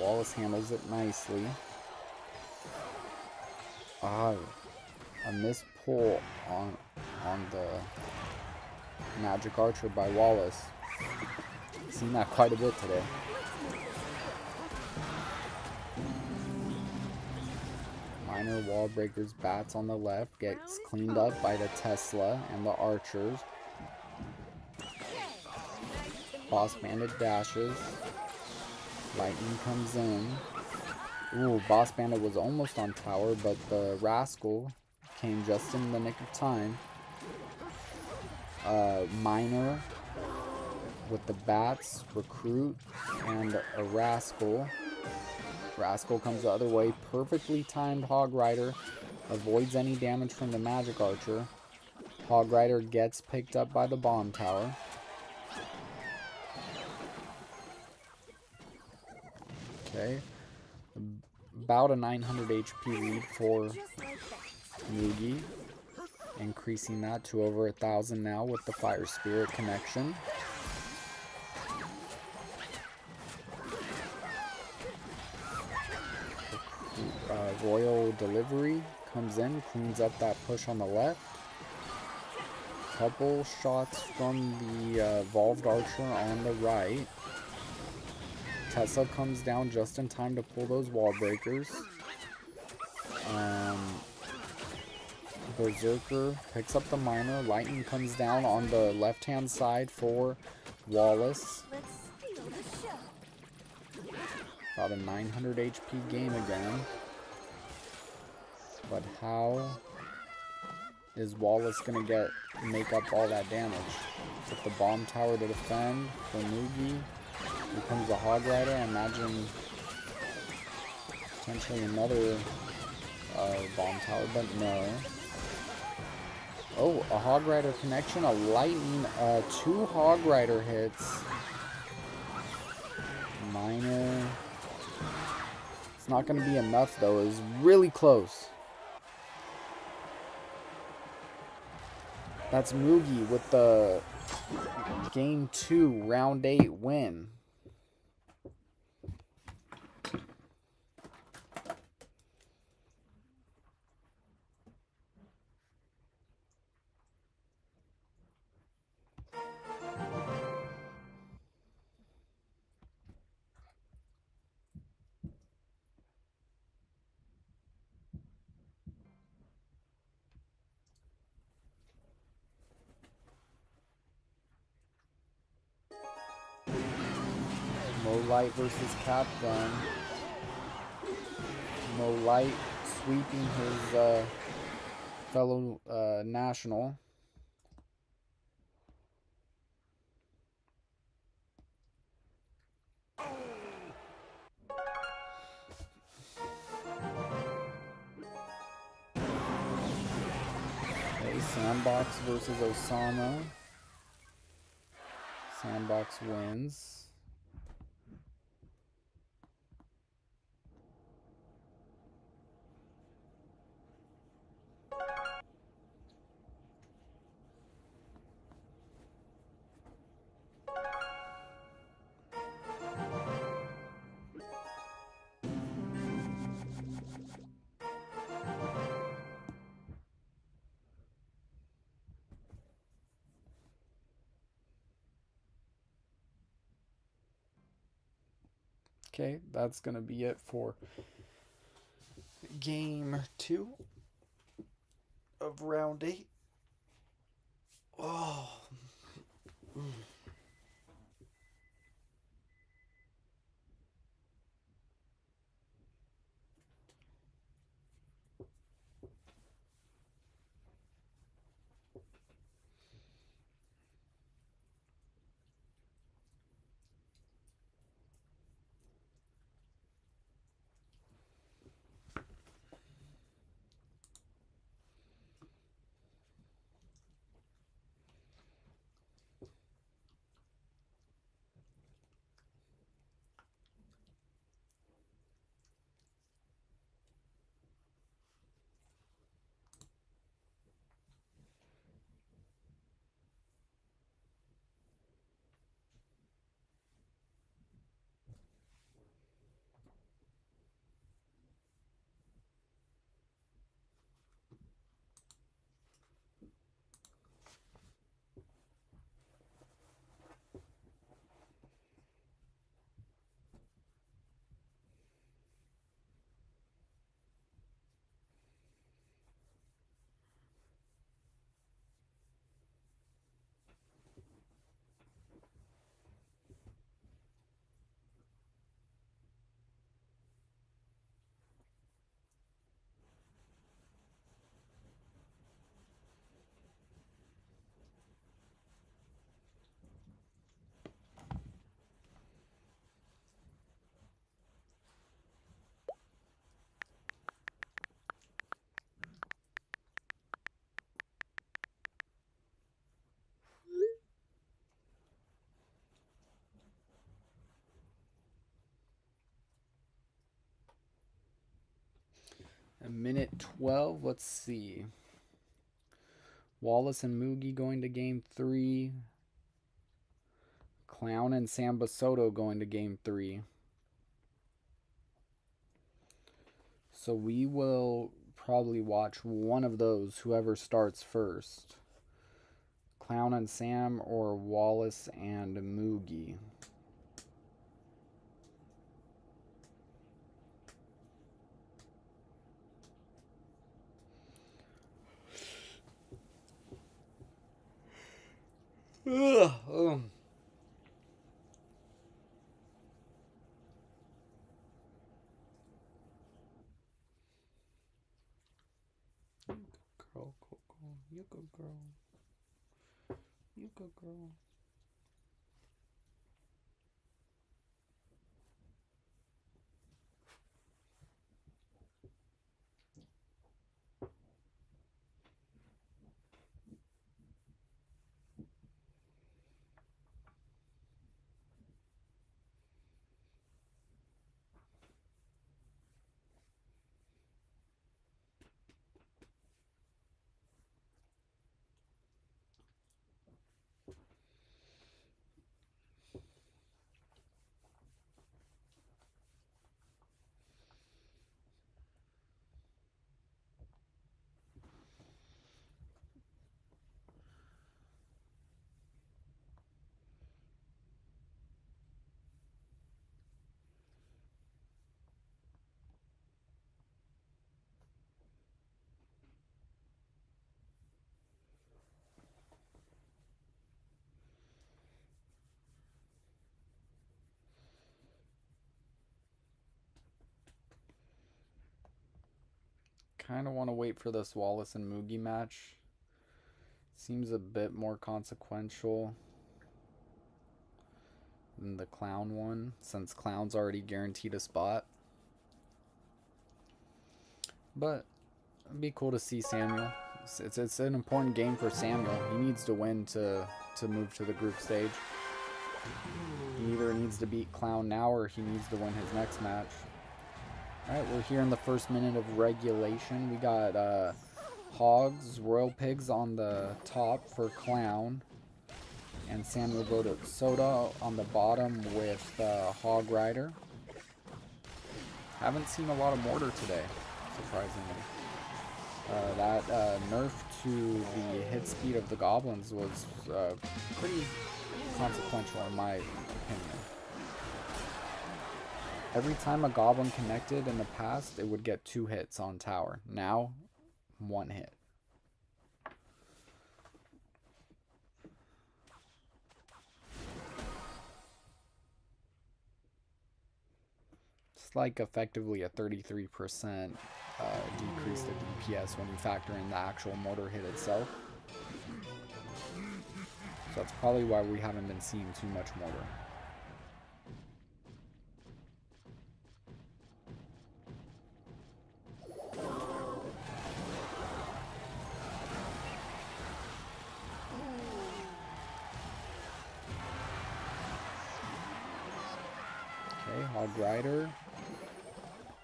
Wallace handles it nicely. A missed pull on the Magic Archer by Wallace. Seen that quite a bit today. Minor wall breakers bats on the left gets cleaned up by the Tesla and the archers. Boss Bandit dashes. Lightning comes in. Ooh, Boss Bandit was almost on tower, but the Rascal came just in the nick of time. Minor with the bats, Recruit, and a Rascal. Rascal comes the other way. Perfectly timed Hog Rider. Avoids any damage from the Magic Archer. Hog Rider gets picked up by the bomb tower. Okay. About a 900 HP lead for Moogie. Increasing that to over 1,000 now with the Fire Spirit connection. Royal Delivery comes in, cleans up that push on the left. Couple shots from the Evolved Archer on the right. Tesla comes down just in time to pull those wall breakers. Berserker picks up the Minor. Lightning comes down on the left-hand side for Wallace. About a 900 HP game again. But how is Wallace going to make up all that damage? With the bomb tower to defend for Moogie. Here comes the Hog Rider. I imagine potentially another bomb tower, but no. Oh, a Hog Rider connection, a Lightning, 2 Hog Rider hits. Minor. It's not going to be enough, though. It was really close. That's Moogie with the Game 2, Round 8 win. Light versus Captain. Mo Light sweeping his fellow national. Okay, Sandbox versus Osama. Sandbox wins. Okay, that's going to be it for game 2 of round 8. Oh. A minute 12. Let's see. Wallace and Moogie going to game 3. Clown and Samba Soto going to game 3. So we will probably watch one of those, whoever starts first. Clown and Sam or Wallace and Moogie. Ugh. Girl, Coco, you good girl. You good girl. kind of want to wait for this Wallace and Moogie match. Seems a bit more consequential than the Clown one, since Clown's already guaranteed a spot. But it'd be cool to see Samuel. It's an important game for Samuel. He needs to win to move to the group stage. He either needs to beat Clown now or he needs to win his next match. Alright, we're here in the first minute of regulation. We got Hogs, Royal Pigs on the top for Clown. And Samuel Soda on the bottom with Hog Rider. Haven't seen a lot of Mortar today, surprisingly. That nerf to the hit speed of the Goblins was pretty consequential in my opinion. Every time a Goblin connected in the past, it would get 2 hits on tower. Now, 1 hit. It's like effectively a 33% decrease to DPS when you factor in the actual mortar hit itself. So that's probably why we haven't been seeing too much mortar. Okay, Hog Rider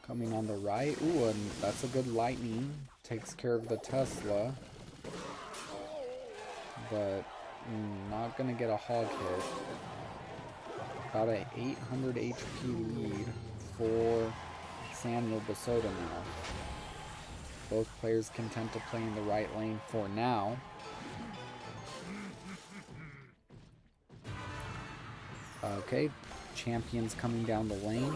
coming on the right. Ooh, and that's a good lightning. Takes care of the Tesla. But not going to get a hog hit. About an 800 HP lead for Samuel Basoda now. Both players content to play in the right lane for now. Okay, champions coming down the lane.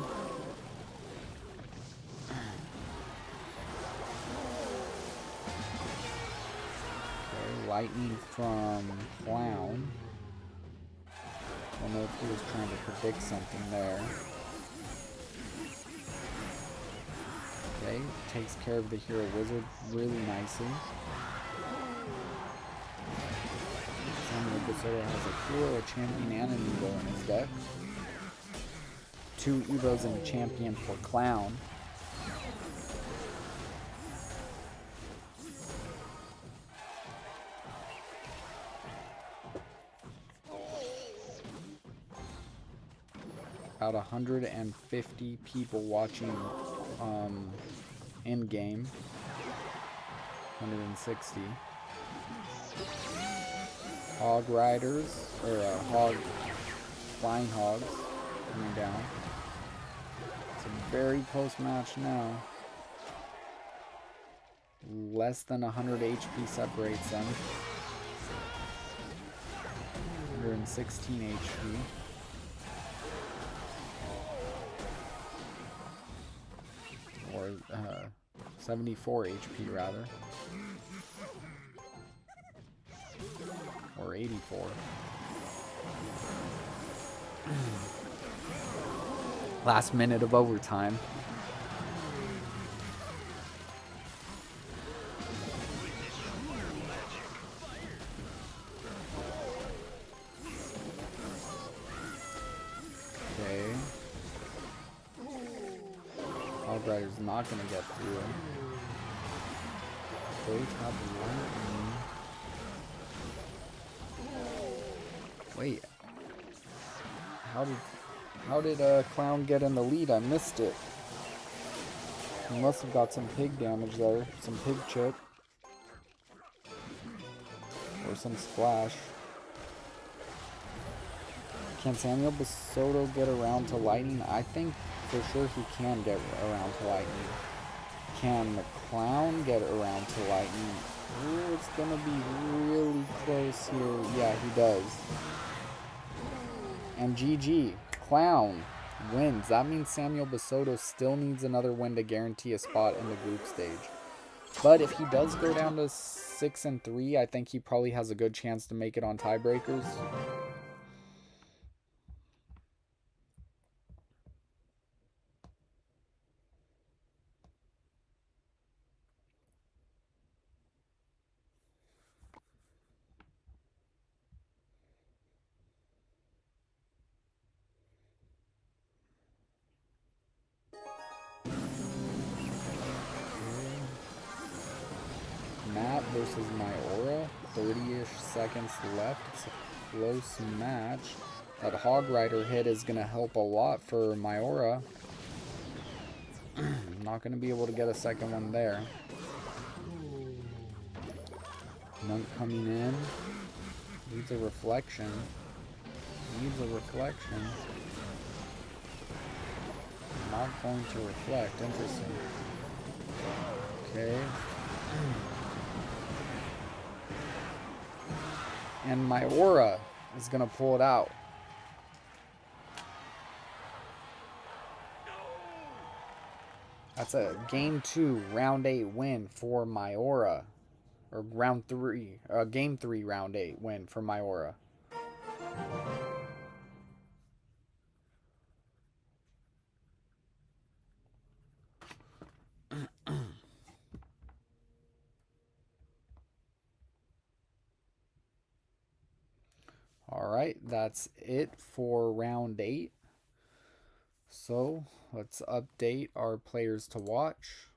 Okay, lightning from Clown. I don't know if he was trying to predict something there. Okay, takes care of the Hero Wizard really nicely. Samuel Basoda has a hero, a champion, and an Evo in his deck. 2 Evos and a champion for Clown. About 150 people watching in game. 160. Hog Riders, or Flying Hogs coming down. It's a very close match now. Less than 100 HP separates them. 116 HP. Or 74 HP rather. Or 84. Last minute of overtime. Okay. Hog Rider's not gonna get through him. Both have lightning. Wait. How did Clown get in the lead? I missed it. He must have got some pig damage there. Some pig chip. Or some splash. Can Samuel Basoda get around to lightning? I think for sure he can get around to lightning. Can the Clown get around to lightning? Ooh, it's gonna be really close here. Yeah, he does. And GG. Clown wins. That means Samuel Basoda still needs another win to guarantee a spot in the group stage. But if he does go down to 6-3, I think he probably has a good chance to make it on tiebreakers. versus Myora. 30-ish seconds left. It's a close match. That Hog Rider hit is going to help a lot for Myora. Not going to be able to get a second one there. Monk coming in. Needs a reflection. Needs a reflection. Not going to reflect. Interesting. Okay. And Myora is going to pull it out. That's a game 2, round 8 win for Myora. Or game 3, round 8 win for Myora. Alright, that's it for round 8. So, let's update our players to watch.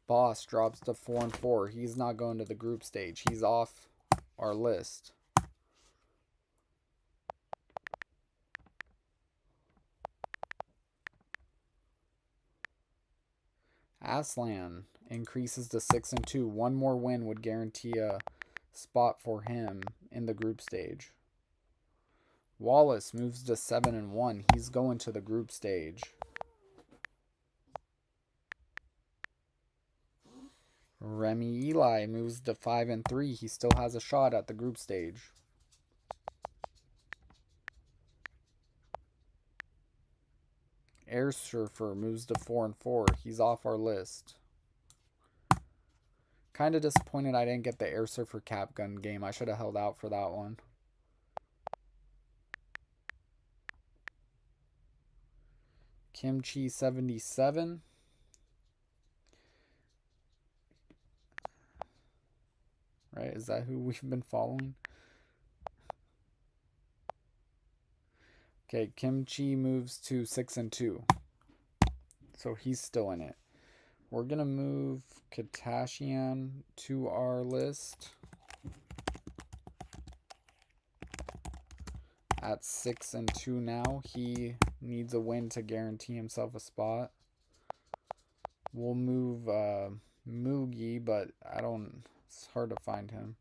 Boss drops to 4-4. He's not going to the group stage. He's off our list. Aslan increases to 6-2. One more win would guarantee a spot for him in the group stage. Wallace moves to 7-1. He's going to the group stage. Remy Eli moves to 5-3. He still has a shot at the group stage. Air Surfer moves to 4-4. He's off our list. Kind of disappointed I didn't get the Air Surfer Cap Gun game. I should have held out for that one. Kimchi 77. Right, is that who we've been following? Okay, Kimchi moves to 6-2. So he's still in it. We're going to move Katashian to our list at 6-2 now. He needs a win to guarantee himself a spot. We'll move Mugi, but it's hard to find him.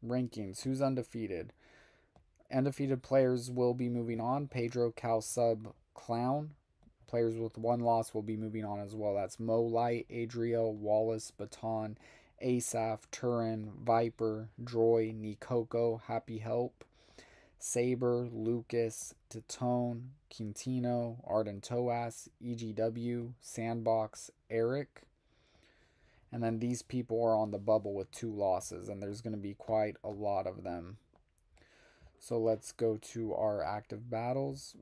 Rankings. Who's undefeated? Undefeated players will be moving on. Pedro, Cal, Sub, Clown. Players with one loss will be moving on as well. That's Mo Light, Adriel, Wallace, Baton, Asaph, Turin, Viper, Droy, Nikoko, Happy Help, Saber, Lucas, Tatone, Quintino, Arden Toas, EGW, Sandbox, Eric. And then these people are on the bubble with 2 losses, and there's going to be quite a lot of them. So let's go to our active battles.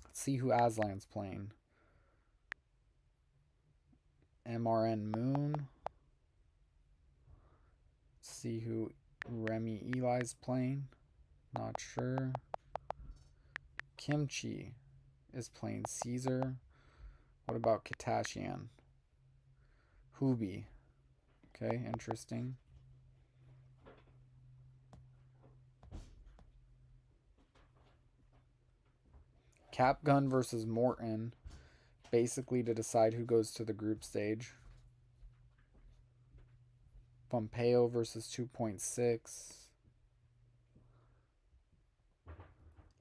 Let's see who Aslan's playing. MRN Moon. Let's see who Remy Eli's playing. Not sure. Kimchi is playing Caesar. What about Katashian? Hubi. Okay, interesting. Capgun versus Morton. Basically to decide who goes to the group stage. Pompeo versus 2.6.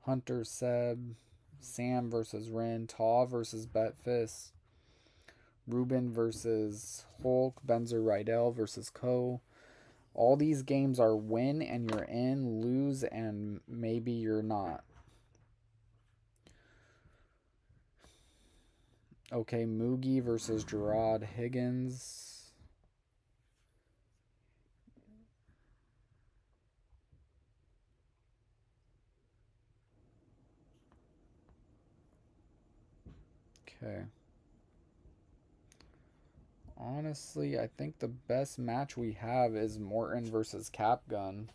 Hunter Seb. Sam versus Rin. Taw versus Betfist. Ruben versus Hulk. Benzer Rydell versus Co. All these games are win and you're in, lose and maybe you're not. Okay, Mugi versus Gerard Higgins. Okay. Honestly, I think the best match we have is Morton versus Capgun.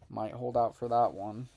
Might hold out for that one.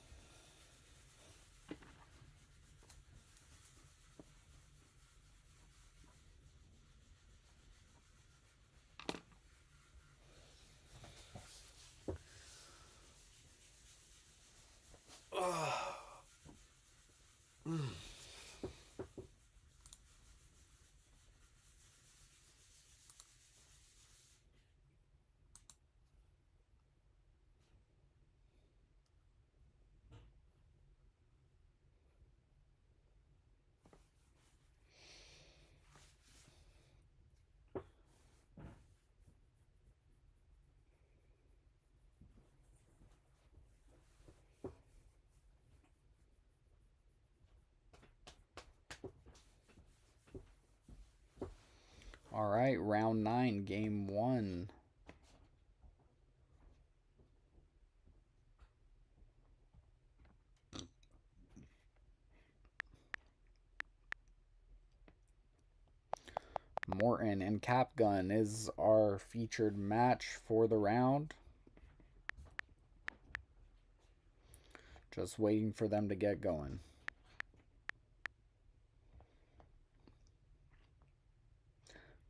All right, round 9, game 1. Morton and Capgun is our featured match for the round. Just waiting for them to get going.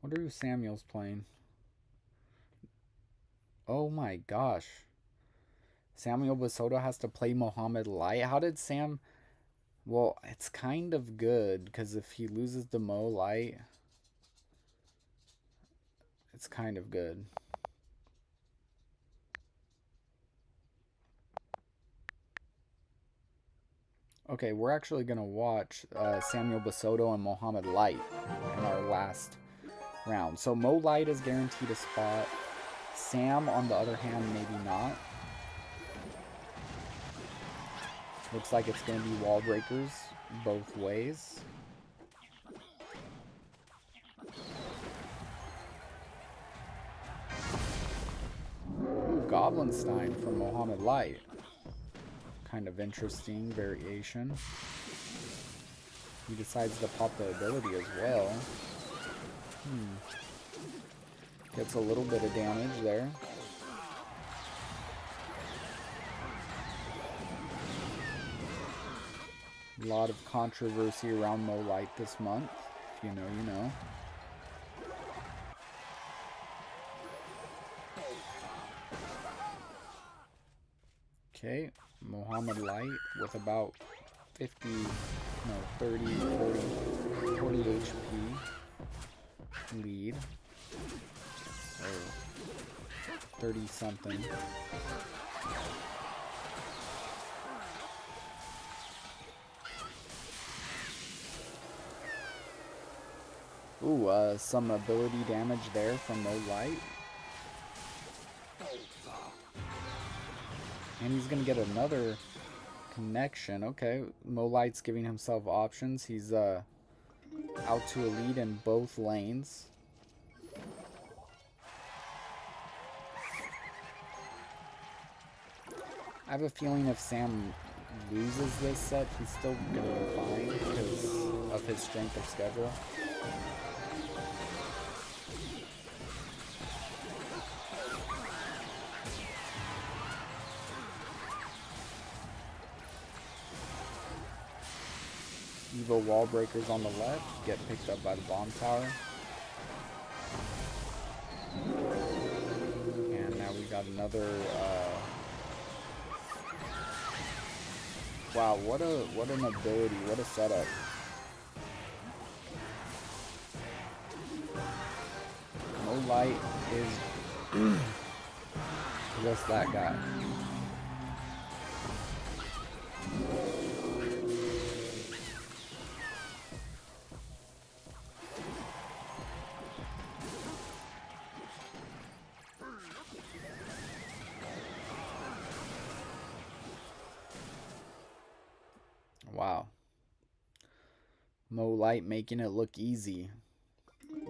Wonder who Samuel's playing. Oh my gosh. Samuel Basoto has to play Muhammad Light. How did Sam... Well, it's kind of good, because if he loses to Mo Light, it's kind of good. Okay, we're actually going to watch Samuel Basoto and Muhammad Light in our last round. So Mo Light is guaranteed a spot. Sam, on the other hand, maybe not. Looks like it's going to be wall breakers both ways. Ooh, Goblinstein from Muhammad Light. Kind of interesting variation. He decides to pop the ability as well. Gets a little bit of damage there. A lot of controversy around Mo Light this month. If you know, you know. Okay, Muhammad Light with about 50, no, 30, 40 HP lead. Oh, 30 something. Ooh, some ability damage there from Mo Light. And he's going to get another connection. Okay, Mo Light's giving himself options. He's out to a lead in both lanes. I have a feeling if Sam loses this set, he's still going to be fine because of his strength of schedule. Evo wall breakers on the left get picked up by the bomb tower. And now we got another wow, what an ability, what a setup. Mo Light is just that guy. Wow. Mo Light making it look easy.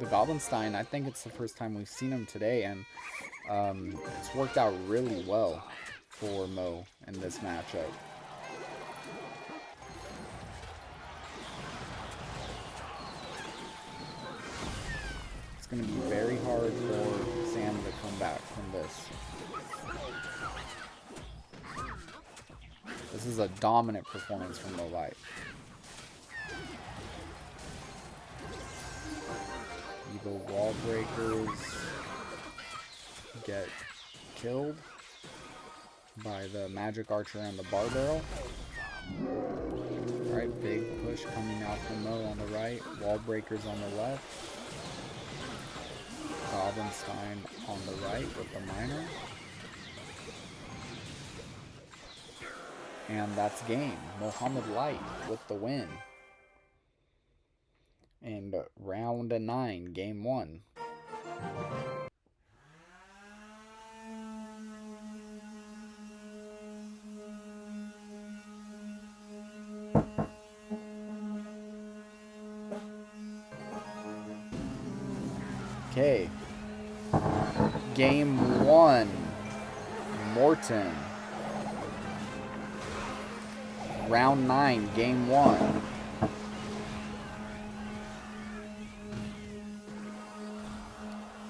The Goblinstein, I think it's the first time we've seen him today, and it's worked out really well for Mo in this matchup. It's going to be very hard for Sam to come back from this. This is a dominant performance from the light. Evil wall breakers get killed by the magic archer and the bar barrel. Alright, big push coming out from Mo on the right. Wall breakers on the left. Goblinstein on the right with the miner. And that's game. Mohammed Light with the win. And round 9, game 1. Okay. Game 1. Morton. Round 9, game 1.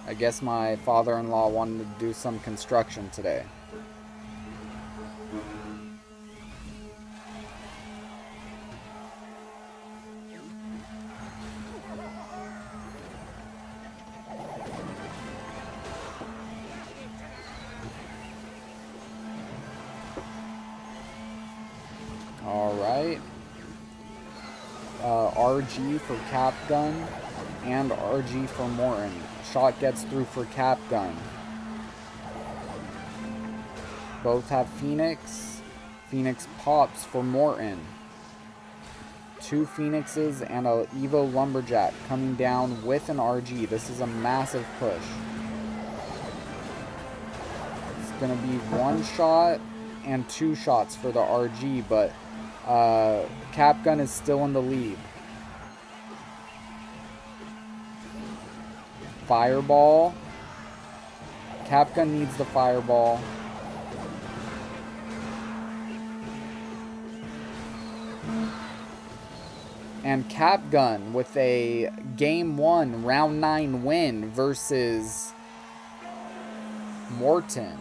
I guess my father-in-law wanted to do some construction today. Alright. RG for Cap Gun and RG for Morton. Shot gets through for Cap Gun. Both have Phoenix. Phoenix pops for Morton. 2 Phoenixes and a Evo Lumberjack coming down with an RG. This is a massive push. It's going to be 1 shot and 2 shots for the RG, but Cap Gun is still in the lead. Fireball. Cap Gun needs the fireball. And Cap Gun with a game 1, round 9 win versus Morton.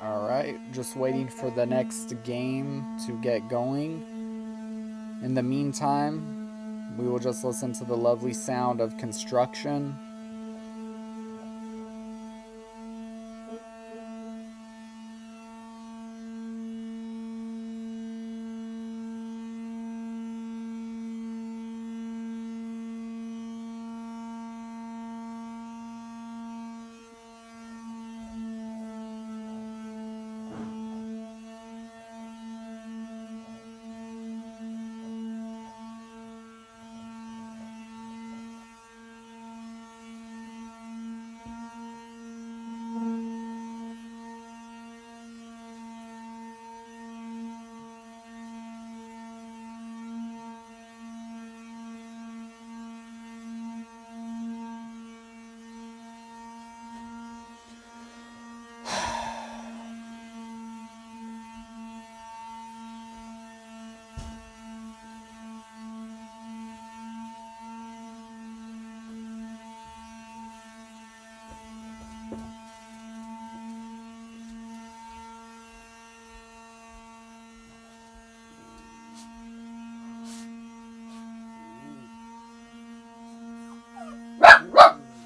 Alright, just waiting for the next game to get going. In the meantime, we will just listen to the lovely sound of construction.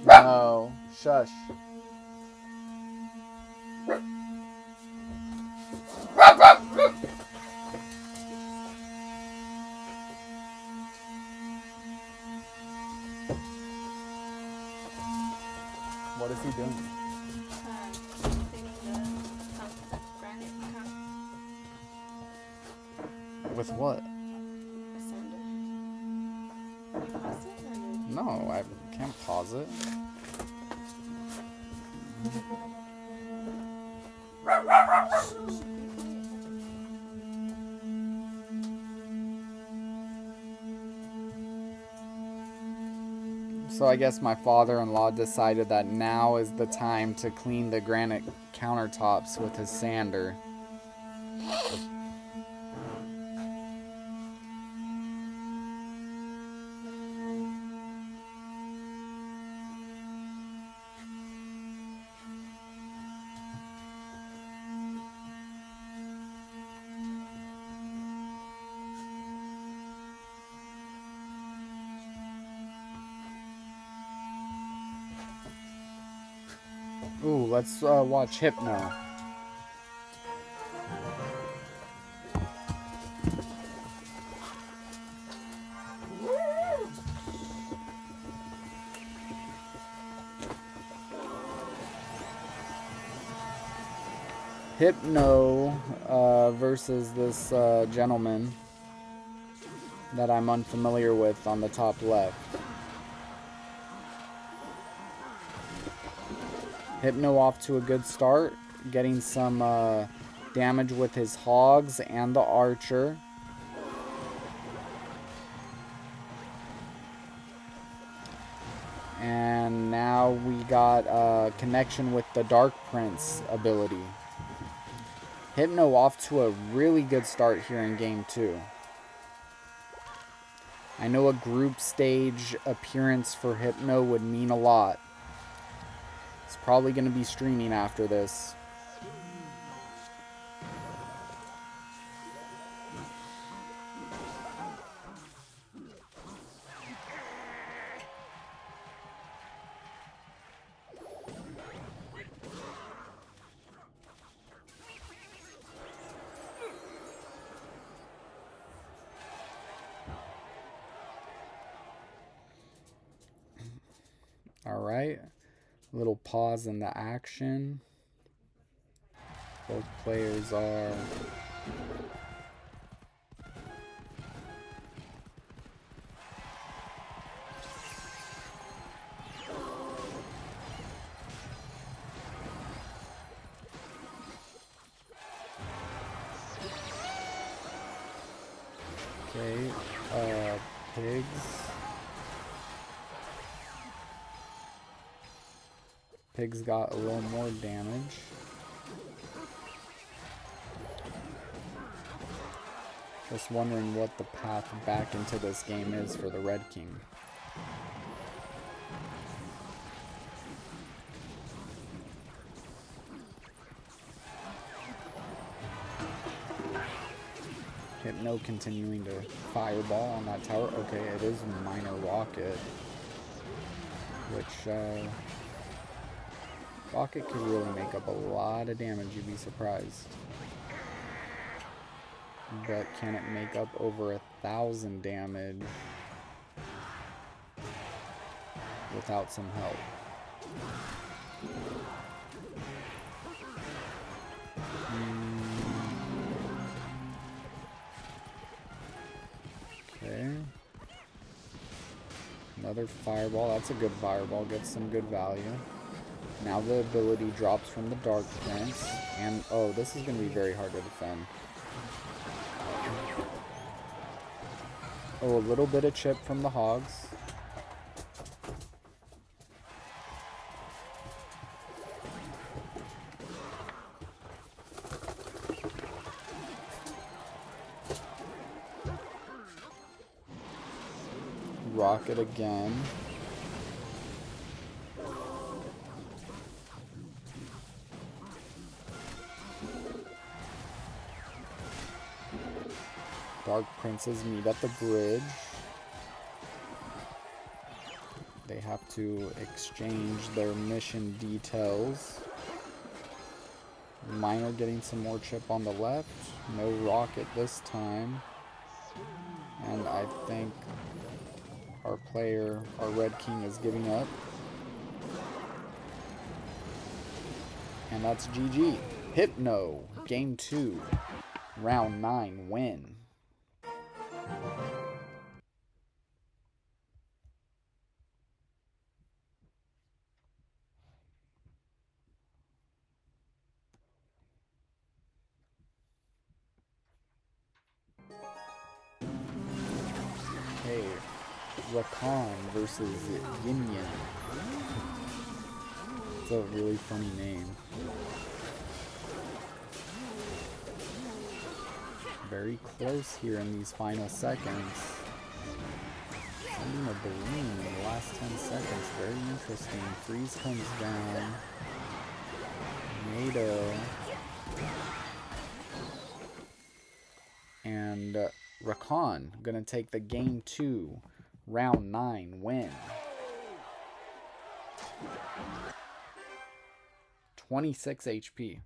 No, shush. is he doing? With what? No, I can't pause it. So I guess my father-in-law decided that now is the time to clean the granite countertops with his sander. Ooh, let's watch Hypno. Hypno versus this gentleman that I'm unfamiliar with on the top left. Hypno off to a good start, getting some damage with his hogs and the archer. And now we got a connection with the Dark Prince ability. Hypno off to a really good start here in game 2. I know a group stage appearance for Hypno would mean a lot. It's probably going to be streaming after this. Alright, little pause in the action. Both players are... Okay, pigs. Pigs got a little more damage. Just wondering what the path back into this game is for the Red King. Hypno continuing to fireball on that tower. Okay, it is minor rocket. Which, rocket could really make up a lot of damage, you'd be surprised. But can it make up over 1,000 damage without some help? Okay. Another fireball. That's a good fireball. Gets some good value. Now the ability drops from the Dark Prince. And, oh, this is going to be very hard to defend. Oh, a little bit of chip from the hogs. Rocket again. Dark Princes meet at the bridge. They have to exchange their mission details. Miner getting some more chip on the left. No rocket this time. And I think our player, our Red King, is giving up. And that's GG. Hypno, game 2, round 9, win. Okay, Rakan versus Yin Yin. It's a really funny name. Very close here in these final seconds. Sending a balloon in the last 10 seconds. Very interesting. Freeze comes down. NATO. And Rakan gonna take the game 2, round 9 win. 26 HP.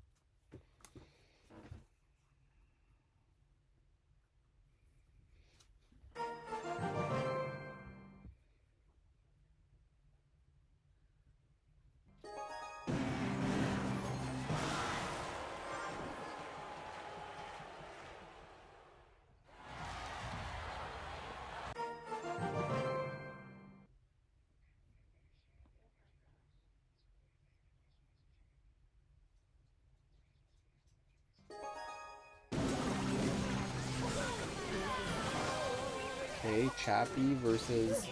Okay, Chappie versus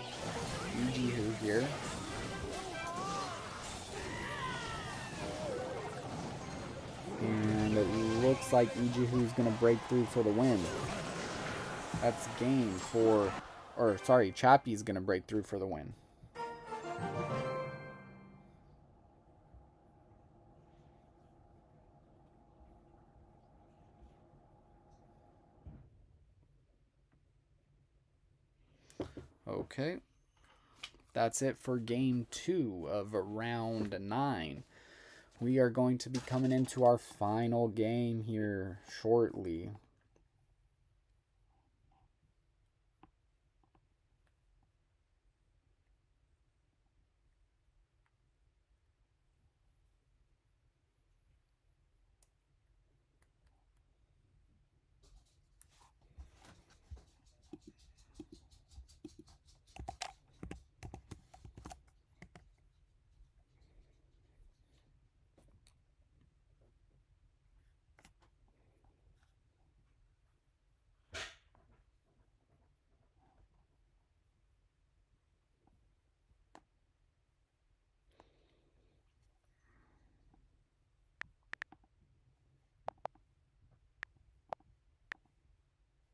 Ijihu here. And it looks like Ijihu's gonna break through for the win. That's game for, or sorry, Chappie's gonna break through for the win. Okay. That's it for game 2 of round 9. We are going to be coming into our final game here shortly.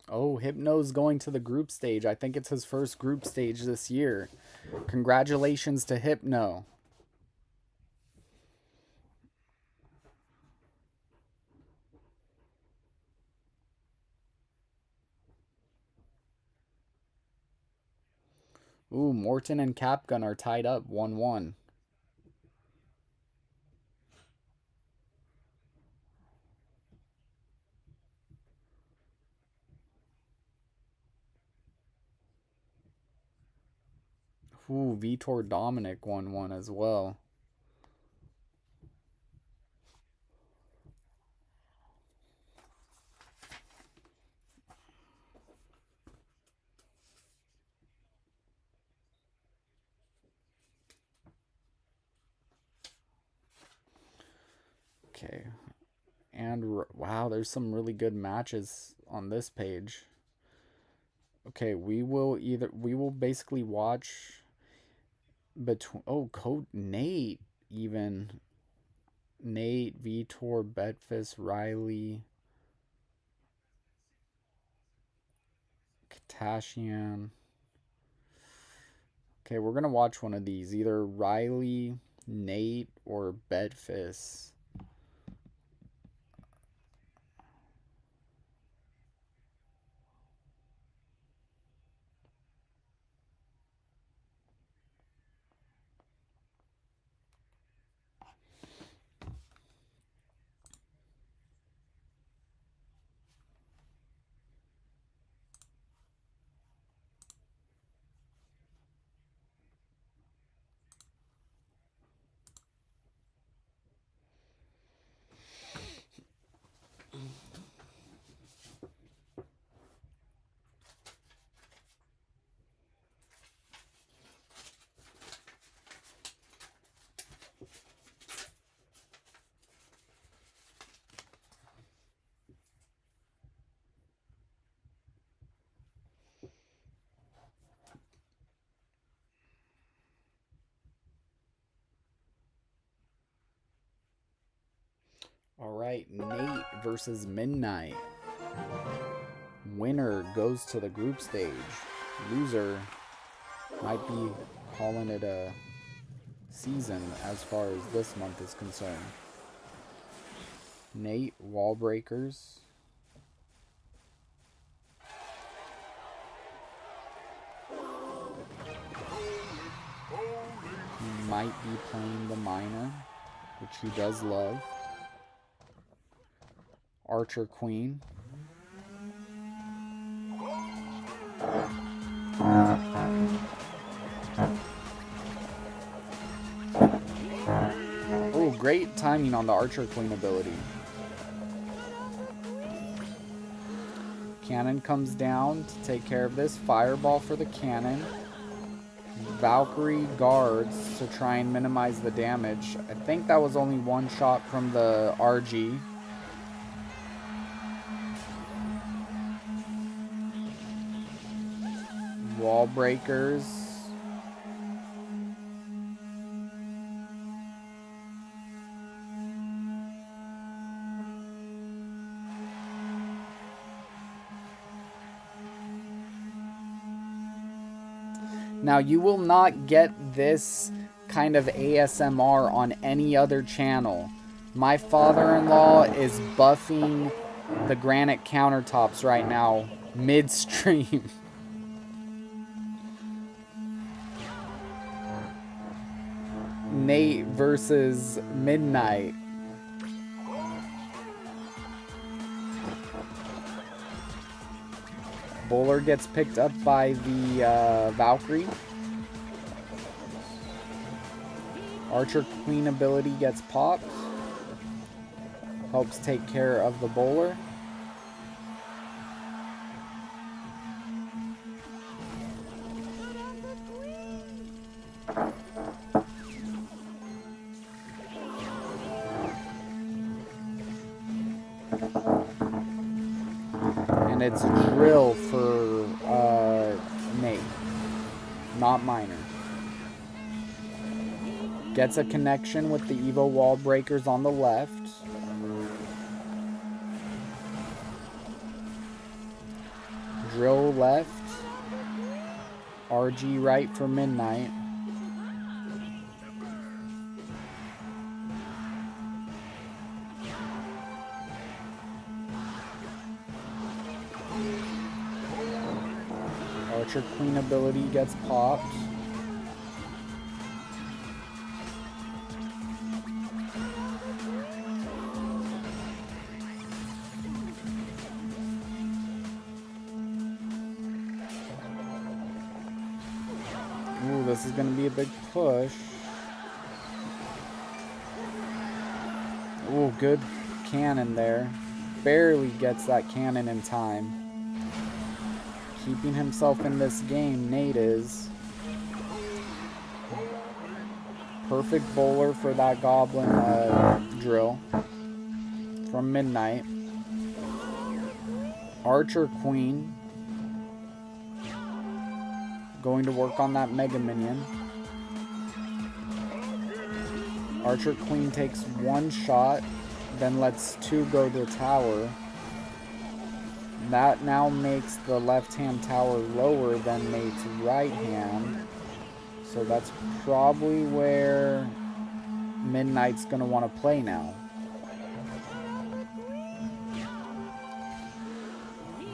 Oh, Hypno's going to the group stage. I think it's his first group stage this year. Congratulations to Hypno. Ooh, Morton and Capgun are tied up 1-1. Ooh, Vitor Dominic 1-1 as well. Okay. And wow, there's some really good matches on this page. Okay, we will basically watch between, oh, Code Nate, even Nate, Vitor, Bedfist, Riley, Katashian. Okay, we're gonna watch one of these, either Riley, Nate, or Bedfist. All right, Nate versus Midnight. Winner goes to the group stage. Loser might be calling it a season as far as this month is concerned. Nate, wall breakers. He might be playing the minor, which he does love. Archer Queen. Oh, great timing on the Archer Queen ability. Cannon comes down to take care of this. Fireball for the cannon. Valkyrie guards to try and minimize the damage. I think that was only one shot from the RG. Wall breakers. Now, you will not get this kind of ASMR on any other channel. My father-in-law is buffing the granite countertops right now, midstream. Nate versus Midnight. Bowler gets picked up by the Valkyrie. Archer Queen ability gets popped. Helps take care of the bowler. And it's drill for Nate, not minor. Gets a connection with the Evo wall breakers on the left. Drill left. RG right for Midnight. Archer Queen ability gets popped. Ooh, this is going to be a big push. Ooh, good cannon there. Barely gets that cannon in time. Keeping himself in this game, Nate is. Perfect bowler for that goblin drill from Midnight. Archer Queen going to work on that Mega Minion. Archer Queen takes one shot, then lets two go to the tower. That now makes the left-hand tower lower than Nate's right hand. So that's probably where Midnight's going to want to play now.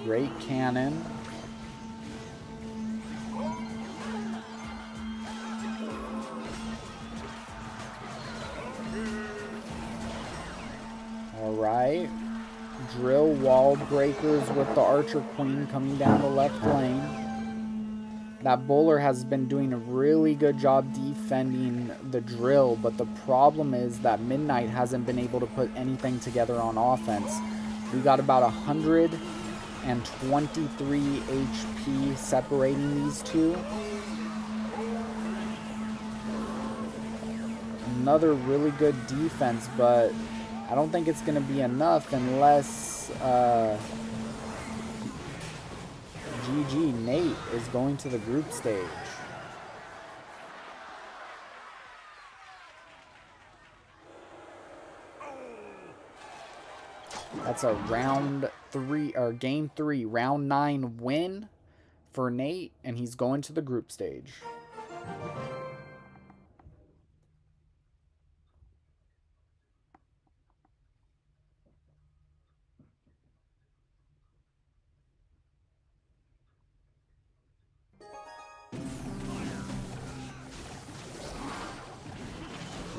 Great cannon. Alright. Drill wall breakers with the Archer Queen coming down the left lane. That bowler has been doing a really good job defending the drill, but the problem is that Midnight hasn't been able to put anything together on offense. We got about 123 HP separating these two. Another really good defense, but I don't think it's going to be enough unless GG Nate is going to the group stage. That's a round 3 or game 3, round 9 win for Nate, and he's going to the group stage.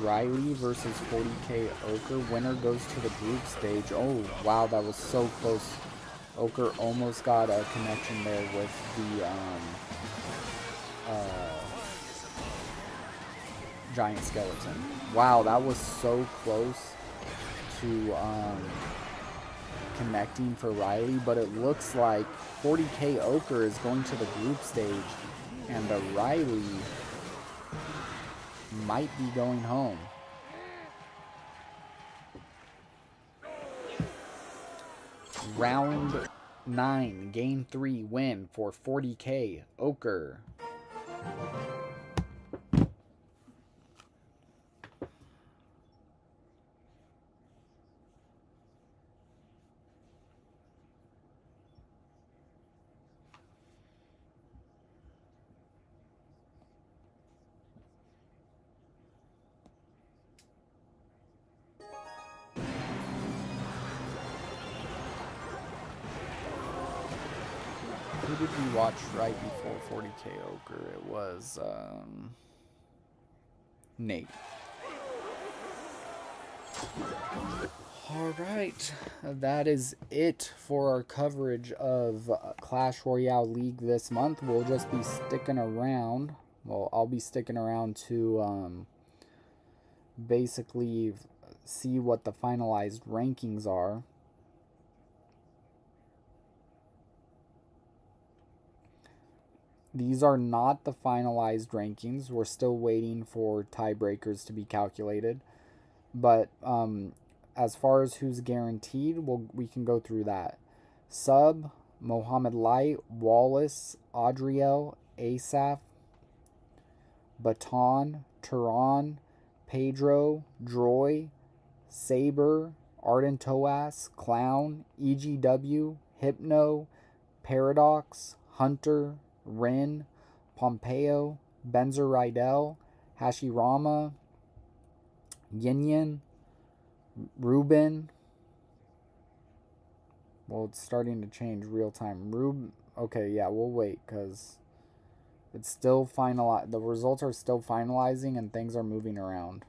Riley versus 40k Ochre. Winner goes to the group stage. Oh, wow, that was so close. Ochre almost got a connection there with the giant skeleton. Wow, that was so close to connecting for Riley, but it looks like 40k Ochre is going to the group stage, and the Riley might be going home. Round 9, game 3 win for 40k Ochre. Who did we watch right before 40k Ochre? It was Nate. Alright, that is it for our coverage of Clash Royale League this month. We'll just be sticking around. Well, I'll be sticking around to basically see what the finalized rankings are. These are not the finalized rankings. We're still waiting for tiebreakers to be calculated. But as far as who's guaranteed, we can go through that. Sub, Mohammed Light, Wallace, Adriel, Asaf, Baton, Turan, Pedro, Droy, Saber, Arden Toas, Clown, EGW, Hypno, Paradox, Hunter, Rin, Pompeo, Benzer Rydell, Hashirama, Yin, Ruben. Well, it's starting to change real time. Okay, yeah, we'll wait because it's still final. The results are still finalizing and things are moving around.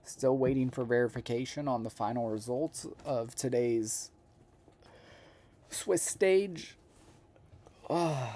Still waiting for verification on the final results of today's Swiss stage. Oh.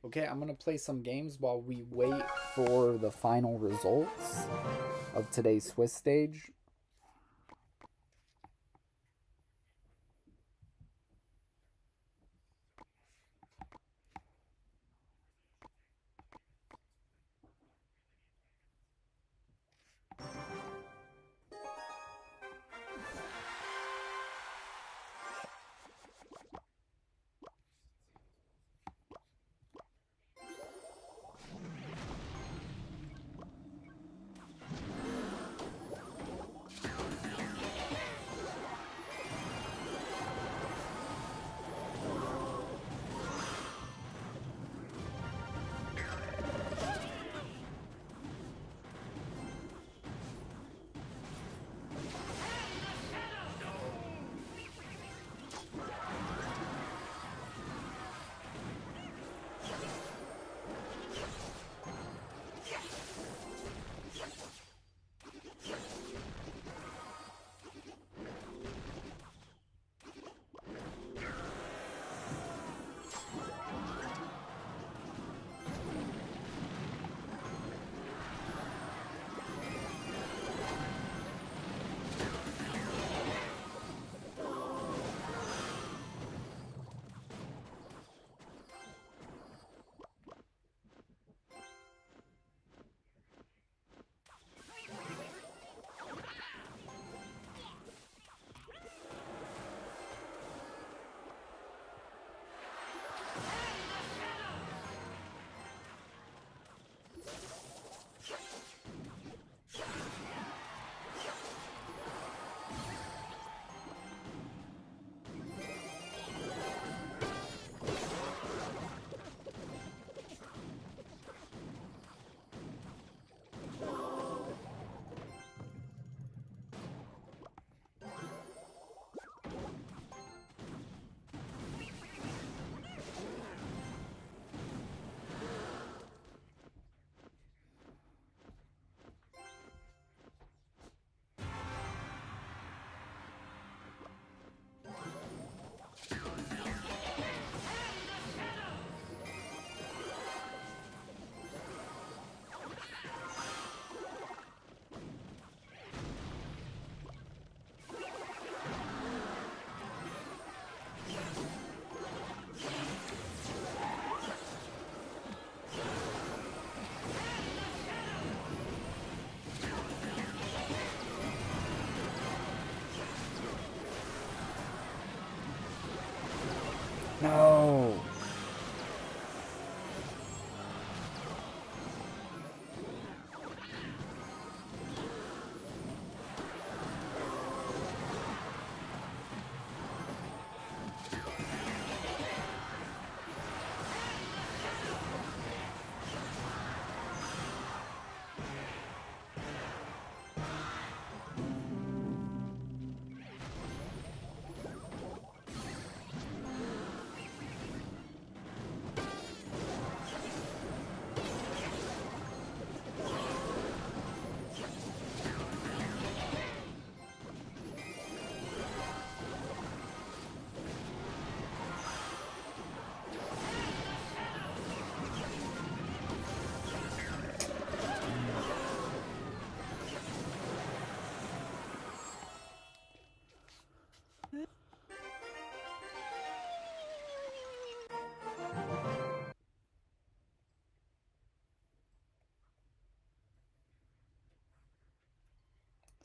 Okay, I'm going to play some games while we wait for the final results of today's Swiss stage.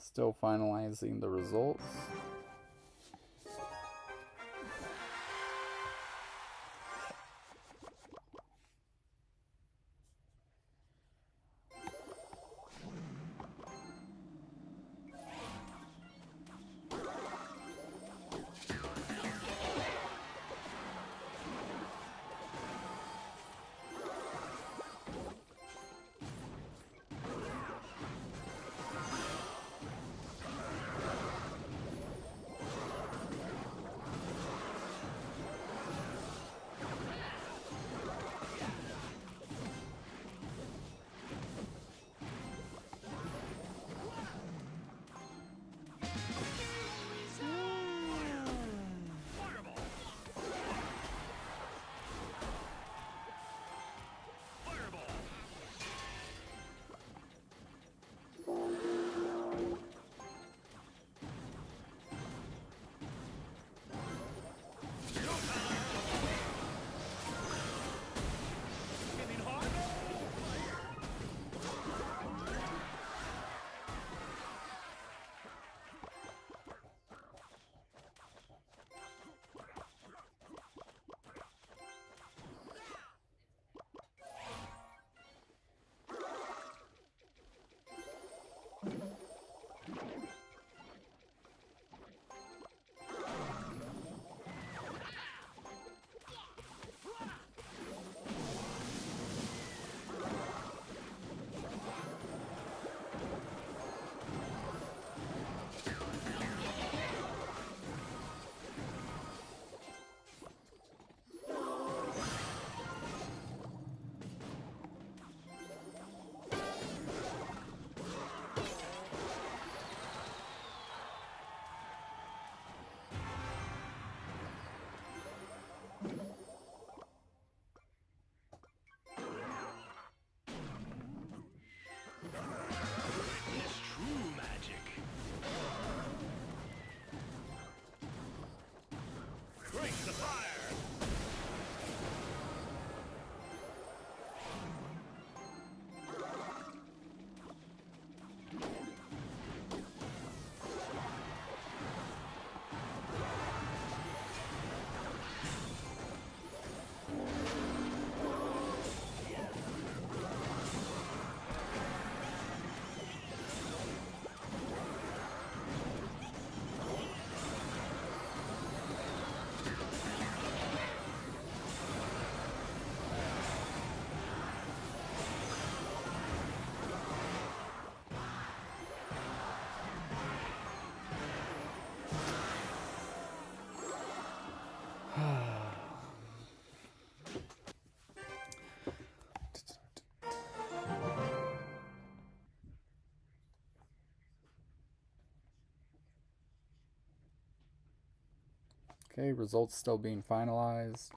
Still finalizing the results. Okay, results still being finalized.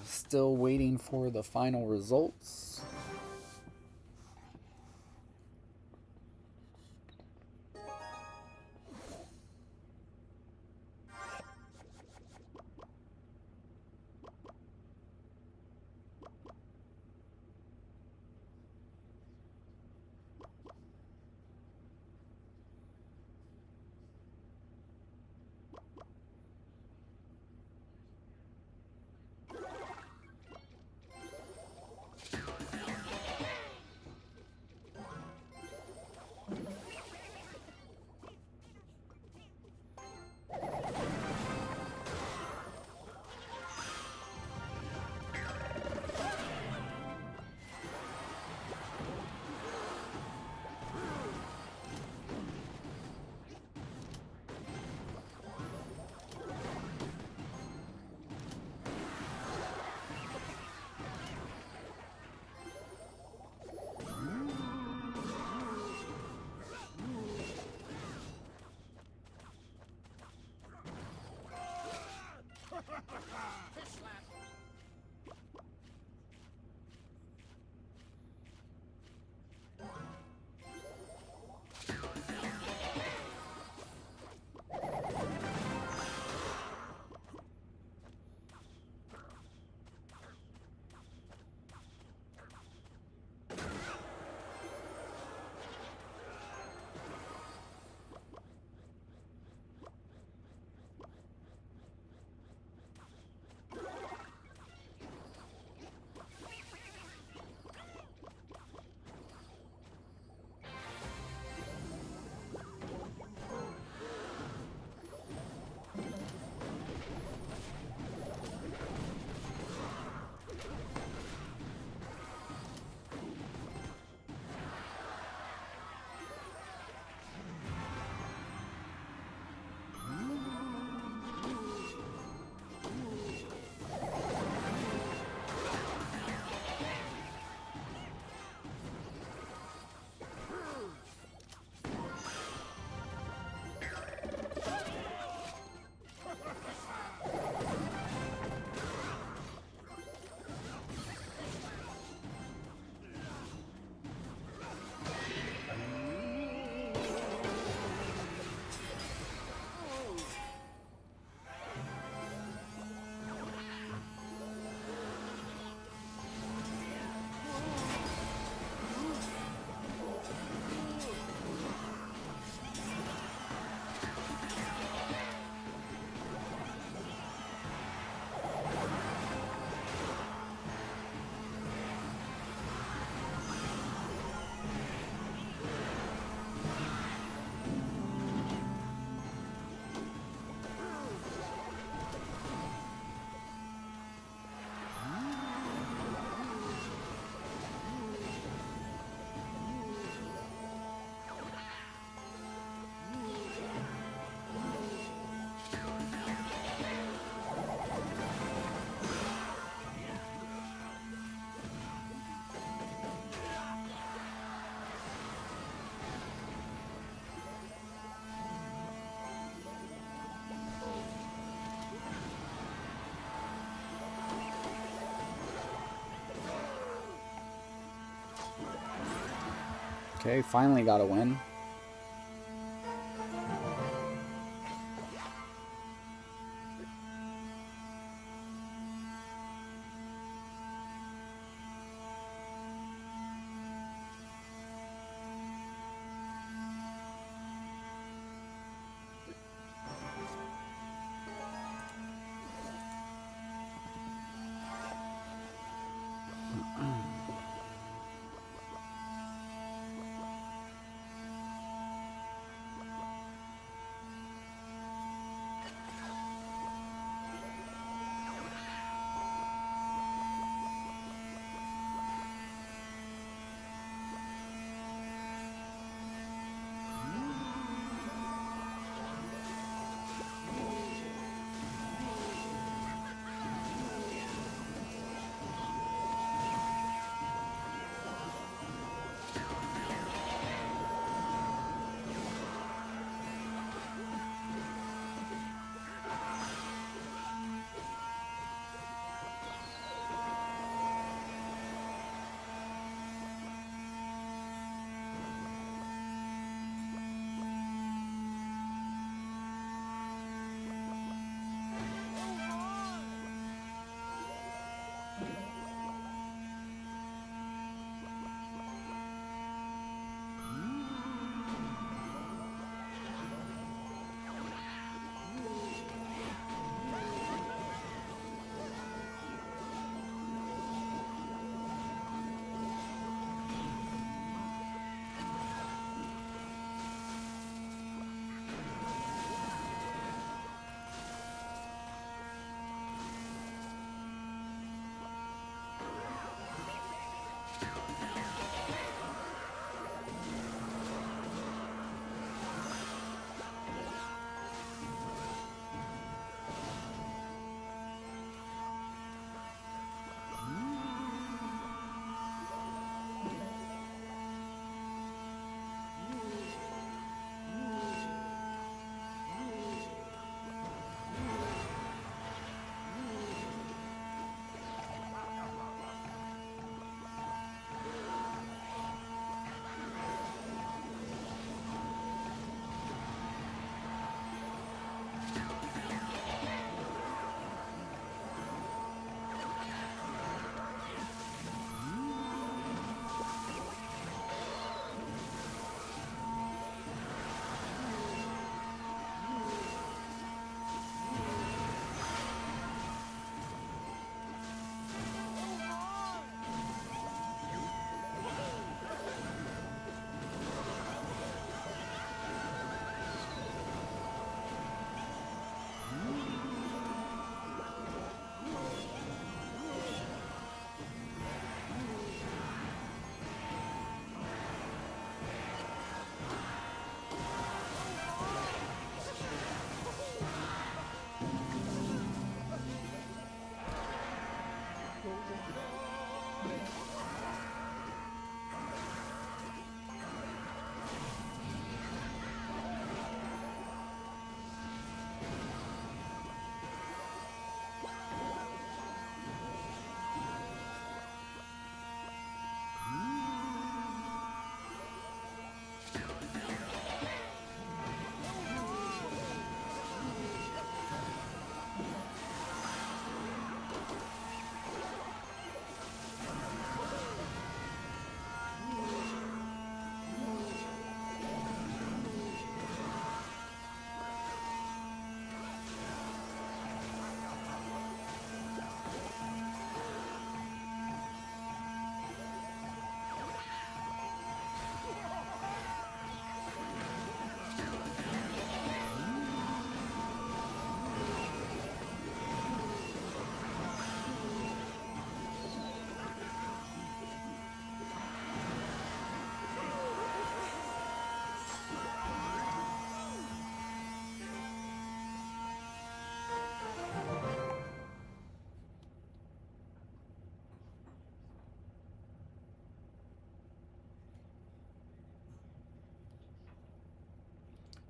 Still waiting for the final results. Okay, finally got a win.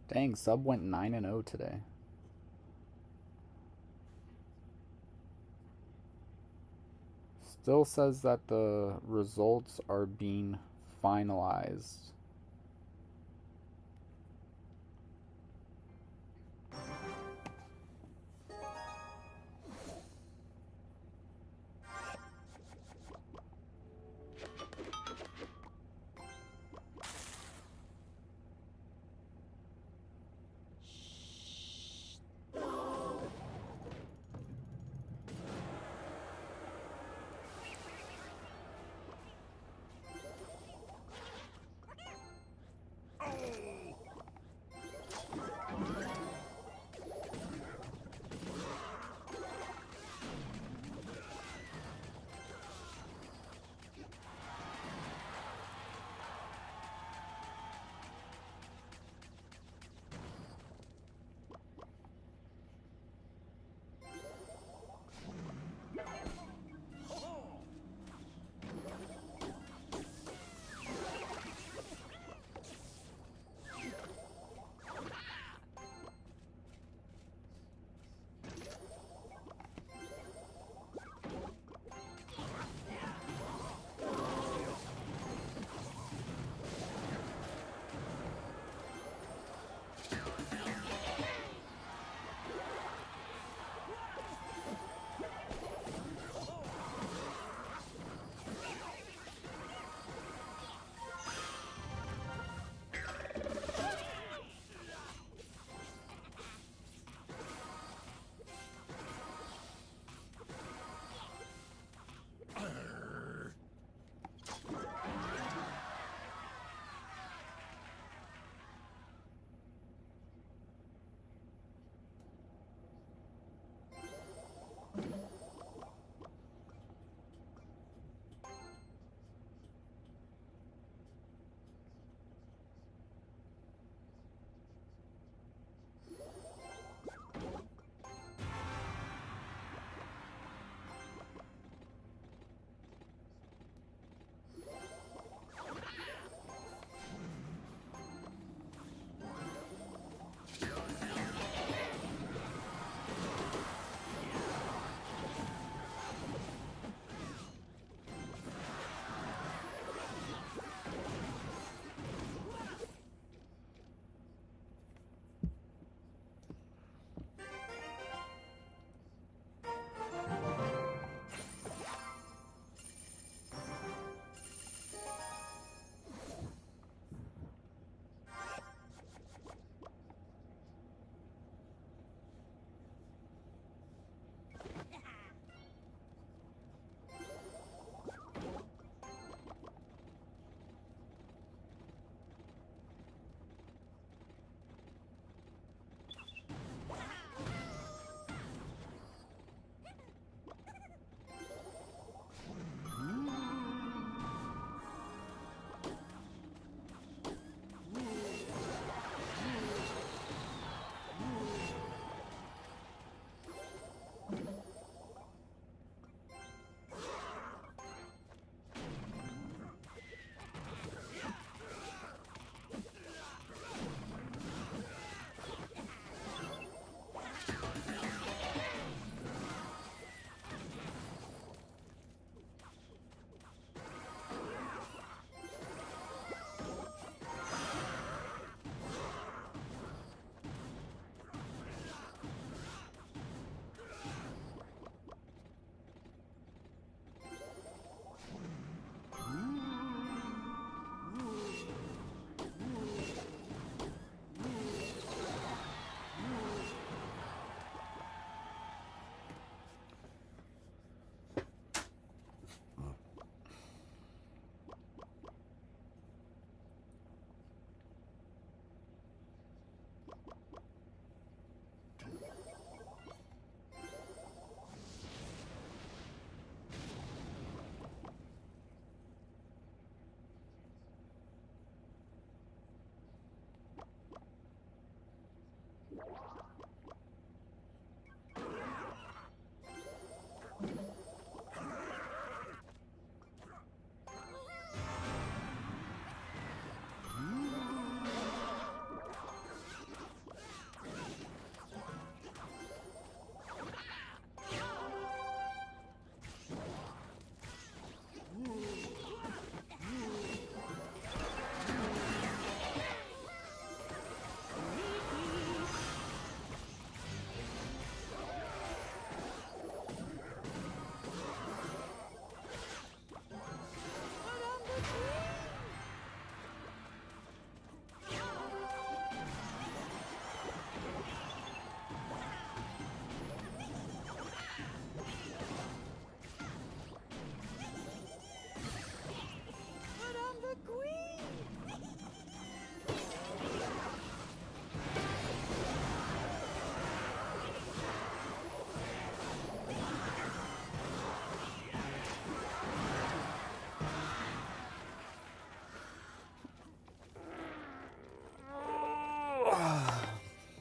Dang, sub went 9-0 today. Still says that the results are being finalized.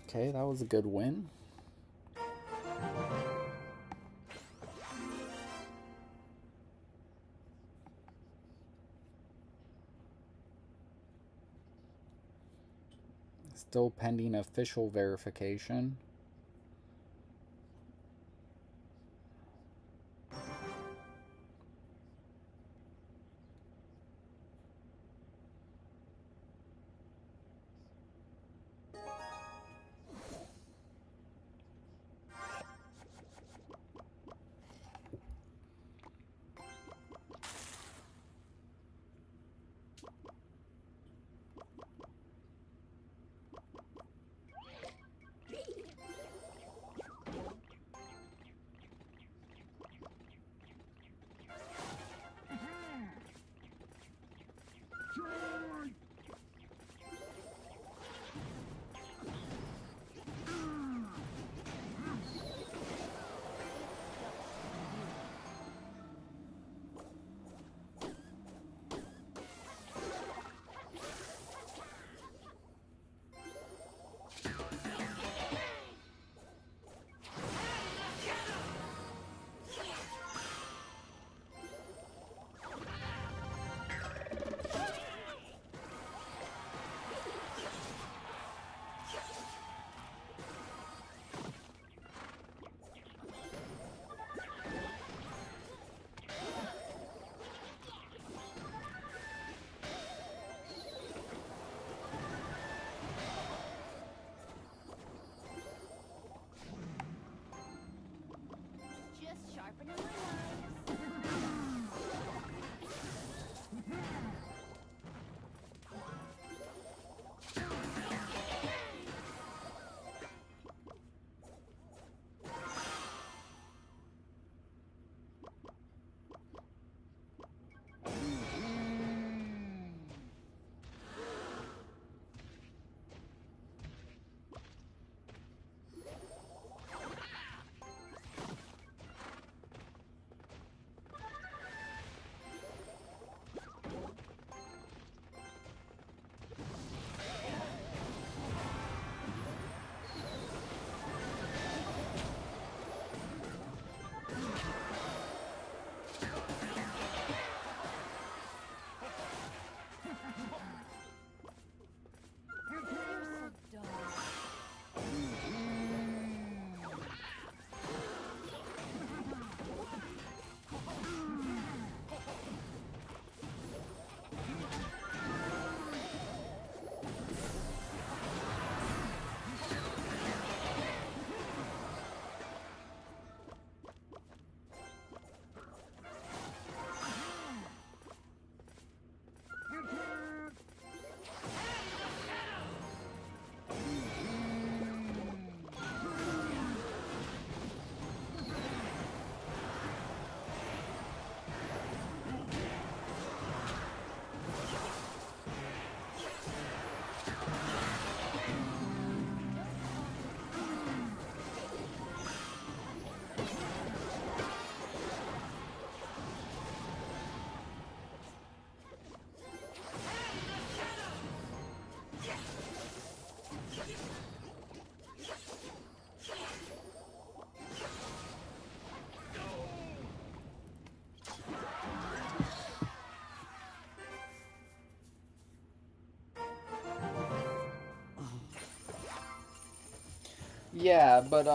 Okay, that was a good win. Still pending official verification. Just sharpening my knives. You're so dumb. Yeah, but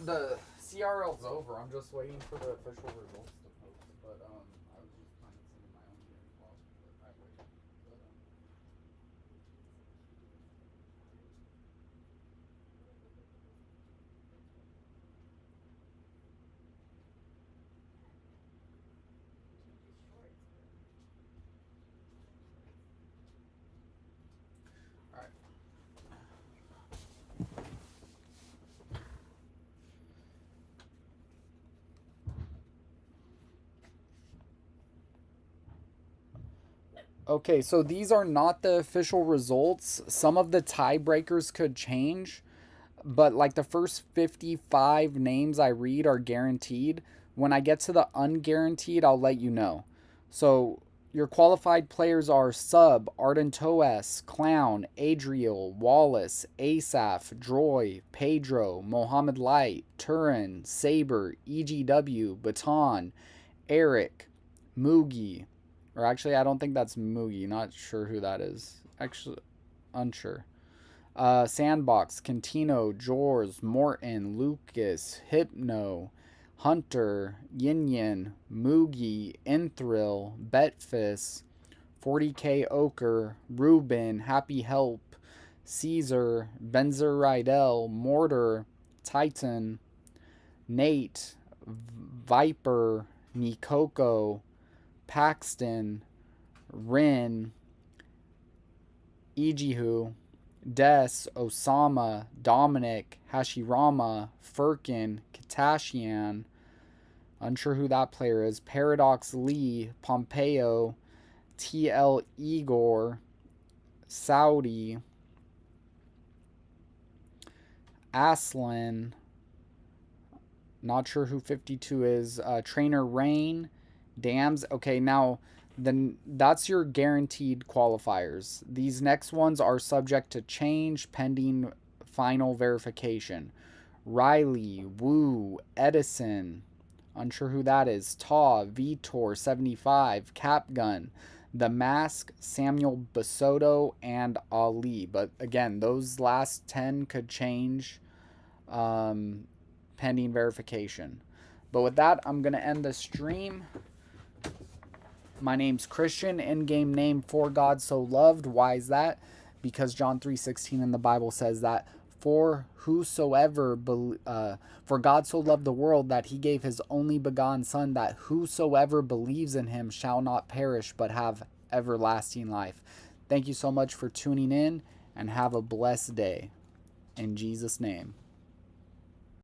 the CRL's over. I'm just waiting for the official results to post. But I was just planning sending my own game vlog, but I waited. But all right. Okay, so these are not the official results. Some of the tiebreakers could change, but like the first 55 names I read are guaranteed. When I get to the unguaranteed, I'll let you know. So Your qualified players are Sub, Ardentoes, Clown, Adriel, Wallace, Asaph, Droy, Pedro, Mohammed Light, Turin, Saber, EGW, Baton, Eric, Moogie. Or actually, I don't think that's Moogie. Not sure who that is. Actually, unsure. Sandbox, Cantino, Jors, Morton, Lucas, Hypno, Hunter, Yin Yin, Moogie, Enthrill, Betfis, 40K Ochre, Ruben, Happy Help, Caesar, Benzer Rydell, Mortar, Titan, Nate, Viper, Nikoko, Paxton, Rin, Ijihu, Des, Osama, Dominic, Hashirama, Firkin, Katashian, unsure who that player is, Paradox Lee, Pompeo, TL Igor, Saudi, Aslan, not sure who 52 is, Trainer Rain, Dams. Okay, now then that's your guaranteed qualifiers. These next ones are subject to change pending final verification. Riley, Wu, Edison, unsure who that is, Taw, Vitor, 75, Capgun, The Mask, Samuel Basoto, and Ali. But again, those last 10 could change um, pending verification. But with that, I'm going to end the stream. My name's Christian, in-game name For God So Loved. Why is that? Because John 3:16 in the Bible says that for God so loved the world that he gave his only begotten son, that whosoever believes in him shall not perish but have everlasting life. Thank you so much for tuning in, and have a blessed day. In Jesus' name.